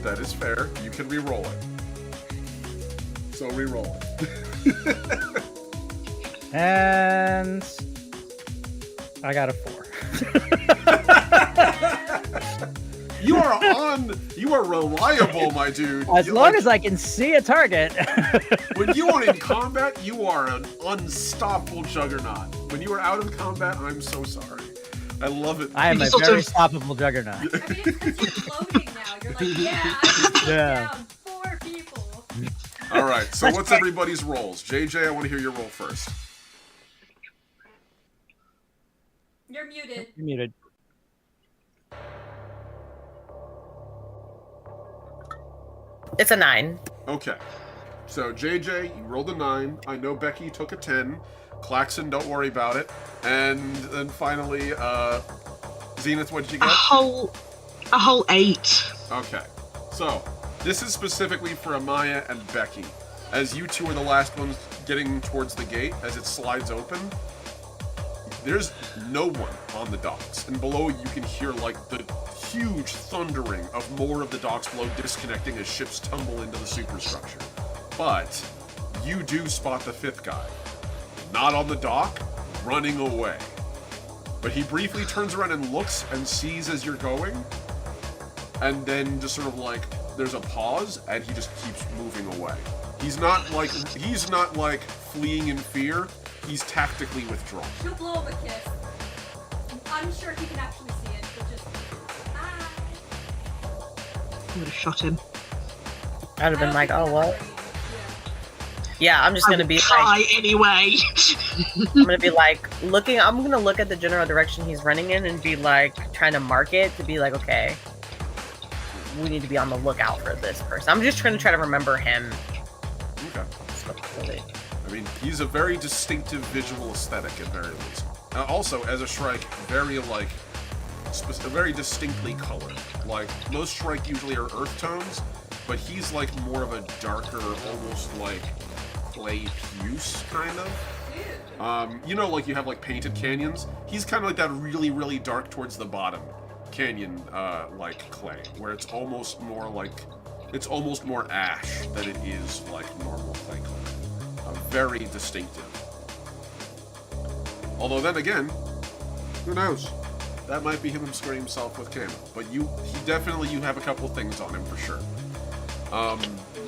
That is fair. You can re-roll it. So re-roll it. And I got a 4. You are reliable, my dude. As long as I can see a target. When you are in combat, you are an unstoppable juggernaut. When you are out of combat, I'm so sorry. I love it. I am a very stoppable juggernaut. I mean, it's because you're floating now. You're like, yeah, I just down 4 people. All right, so what's everybody's rolls? JJ, I want to hear your roll first. You're muted. You're muted. It's a 9. Okay. So, JJ, you rolled a 9. I know Becky took a 10. Klaxon, don't worry about it. And then finally, Zenith, what did you get? A whole 8. Okay. So, this is specifically for Amaya and Becky. As you two are the last ones getting towards the gate, as it slides open, there's no one on the docks, and below you can hear like the huge thundering of more of the docks below disconnecting as ships tumble into the superstructure. But you do spot the fifth guy, not on the dock, running away. But he briefly turns around and looks and sees as you're going, and then just sort of like there's a pause, and he just keeps moving away. He's not like fleeing in fear. He's tactically withdrawn. She'll blow him a kiss. I'm sure he can actually see it, but just I would have shot him. I'd have been like, oh, what? Yeah, I'm just I gonna would be try like, anyway. I'm gonna be like looking. I'm gonna look at the general direction he's running in and be like trying to mark it to be like, okay, we need to be on the lookout for this person. I'm just trying to remember him. Okay. I mean, he's a very distinctive visual aesthetic at very least. Also, as a Shrike, very very distinctly colored. Like most Shrike usually are earth tones, but he's like more of a darker, almost like clay puce kind of. You know, like you have like painted canyons. He's kind of like that really, really dark towards the bottom canyon, like clay, where it's almost more ash than it is like normal clay color. Very distinctive. Although then again, who knows? That might be him obscuring himself with camo. But you have a couple things on him for sure. yeah,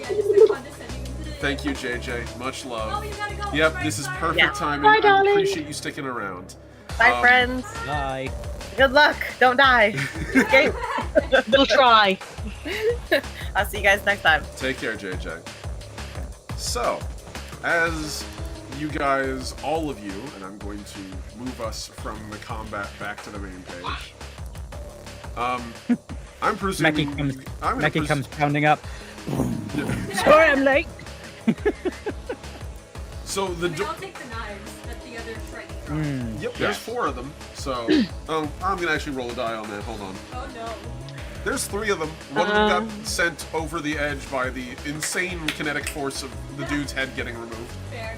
just the condescending. Thank you, JJ. Much love. Oh, you gotta go. Yep, Bye, this is bye. perfect Yeah. timing. Bye, I darling. appreciate you sticking around. Bye, friends. Bye. Good luck. Don't die. Okay. We'll try. I'll see you guys next time. Take care, JJ. So, as you guys, all of you, and I'm going to move us from the combat back to the main page. I'm presuming... Meki comes pounding up. Sorry, I'm late. So the I'll take the knives that the other Shrike dropped. Yep, there's 4 of them. So, I'm gonna actually roll a die on that. Hold on. Oh no. There's 3 of them. One of them got sent over the edge by the insane kinetic force of the dude's head getting removed. Fair.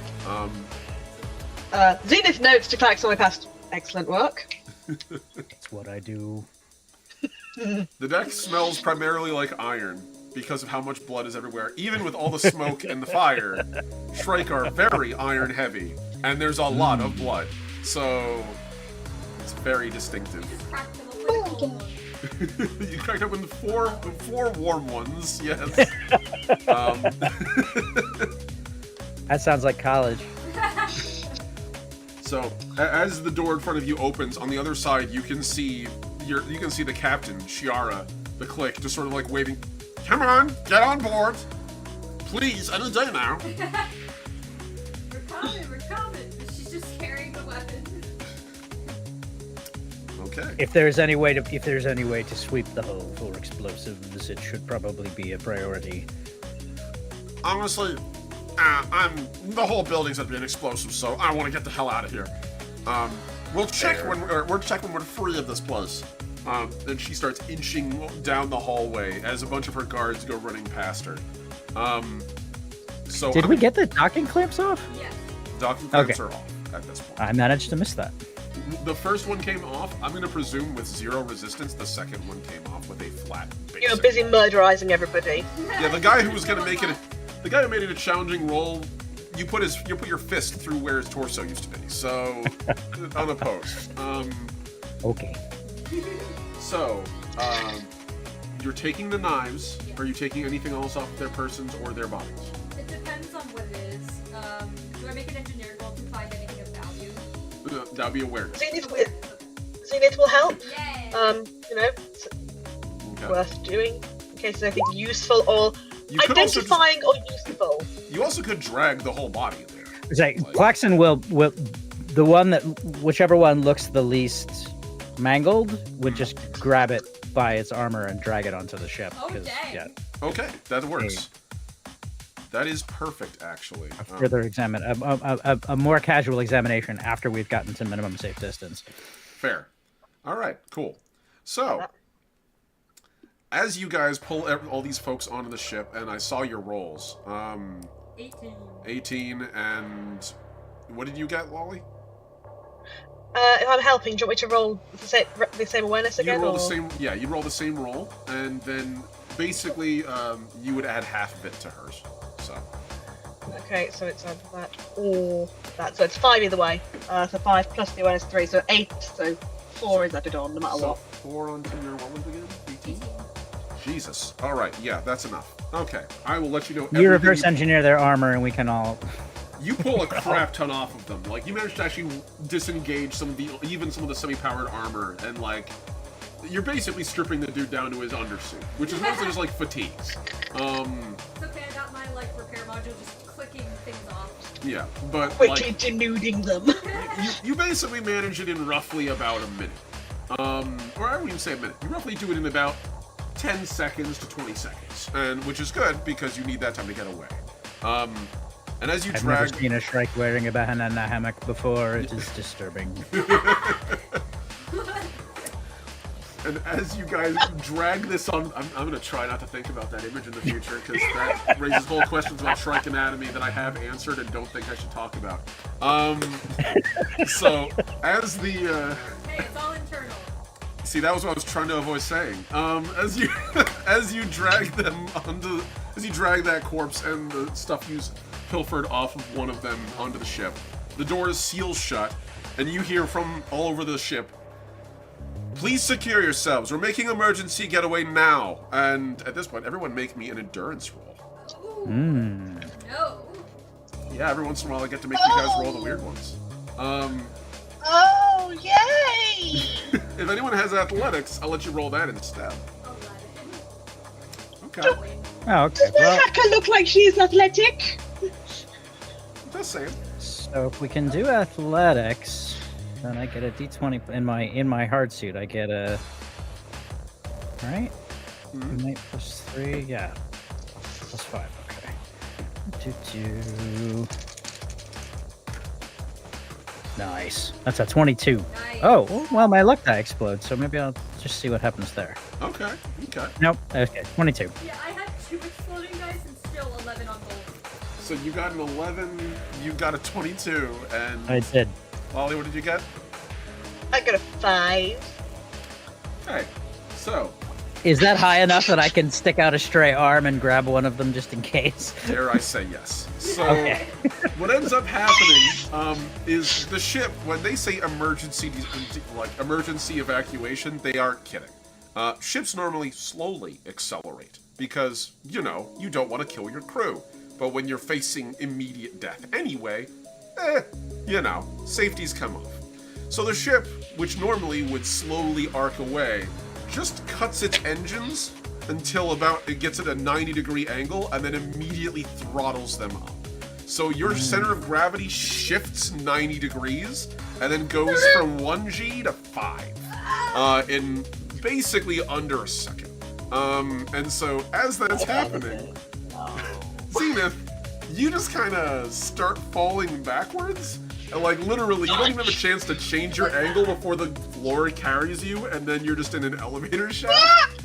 Zenith notes to Clax on my past. Excellent work. That's what I do. The deck smells primarily like iron because of how much blood is everywhere. Even with all the smoke and the fire, Shrike are very iron heavy, and there's a lot of blood. So, it's very distinctive. Just cracked them open. You cracked open 4 warm ones, yes. That sounds like college. So, as the door in front of you opens, on the other side, you can see the captain, Shiara, the clique, just sort of like waving, "Come on, get on board! Please, any day now!" We're coming. She's just carrying the weapon. Okay. If there's any way to sweep the hull for explosives, it should probably be a priority. Honestly, the whole building's at an explosive, so I want to get the hell out of here. We'll check when we're free of this place. Then she starts inching down the hallway as a bunch of her guards go running past her. So Did we get the docking clamps off? Yes. Docking clamps are off at this point. I managed to miss that. The first one came off, I'm going to presume, with 0 resistance. The second one came off with a flat basic. You're busy murderizing everybody. Yeah, the guy who was going to make it... The guy who made it a challenging roll, you put your fist through where his torso used to be, so... unopposed. Okay. So, you're taking the knives. Are you taking anything else off their persons or their bodies? It depends on what it is. Do I make an engineer roll to find anything of value? That would be awareness. Zenith will help. Yay! It's Okay. worth doing in case there's anything useful or You could also just- identifying or useful. You also could drag the whole body there. It's like Claxon will the one that whichever one looks the least mangled would just grab it by its armor and drag it onto the ship. Oh, 'cause, dang. yeah, Okay, that works. That is perfect, actually. a further a more casual examination after we've gotten to minimum safe distance. Fair. All right, cool. So, as you guys pull all these folks onto the ship, and I saw your rolls, 18. 18, and what did you get, Lolly? If I'm helping, do you want me to roll the same awareness again? You roll or? the same. Yeah, you roll the same roll, and then basically you would add half of it to hers. So. Okay, so it's either that or that. So it's 5 either way. So 5 plus the awareness 3, so 8. So 4 is added on, no matter what. 4 onto your what was it again? 18? Jesus. All right. Yeah, that's enough. Okay, I will let you know. You reverse engineer their armor, and we can all. You pull a crap ton off of them. Like, you managed to actually disengage some of the semi-powered armor, and like, you're basically stripping the dude down to his undersuit, which is mostly just like fatigues. It's okay, I got my like repair module just clicking things off. Yeah, but Quickly like, denuding them. you basically manage it in roughly about a minute. Or I wouldn't even say a minute. You roughly do it in about 10 seconds to 20 seconds, and which is good because you need that time to get away. And as you I've drag... never seen a Shrike wearing a banana hammock before. It is disturbing. And as you guys drag this on, I'm going to try not to think about that image in the future, because that raises whole questions about Shrike anatomy that I have answered and don't think I should talk about. So, as the... Hey, it's all internal. See, that was what I was trying to avoid saying. As you drag them onto... As you drag that corpse and the stuff you pilfered off of one of them onto the ship, the doors seal shut, and you hear from all over the ship, "Please secure yourselves. We're making emergency getaway now." And at this point, everyone make me an endurance roll. No. Yeah, every once in a while I get to make you guys roll the weird ones. Oh, yay! If anyone has athletics, I'll let you roll that instead. 11. Okay. Oh, okay. Does my hacker look like she's athletic? Just saying. So if we can do athletics, then I get a d20 in my hard suit. I get a right. Innate plus 3, yeah. Plus 5. Okay. Nice. That's a 22. Nice. Oh, well, my luck die explodes, so maybe I'll just see what happens there. Okay. Nope. Okay. 22. Yeah, I had 2 exploding dice and still 11 on gold. So you got an 11, you got a 22, and... I did. Ollie, what did you get? I got a 5. Okay. So, Is that high enough that I can stick out a stray arm and grab one of them just in case? dare I say yes. So, Okay. what ends up happening is the ship, when they say emergency evacuation, they aren't kidding. Ships normally slowly accelerate because, you don't want to kill your crew. But when you're facing immediate death anyway, safeties come off. So the ship, which normally would slowly arc away, just cuts its engines until it gets at a 90-degree angle and then immediately throttles them up. So your center of gravity shifts 90 degrees and then goes from 1G to 5 in basically under a second. And so as that's happening, Zenith, you just kind of start falling backwards. And literally, you don't even have a chance to change your angle before the floor carries you, and then you're just in an elevator shaft.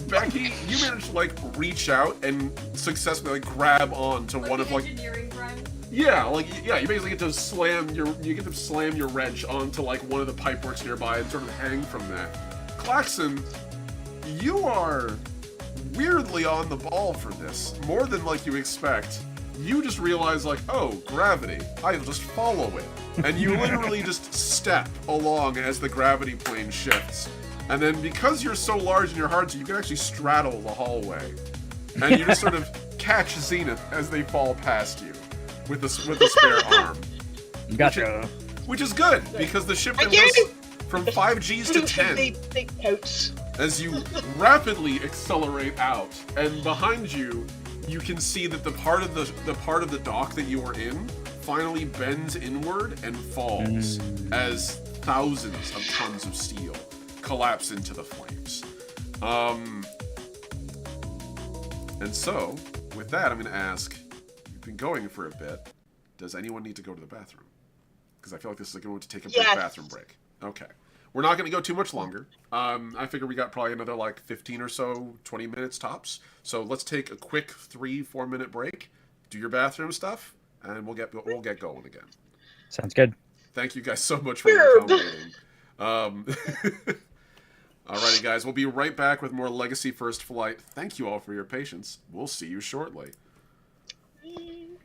Becky, you managed to reach out and successfully grab on to one of engineering grind. Yeah, you basically get to slam your wrench onto one of the pipeworks nearby and sort of hang from that. Klaxon, you are weirdly on the ball for this, more than you expect. You just realize oh, gravity, I'll just follow it. And you literally just step along as the gravity plane shifts. And then because you're so large in your hard, you can actually straddle the hallway. And you just sort of catch Zenith as they fall past you with the spare arm. Gotcha. Which is good, because the ship then goes from 5Gs to 10. Big coats. As you rapidly accelerate out, and behind you, you can see that the part of the dock that you are in finally bends inward and falls as thousands of tons of steel collapse into the flames. And so, with that, I'm going to ask, you've been going for a bit, does anyone need to go to the bathroom? Because I feel like this is going to take a brief bathroom break. Okay. We're not going to go too much longer. I figure we got probably another 15 or so, 20 minutes tops. So let's take a quick 3-4 minute break, do your bathroom stuff, and we'll get going again. Sounds good. Thank you guys so much for accommodating. Alrighty, guys. We'll be right back with more Legacy First Flight. Thank you all for your patience. We'll see you shortly. And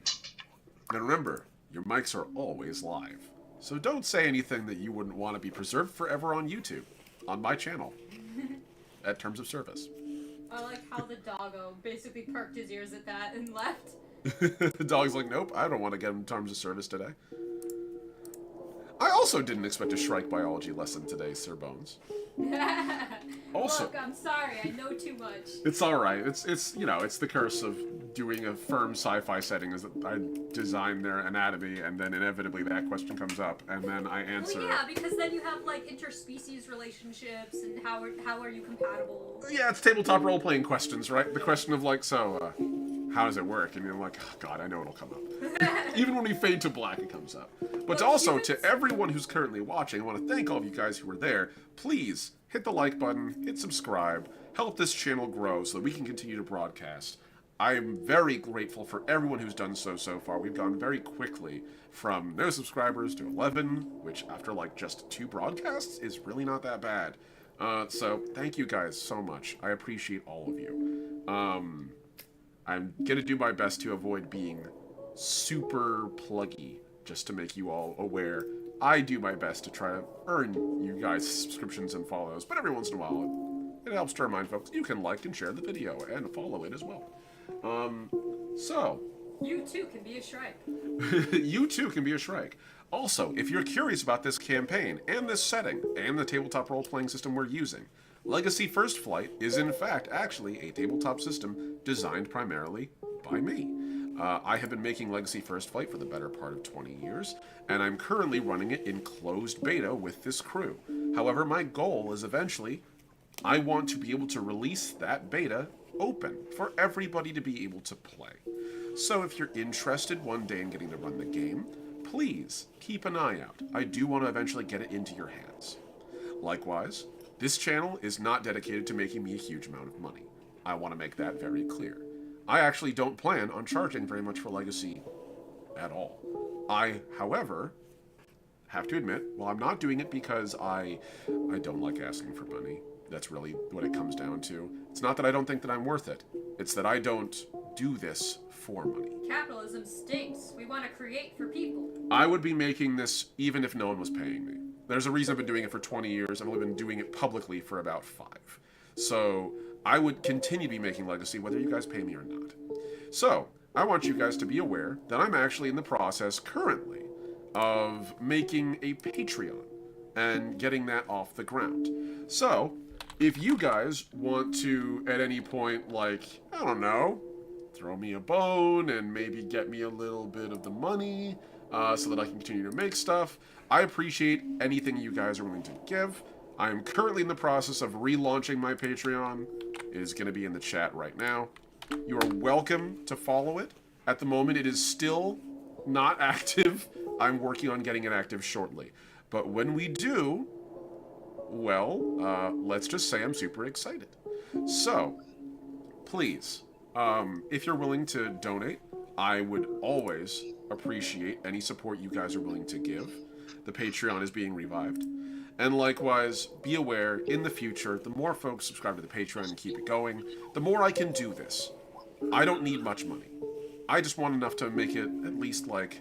remember, your mics are always live. So don't say anything that you wouldn't want to be preserved forever on YouTube, on my channel, at Terms of Service. I like how the doggo basically perked his ears at that and left. The dog's like, nope, I don't want to get in Terms of Service today. I also didn't expect a Shrike biology lesson today, Sir Bones. Also, look, I'm sorry, I know too much. It's all right. It's you know, it's the curse of doing a firm sci-fi setting. Is that I design their anatomy, and then inevitably that question comes up, and then I answer. Well, yeah, because then you have like interspecies relationships, and how are you compatible? Yeah, it's tabletop role-playing questions, right? The question of like, so, how does it work? And you're like, oh, God, I know it'll come up. Even when we fade to black, it comes up. But also, to everyone who's currently watching, I want to thank all of you guys who are there. Please hit the like button, hit subscribe, help this channel grow so that we can continue to broadcast. I'm very grateful for everyone who's done so far. We've gone very quickly from no subscribers to 11, which after like just 2 broadcasts is really not that bad. So thank you guys so much. I appreciate all of you. I'm gonna do my best to avoid being super pluggy, just to make you all aware. I do my best to try to earn you guys subscriptions and follows, but every once in a while it helps to remind folks you can like and share the video and follow it as well. So You too can be a Shrike. you too can be a Shrike. Also, if you're curious about this campaign and this setting and the tabletop role-playing system we're using, Legacy First Flight is in fact actually a tabletop system designed primarily by me. I have been making Legacy First Flight for the better part of 20 years, and I'm currently running it in closed beta with this crew. However, my goal is eventually, I want to be able to release that beta open for everybody to be able to play. So if you're interested one day in getting to run the game, please keep an eye out. I do want to eventually get it into your hands. Likewise, this channel is not dedicated to making me a huge amount of money. I want to make that very clear. I actually don't plan on charging very much for Legacy at all. I, however, have to admit, well, I'm not doing it because I don't like asking for money. That's really what it comes down to. It's not that I don't think that I'm worth it. It's that I don't do this for money. Capitalism stinks. We want to create for people. I would be making this even if no one was paying me. There's a reason I've been doing it for 20 years. I've only been doing it publicly for about 5. So I would continue to be making Legacy whether you guys pay me or not. So I want you guys to be aware that I'm actually in the process currently of making a Patreon and getting that off the ground. So if you guys want to at any point, like, I don't know, throw me a bone and maybe get me a little bit of the money so that I can continue to make stuff, I appreciate anything you guys are willing to give. I am currently in the process of relaunching my Patreon. It is going to be in the chat right now. You are welcome to follow it. At the moment, it is still not active. I'm working on getting it active shortly. But when we do, well, let's just say I'm super excited. So, please, if you're willing to donate, I would always appreciate any support you guys are willing to give. The Patreon is being revived. And likewise, be aware, in the future, the more folks subscribe to the Patreon and keep it going, the more I can do this. I don't need much money. I just want enough to make it at least, like,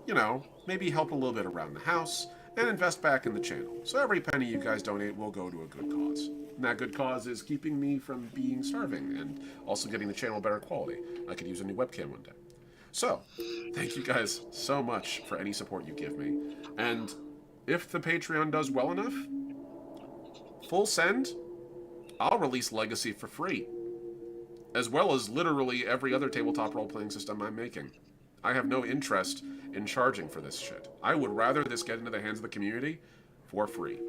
you know, maybe help a little bit around the house and invest back in the channel. So every penny you guys donate will go to a good cause. And that good cause is keeping me from being starving and also getting the channel better quality. I could use a new webcam one day. So, thank you guys so much for any support you give me. And if the Patreon does well enough, full send, I'll release Legacy for free. As well as literally every other tabletop role-playing system I'm making. I have no interest in charging for this shit. I would rather this get into the hands of the community for free.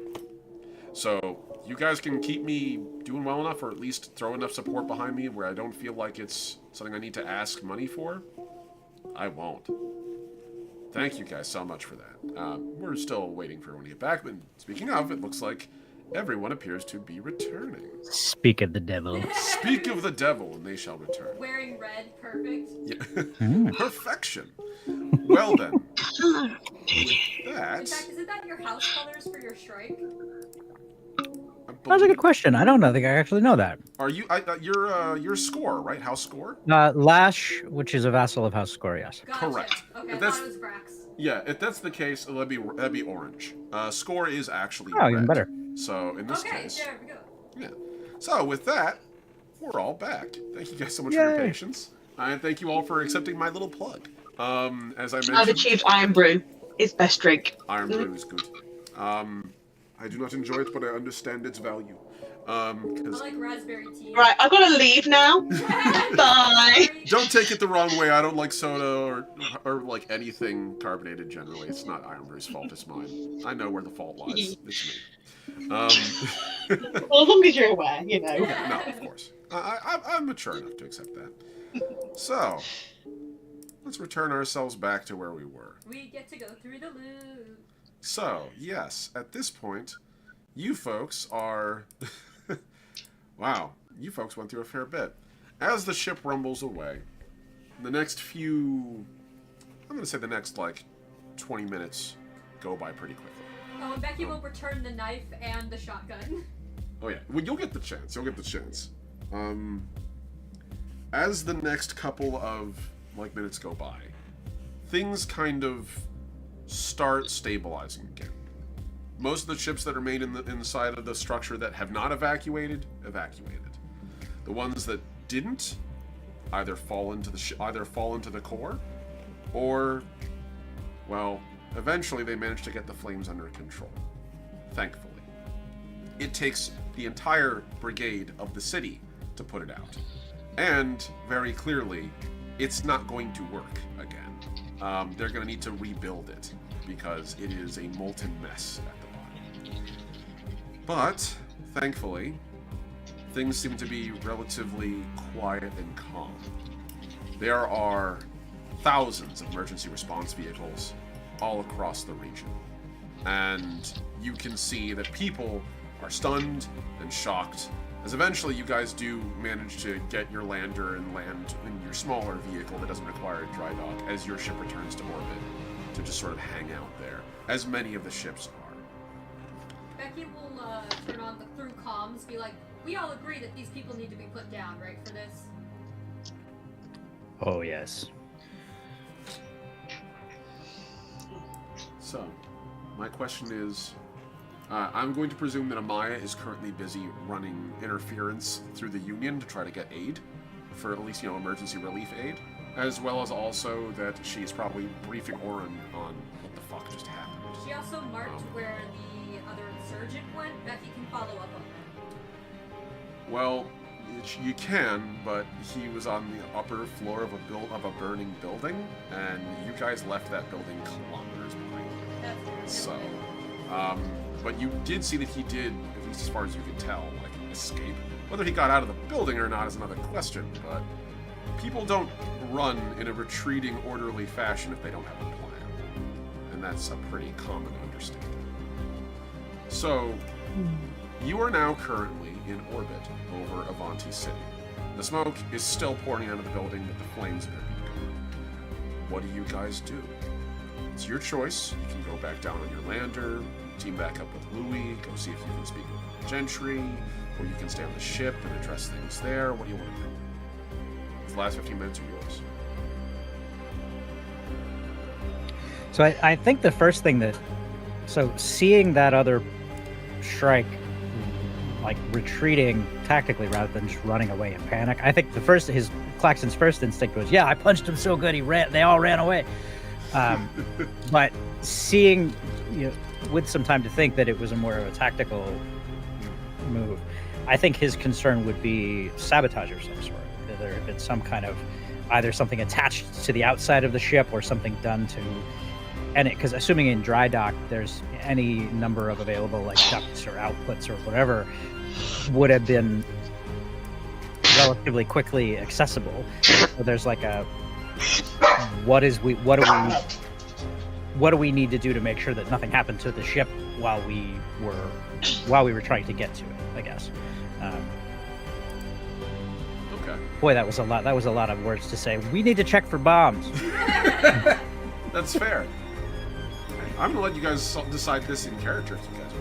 So, you guys can keep me doing well enough, or at least throw enough support behind me where I don't feel like it's something I need to ask money for. I won't. Thank you guys so much for that. We're still waiting for everyone to get back, but speaking of, it looks like everyone appears to be returning. Speak of the devil. Speak of the devil, and they shall return. Wearing red, perfect. Yeah. Perfection. Well then, With that, In fact, isn't that your house colors for your strike? That's a good question. I don't know. I think I actually know that. Are you? Your score, right? House score. Lash, which is a vassal of House Score, yes. Gotcha. Correct. Okay, If I that's- thought it was Brax. Yeah, if that's the case, that'd be orange. Score is actually Oh, red. even better. So in this Okay, case, there we go. yeah. So with that, we're all back. Thank you guys so much for your Yay. patience, and thank you all for accepting my little plug. As I I've mentioned, achieved Iron Brew. It's best drink. Iron Brew is good. I do not enjoy it, but I understand its value. I 'Cause like raspberry tea. Right, I've got to leave now. Bye. don't take it the wrong way. I don't like soda or like anything carbonated generally. It's not Iron Brew's fault. It's mine. I know where the fault lies. It's me. Well, as long as you're aware, you know. No, of course. I'm mature enough to accept that. So, let's return ourselves back to where we were. We get to go through the loop. So, yes, at this point, you folks are... Wow, you folks went through a fair bit. As the ship rumbles away, the next few... I'm going to say the next, 20 minutes go by pretty quickly. Oh, and Becky will return the knife and the shotgun. Oh, yeah. Well, you'll get the chance. You'll get the chance. As the next couple of, minutes go by, things kind of start stabilizing again. Most of the ships that are made inside of the structure that have not evacuated. The ones that didn't either fall into the core, or, well, eventually they manage to get the flames under control. Thankfully. It takes the entire brigade of the city to put it out. And, very clearly, it's not going to work again. They're going to need to rebuild it, because it is a molten mess at the bottom. But, thankfully, things seem to be relatively quiet and calm. There are thousands of emergency response vehicles all across the region. And you can see that people are stunned and shocked, as eventually you guys do manage to get your lander and land in your smaller vehicle that doesn't require a dry dock as your ship returns to orbit to just sort of hang out there, as many of the ships are. Becky will turn on the through comms, be like, we all agree that these people need to be put down, right, for this? Oh, yes. So, my question is, I'm going to presume that Amaya is currently busy running interference through the Union to try to get aid, for at least, emergency relief aid, as well as also that she's probably briefing Oren on what the fuck just happened. She also marked where the other insurgent went. Becky can follow up on that. Well, you can, but he was on the upper floor of a burning building, and you guys left that building kilometers behind you. That's So, but you did see that he did, at least as far as you could tell, escape. Whether he got out of the building or not is another question, but people don't run in a retreating, orderly fashion if they don't have a plan. And that's a pretty common understanding. So, you are now currently in orbit over Evanti City. The smoke is still pouring out of the building, but the flames have begun. What do you guys do? It's your choice. You can go back down on your lander, team back up with Louis, go see if you can speak with the gentry, or you can stay on the ship and address things there. What do you want to do? The last 15 minutes are yours. So I think the first thing so seeing that other strike, retreating tactically rather than just running away in panic, I think Claxton's first instinct was, yeah, I punched him so good they all ran away. But seeing, with some time to think that it was more of a tactical move, I think his concern would be sabotage of some sort. There had been some kind of either something attached to the outside of the ship or something done to, because assuming in dry dock there's any number of available ducts or outputs or whatever would have been relatively quickly accessible. So there's what do we need to do to make sure that nothing happened to the ship while we were trying to get to it, I guess. Okay. Boy, that was a lot of words to say. We need to check for bombs. That's fair. I'm gonna let you guys decide this in character if you guys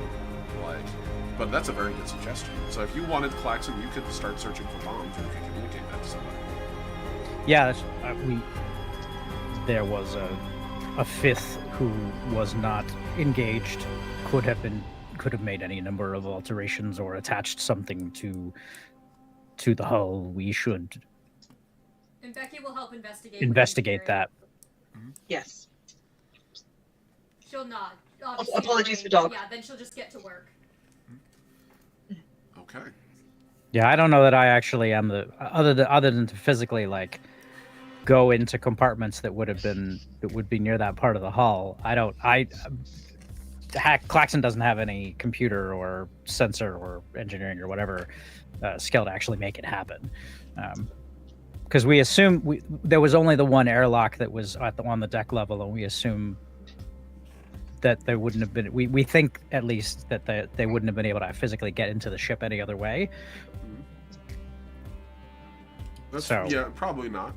want. But that's a very good suggestion. So if you wanted Klaxon, you could start searching for bombs, and you can communicate that to somebody. Yeah, there was a fifth who was not engaged. Could have made any number of alterations or attached something to the hull. We should And Becky will help investigate that. Yes. She'll nod. Obviously, Apologies for dog. Yeah, then she'll just get to work. Okay. Yeah, I don't know that I actually am other than to physically like go into compartments that would be near that part of the hull. Klaxon doesn't have any computer or sensor or engineering or whatever skill to actually make it happen. Because we assume there was only the one airlock that was on the deck level, and we assume that there wouldn't have been. We think at least that they wouldn't have been able to physically get into the ship any other way. Yeah, probably not.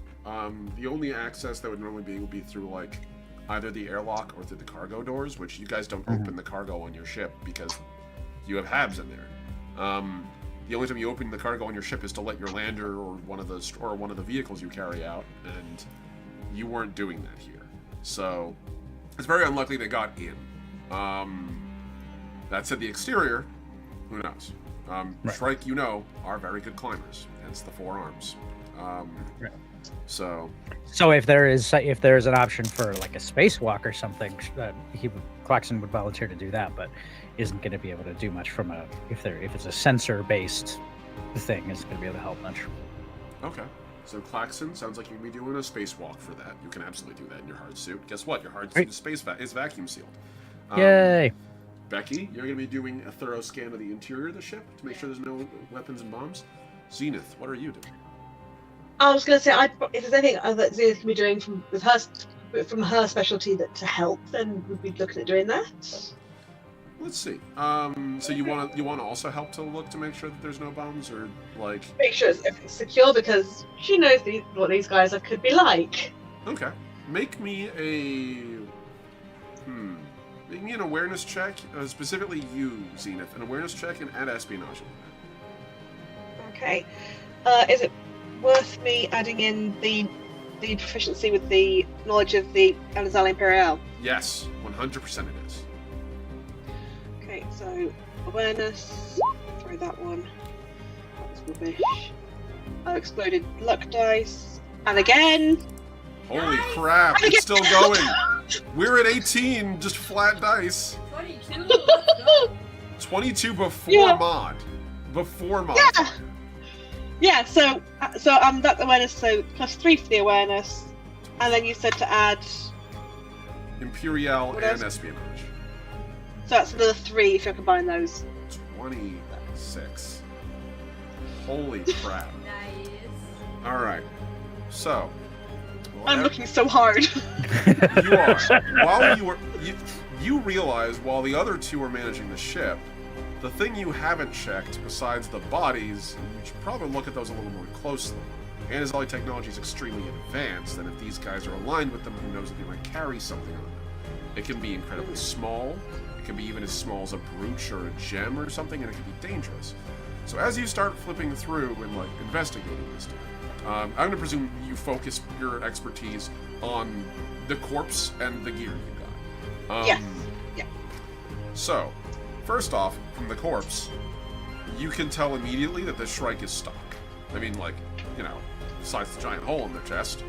The only access that would normally be would be through like either the airlock or through the cargo doors, which you guys don't open the cargo on your ship because you have habs in there. The only time you open the cargo on your ship is to let your lander or one of the vehicles you carry out, and you weren't doing that here. So it's very unlikely they got in. That said, the exterior, who knows? Right. Shrike, are very good climbers, hence the 4 arms. Right. So if there is an option for like a spacewalk or something, Klaxon would volunteer to do that, but isn't going to be able to do much from if it's a sensor based thing, isn't going to be able to help much. Okay. So Klaxon, sounds like you'd be doing a spacewalk for that. You can absolutely do that in your hard suit. Guess what? Your hard suit is vacuum sealed. Yay! Becky, you're going to be doing a thorough scan of the interior of the ship to make sure there's no weapons and bombs. Zenith, what are you doing? I was going to say, if there's anything that Zenith can be doing from her specialty to help, then we'd be looking at doing that. Let's see. So you want to also help to look to make sure that there's no bombs, or like make sure it's secure, because she knows what these guys could be like. Okay. Make me an awareness check, specifically you, Zenith, an awareness check and add espionage. Okay. Is it worth me adding in the proficiency with the knowledge of the Anazali Imperial? Yes, 100% it is. Okay, so awareness. Throw that one. That was rubbish. Exploded luck dice. And again. Holy crap, it's still going. We're at 18, just flat dice. 22, let's go. 22 before mod. Before mod. Yeah. Yeah, so that's awareness, so +3 for the awareness. And then you said to add Imperial and espionage. So that's another 3 if you combine those. 26. Holy crap. Nice. Alright. So. I'm looking so hard. You are. You realize while the other 2 are managing the ship, the thing you haven't checked, besides the bodies, you should probably look at those a little more closely. Anazali technology is extremely advanced, and if these guys are aligned with them, who knows if they might carry something on them. It can be incredibly small, it can be even as small as a brooch or a gem or something, and it can be dangerous. So as you start flipping through and investigating this stuff, I'm going to presume you focus your expertise on the corpse and the gear you got. Yes. Yeah. So, first off, from the corpse, you can tell immediately that the Shrike is stuck. I mean, besides the giant hole in their chest,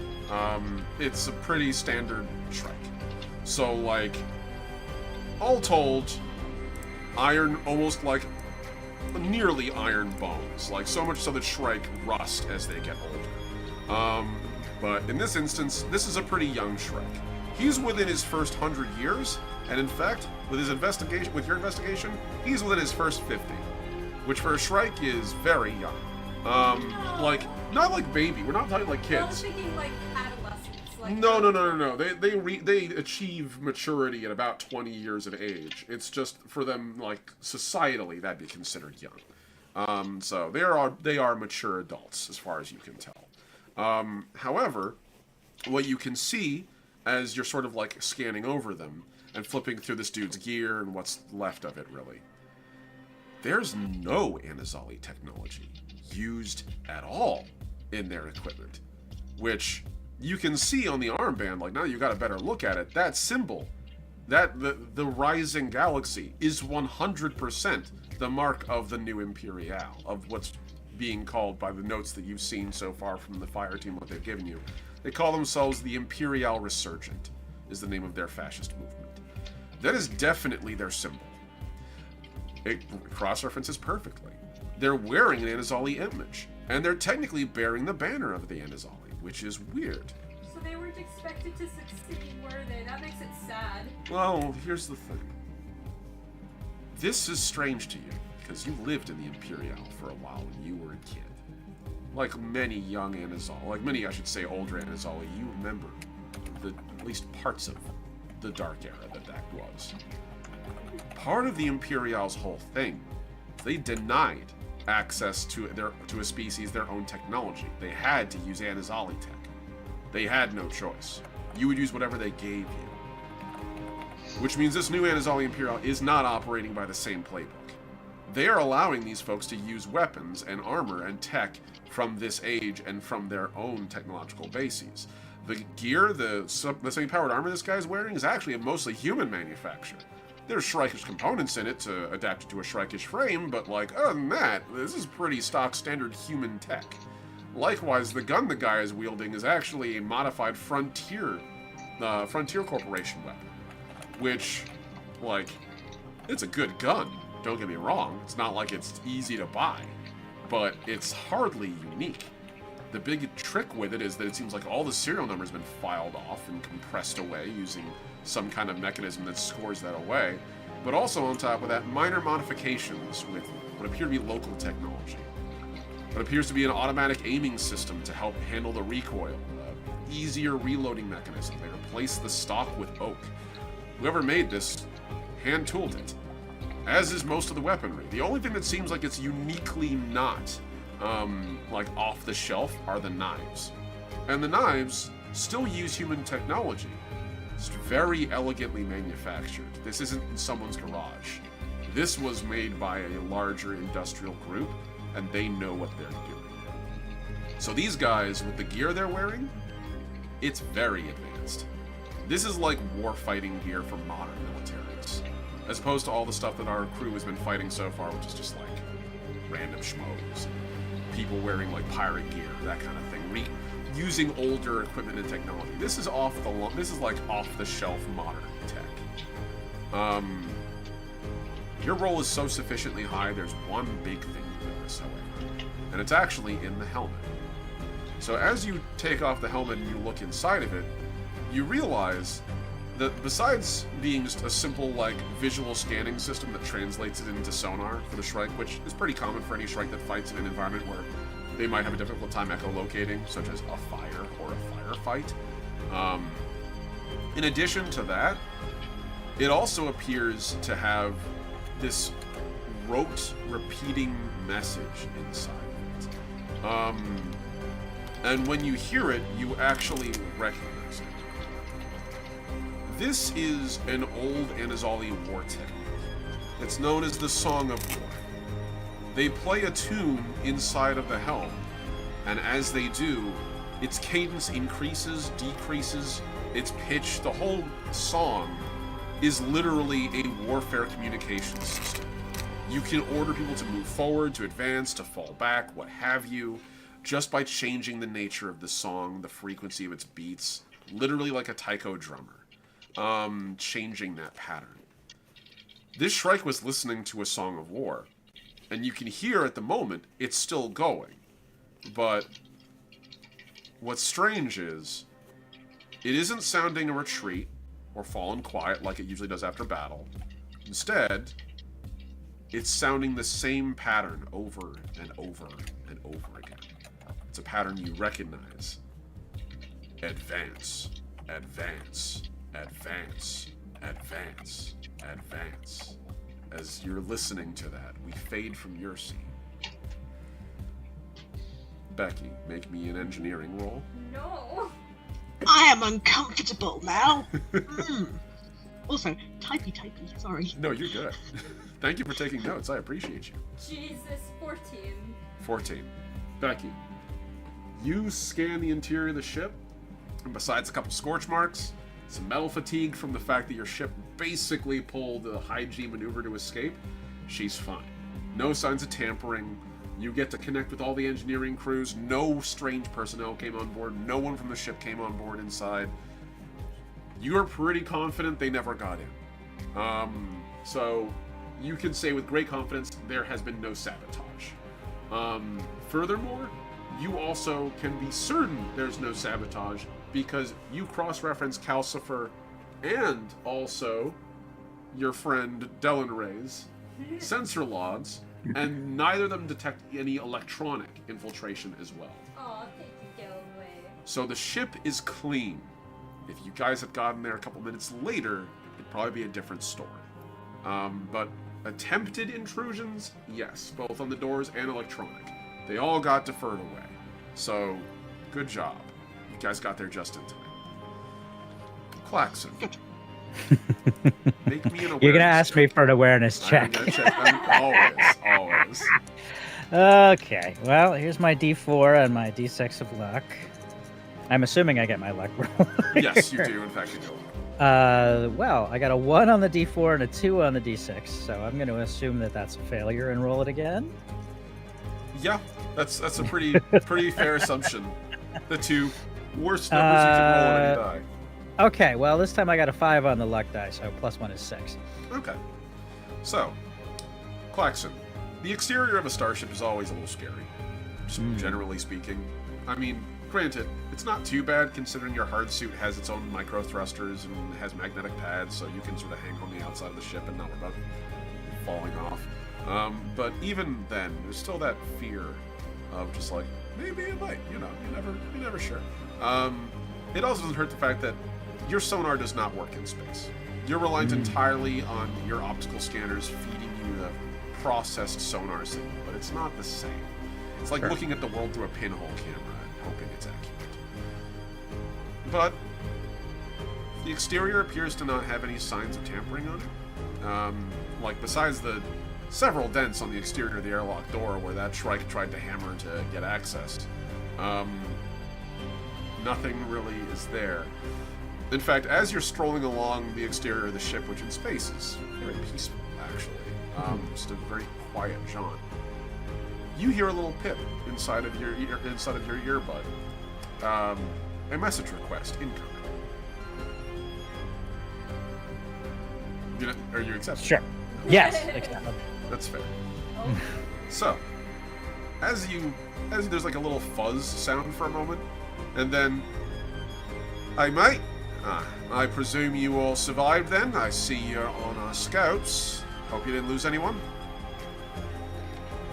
it's a pretty standard Shrike. So, all told, iron, almost nearly iron bones. So much so that Shrike rust as they get older. But in this instance, this is a pretty young Shrike. He's within his first 100 years, and in fact, with your investigation, he's within his first 50, which for a Shrike is very young. Not like baby. We're not talking like kids. I was thinking adolescents. No. They achieve maturity at about 20 years of age. It's just for them, societally, that'd be considered young. So they are mature adults as far as you can tell. However, what you can see as you're sort of scanning over them and flipping through this dude's gear and what's left of it, really. There's no Anazali technology used at all in their equipment, which you can see on the armband. Like, now you got a better look at it, that symbol, that the rising galaxy, is 100% the mark of the new Imperial, of what's being called by the notes that you've seen so far from the fire team, what they've given you. They call themselves the Imperial Resurgent, is the name of their fascist movement. That is definitely their symbol. It cross-references perfectly. They're wearing an Anazali image, and they're technically bearing the banner of the Anazali, which is weird. So they weren't expected to succeed, were they? That makes it sad. Well, here's the thing. This is strange to you, because you lived in the Imperial for a while when you were a kid. Like many young Anazali, like many, I should say, older Anazali, you remember at least parts of the dark era that was. Part of the Imperial's whole thing, they denied access to a species their own technology. They had to use Anazali tech. They had no choice. You would use whatever they gave you. Which means this new Anazali Imperial is not operating by the same playbook. They are allowing these folks to use weapons and armor and tech from this age and from their own technological bases. The gear, the semi-powered armor this guy's wearing is actually a mostly human manufacture. There's Shrike's components in it to adapt it to a Shrike-ish frame, but like, other than that, this is pretty stock standard human tech. Likewise, the gun the guy is wielding is actually a modified Frontier Corporation weapon, which, like, it's a good gun, don't get me wrong. It's not like it's easy to buy, but it's hardly unique. The big trick with it is that it seems like all the serial numbers have been filed off and compressed away using some kind of mechanism that scores that away, but also on top of that, minor modifications with what appear to be local technology. What appears to be an automatic aiming system to help handle the recoil, easier reloading mechanism. They replaced the stock with oak. Whoever made this hand-tooled it, as is most of the weaponry. The only thing that seems like it's uniquely not like off the shelf are the knives. And the knives still use human technology. It's very elegantly manufactured. This isn't in someone's garage. This was made by a larger industrial group, and they know what they're doing. So these guys, with the gear they're wearing, it's very advanced. This is like warfighting gear for modern militaries, as opposed to all the stuff that our crew has been fighting so far, which is just like random schmoes. People wearing like pirate gear, that kind of thing. Using older equipment and technology. This is like off the shelf modern tech. Your roll is so sufficiently high, there's one big thing you notice, however, and it's actually in the helmet. So as you take off the helmet and you look inside of it, you realize that besides being just a simple like visual scanning system that translates it into sonar for the Shrike, which is pretty common for any Shrike that fights in an environment where they might have a difficult time echolocating, such as a fire or a firefight. In addition to that, it also appears to have this rote repeating message inside of it. And when you hear it, you actually recognize it. This is an old Anazali war technique. It's known as the Song of War. They play a tune inside of the helm, and as they do, its cadence increases, decreases, its pitch, the whole song is literally a warfare communication system. You can order people to move forward, to advance, to fall back, what have you, just by changing the nature of the song, the frequency of its beats, literally like a taiko drummer, changing that pattern. This Shrike was listening to a Song of War, and you can hear at the moment it's still going. But what's strange is it isn't sounding a retreat or fallen quiet like it usually does after battle. Instead, it's sounding the same pattern over and over and over again. It's a pattern you recognize. Advance, advance, advance, advance, advance. As you're listening to that, we fade from your scene. Becky, make me an engineering roll. No. I am uncomfortable now. Also, typey, sorry. No, you're good. Thank you for taking notes. I appreciate you. Jesus, 14. 14. Becky, you scan the interior of the ship, and besides a couple scorch marks, some metal fatigue from the fact that your ship basically pulled a high-G maneuver to escape, she's fine. No signs of tampering. You get to connect with all the engineering crews. No strange personnel came on board. No one from the ship came on board inside. You're pretty confident they never got in. So you can say with great confidence there has been no sabotage. Furthermore, you also can be certain there's no sabotage because you cross-reference Calcifer and also your friend Delenray's sensor logs, and neither of them detect any electronic infiltration as well. Aw, thank you, Galloway. So the ship is clean. If you guys had gotten there a couple minutes later, it'd probably be a different story. But attempted intrusions, yes, both on the doors and electronic. They all got deferred away. So, good job. You guys got there just in time. Klaxon. Make me an awareness You're gonna ask check. me for an awareness I'm check. gonna check them always. Okay, well, here's my D4 and my D6 of luck. I'm assuming I get my luck roll. Yes, you do. In fact, you do. Well, I got a 1 on the D4 and a 2 on the D6, so I'm going to assume that that's a failure and roll it again. Yeah, that's a pretty fair assumption. The two worst numbers you can roll on any die. Okay, well, this time I got a 5 on the luck die, so +1 is 6. Okay. So, Klaxon, the exterior of a starship is always a little scary, generally speaking. I mean, granted, it's not too bad considering your hard suit has its own micro thrusters and has magnetic pads, so you can sort of hang on the outside of the ship and not worry about falling off. But even then, there's still that fear of just like, maybe it might, you're never sure. It also doesn't hurt the fact that your sonar does not work in space. You're reliant entirely on your optical scanners feeding you the processed sonar signal, but it's not the same. It's like looking at the world through a pinhole camera and hoping it's accurate. But the exterior appears to not have any signs of tampering on it. Like, besides the several dents on the exterior of the airlock door where that Shrike tried to hammer to get access, nothing really is there. In fact, as you're strolling along the exterior of the ship, which in space is very peaceful, actually, just a very quiet jaunt, you hear a little pip inside of your earbud. A message request incoming. Are you accepting? Sure. Yes, accept. That's fair. So, as there's like a little fuzz sound for a moment, and then, hey mate, I presume you all survived then? I see you're on our scouts. Hope you didn't lose anyone.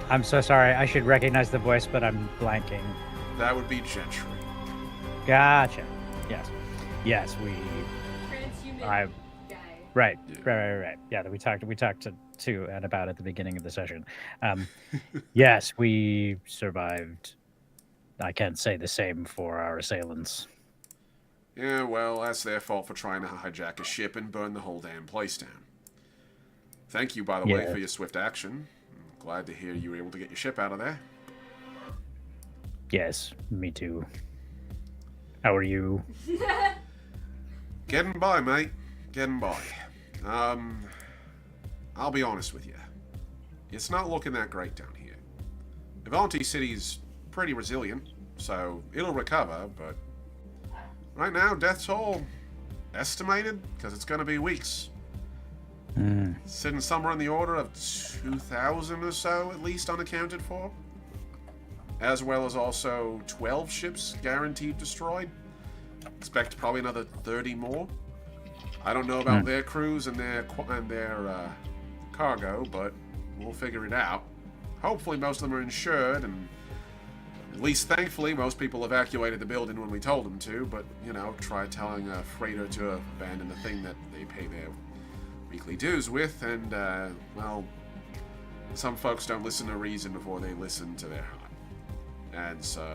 I'm so sorry. I should recognize the voice, but I'm blanking. That would be Gentry. Gotcha. Yes, we. Transhuman I. guy. Right. Yeah. Right. Yeah, that we talked to and about at the beginning of the session. Yes, we survived. I can't say the same for our assailants. Yeah, well, that's their fault for trying to hijack a ship and burn the whole damn place down. Thank you, by the way, for your swift action. I'm glad to hear you were able to get your ship out of there. Yes, me too. How are you? Getting by, mate. Getting by. I'll be honest with you. It's not looking that great down here. Evanti City's pretty resilient, so it'll recover, but right now, death toll estimated, because it's going to be weeks. Sitting somewhere in the order of 2,000 or so, at least, unaccounted for. As well as also 12 ships guaranteed destroyed. Expect probably another 30 more. I don't know about their crews and their cargo, but we'll figure it out. Hopefully most of them are insured, and at least thankfully most people evacuated the building when we told them to, but, try telling a freighter to abandon the thing that they pay their weekly dues with, and, well, some folks don't listen to reason before they listen to their heart. And so,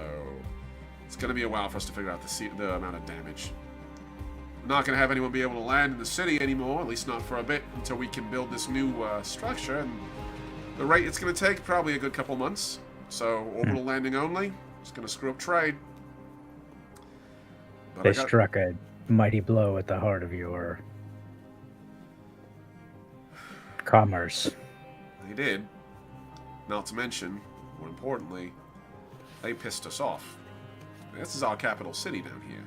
it's going to be a while for us to figure out the amount of damage. not going to have anyone be able to land in the city anymore, at least not for a bit, until we can build this new structure. And the rate it's going to take, probably a good couple months. So, orbital landing only. It's going to screw up trade. But They struck a mighty blow at the heart of your commerce. They did. Not to mention, more importantly, they pissed us off. This is our capital city down here.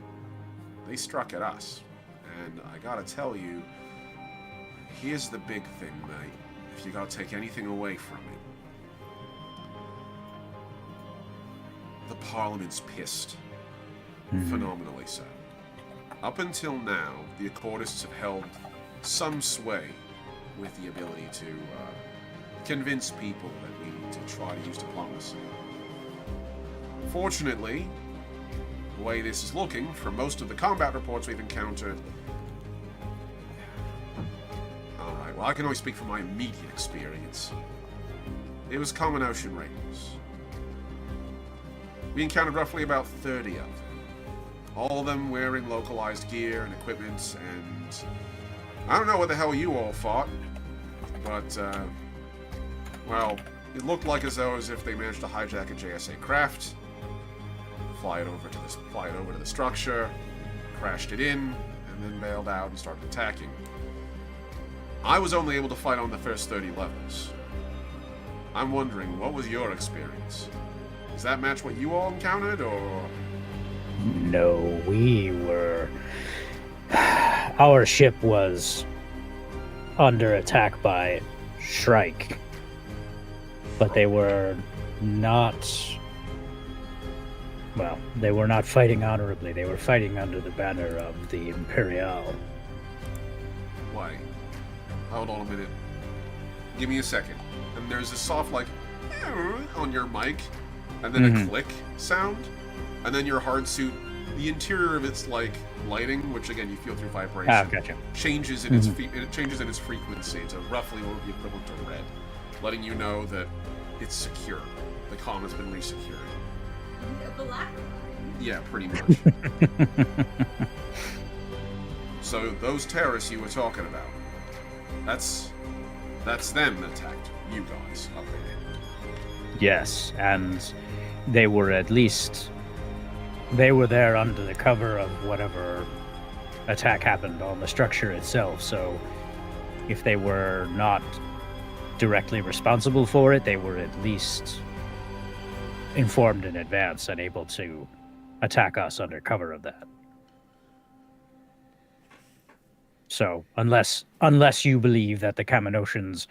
They struck at us. And I gotta tell you, here's the big thing, mate. If you gotta take anything away from it. The Parliament's pissed. Phenomenally so. Up until now, the Accordists have held some sway with the ability to convince people that we need to try to use diplomacy. Fortunately, the way this is looking, from most of the combat reports we've encountered... Alright, well I can only speak from my immediate experience. It was common ocean raiders. We encountered roughly about 30 of them. All of them wearing localized gear and equipment, and... I don't know what the hell you all fought, but, well, it looked like as if they managed to hijack a JSA craft, fly it over to the structure, crashed it in, and then bailed out and started attacking. I was only able to fight on the first 30 levels. I'm wondering, what was your experience? Does that match what you all encountered, or...? No, we were... Our ship was under attack by Shrike. But they were not... Well, they were not fighting honorably. They were fighting under the banner of the Imperial. Why? Hold on a minute. Give me a second. And there's a soft, like, on your mic, and then a click sound, and then your hard suit, the interior of its, like, lighting, which, again, you feel through vibration, gotcha. changes in its frequency to roughly what would be equivalent to red, letting you know that it's secure. The comm has been resecured. Black? Yeah, pretty much. So those terrorists you were talking about, that's them that attacked you guys up there. Yes, and they were there under the cover of whatever attack happened on the structure itself, so if they were not directly responsible for it, they were at least informed in advance and able to attack us under cover of that. So, unless you believe that the Kaminoshans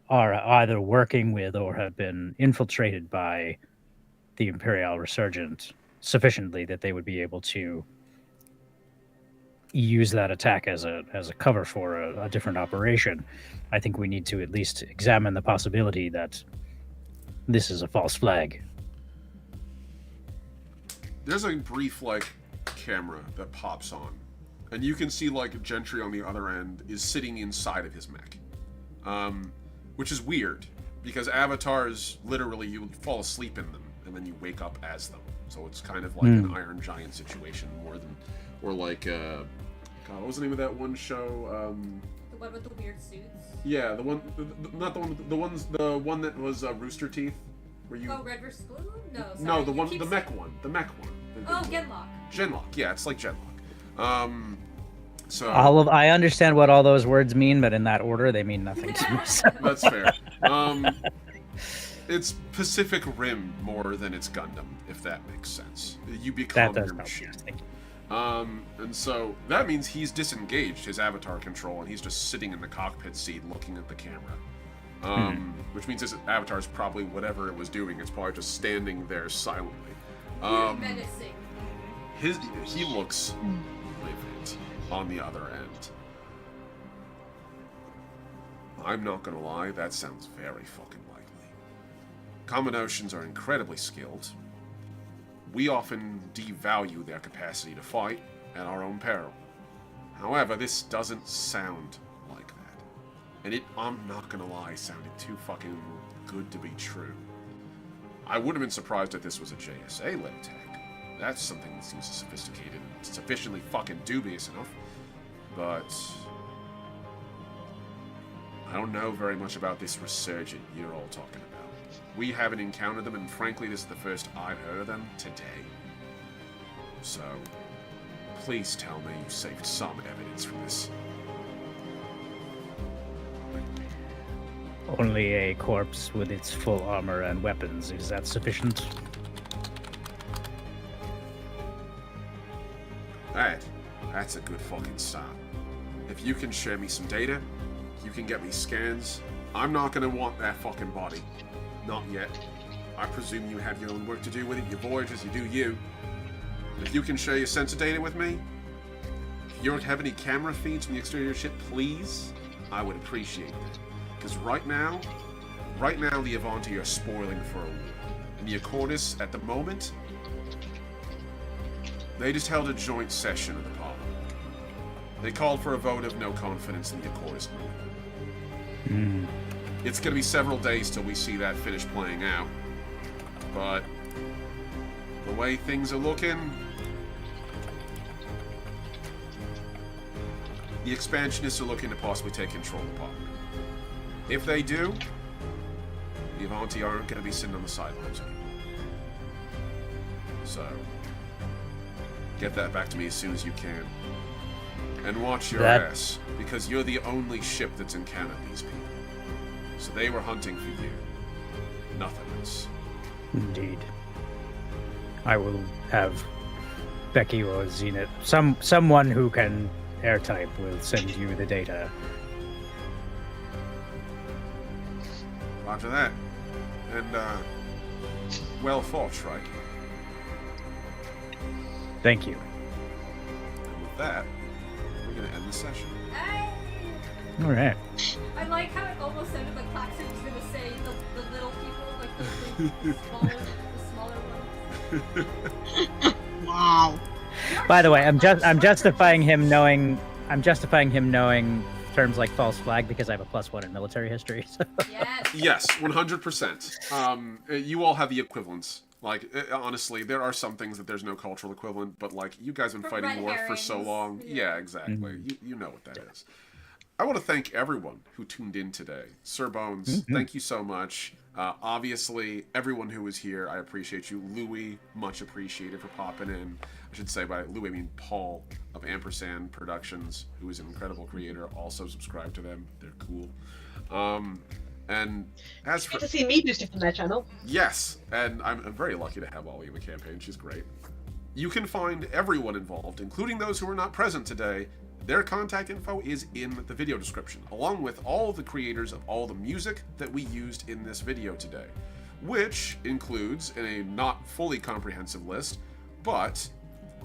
are either working with or have been infiltrated by the Imperial Resurgent sufficiently that they would be able to use that attack as a cover for a different operation, I think we need to at least examine the possibility that this is a false flag. There's a brief, like, camera that pops on, and you can see, like, Gentry on the other end is sitting inside of his mech. Which is weird, because avatars, literally, you fall asleep in them, and then you wake up as them. So it's kind of like an Iron Giant situation more than... Or like, God, what was the name of that one show? The one with the weird suits? Yeah, the one... The one that was Rooster Teeth. Where you... Oh, Red vs. Blue? No, sorry. No, the mech one. The mech one. Oh, Genlock. Genlock, yeah, it's like Genlock. So I understand what all those words mean, but in that order, they mean nothing to me. So. That's fair. It's Pacific Rim more than it's Gundam, if that makes sense. You become your machine. And so that means he's disengaged his avatar control, and he's just sitting in the cockpit seat looking at the camera. Which means his avatar is probably whatever it was doing. It's probably just standing there silently. Menacing. He looks livid on the other end. I'm not gonna lie, that sounds very fucking likely. Kaminoshans are incredibly skilled. We often devalue their capacity to fight at our own peril. However, this doesn't sound like that. And it, I'm not gonna lie, sounded too fucking good to be true. I would have been surprised if this was a JSA-led attack. That's something that seems sophisticated and sufficiently fucking dubious enough but I don't know very much about this resurgent you're all talking about. We haven't encountered them, and frankly, this is the first I've heard of them today. So, please tell me you saved some evidence from this. Only a corpse with its full armor and weapons. Is that sufficient? Alright, that's a good fucking start. If you can share me some data, you can get me scans, I'm not gonna want that fucking body. Not yet. I presume you have your own work to do with it, your Voyagers, you do you. If you can share your sensor data with me, if you don't have any camera feeds from the exterior ship, please, I would appreciate that. Because right now, the Evanti are spoiling for a war. And the Accordists, at the moment, they just held a joint session of the Parliament. They called for a vote of no confidence in the Accordist movement. It's going to be several days till we see that finish playing out. But the way things are looking, the expansionists are looking to possibly take control of the Parliament. If they do, the Evanti aren't going to be sitting on the sidelines anymore. So, get that back to me as soon as you can. And watch your ass, because you're the only ship that's encountered these people. So they were hunting for you. Nothing else. Indeed. I will have Becky or Zenith, someone who can air type will send you the data. Roger that. And, well fought, Shrike. Thank you. And with that, we're gonna end the session. Hey! All right. I like how it almost sounded like Klaxon was gonna say the little people, like the smaller ones. Wow. By the way, I'm justifying him knowing terms like false flag because I have a +1 in military history. So. Yes. Yes, 100%. You all have the equivalents. Like, honestly, there are some things that there's no cultural equivalent, but, like, you guys have been For fighting red war for so herrings, long. Yeah, exactly. You know what that is. I want to thank everyone who tuned in today. Sir Bones, thank you so much. Obviously, everyone who was here, I appreciate you. Louis, much appreciated for popping in. I should say by Louis, I mean Paul of Ampersand Productions, who is an incredible creator. Also subscribe to them. They're cool. And as for... Good to see me boosted from their channel. Yes, and I'm very lucky to have Ollie in the campaign. She's great. You can find everyone involved, including those who are not present today. Their contact info is in the video description, along with all of the creators of all the music that we used in this video today, which includes, in a not fully comprehensive list, but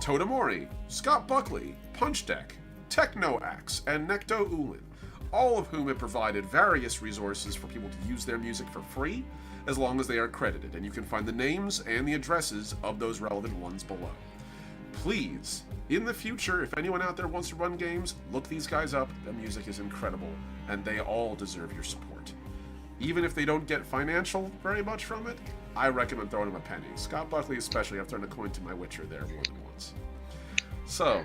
Totamori, Scott Buckley, Punch Deck, Techno Axe, and Necto Ulin, all of whom have provided various resources for people to use their music for free, as long as they are credited, and you can find the names and the addresses of those relevant ones below. Please, in the future, if anyone out there wants to run games, look these guys up. Their music is incredible, and they all deserve your support. Even if they don't get financial very much from it, I recommend throwing them a penny. Scott Buckley especially, I've thrown a coin to my Witcher there more than once. So...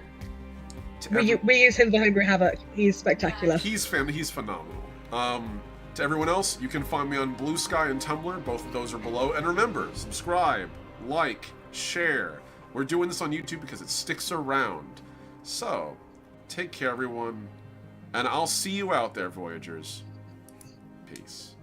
We use him for Homebrew Havoc. He's spectacular. He's phenomenal. To everyone else, you can find me on Blue Sky and Tumblr. Both of those are below. And remember, subscribe, like, share. We're doing this on YouTube because it sticks around. So, take care, everyone. And I'll see you out there, Voyagers. Peace.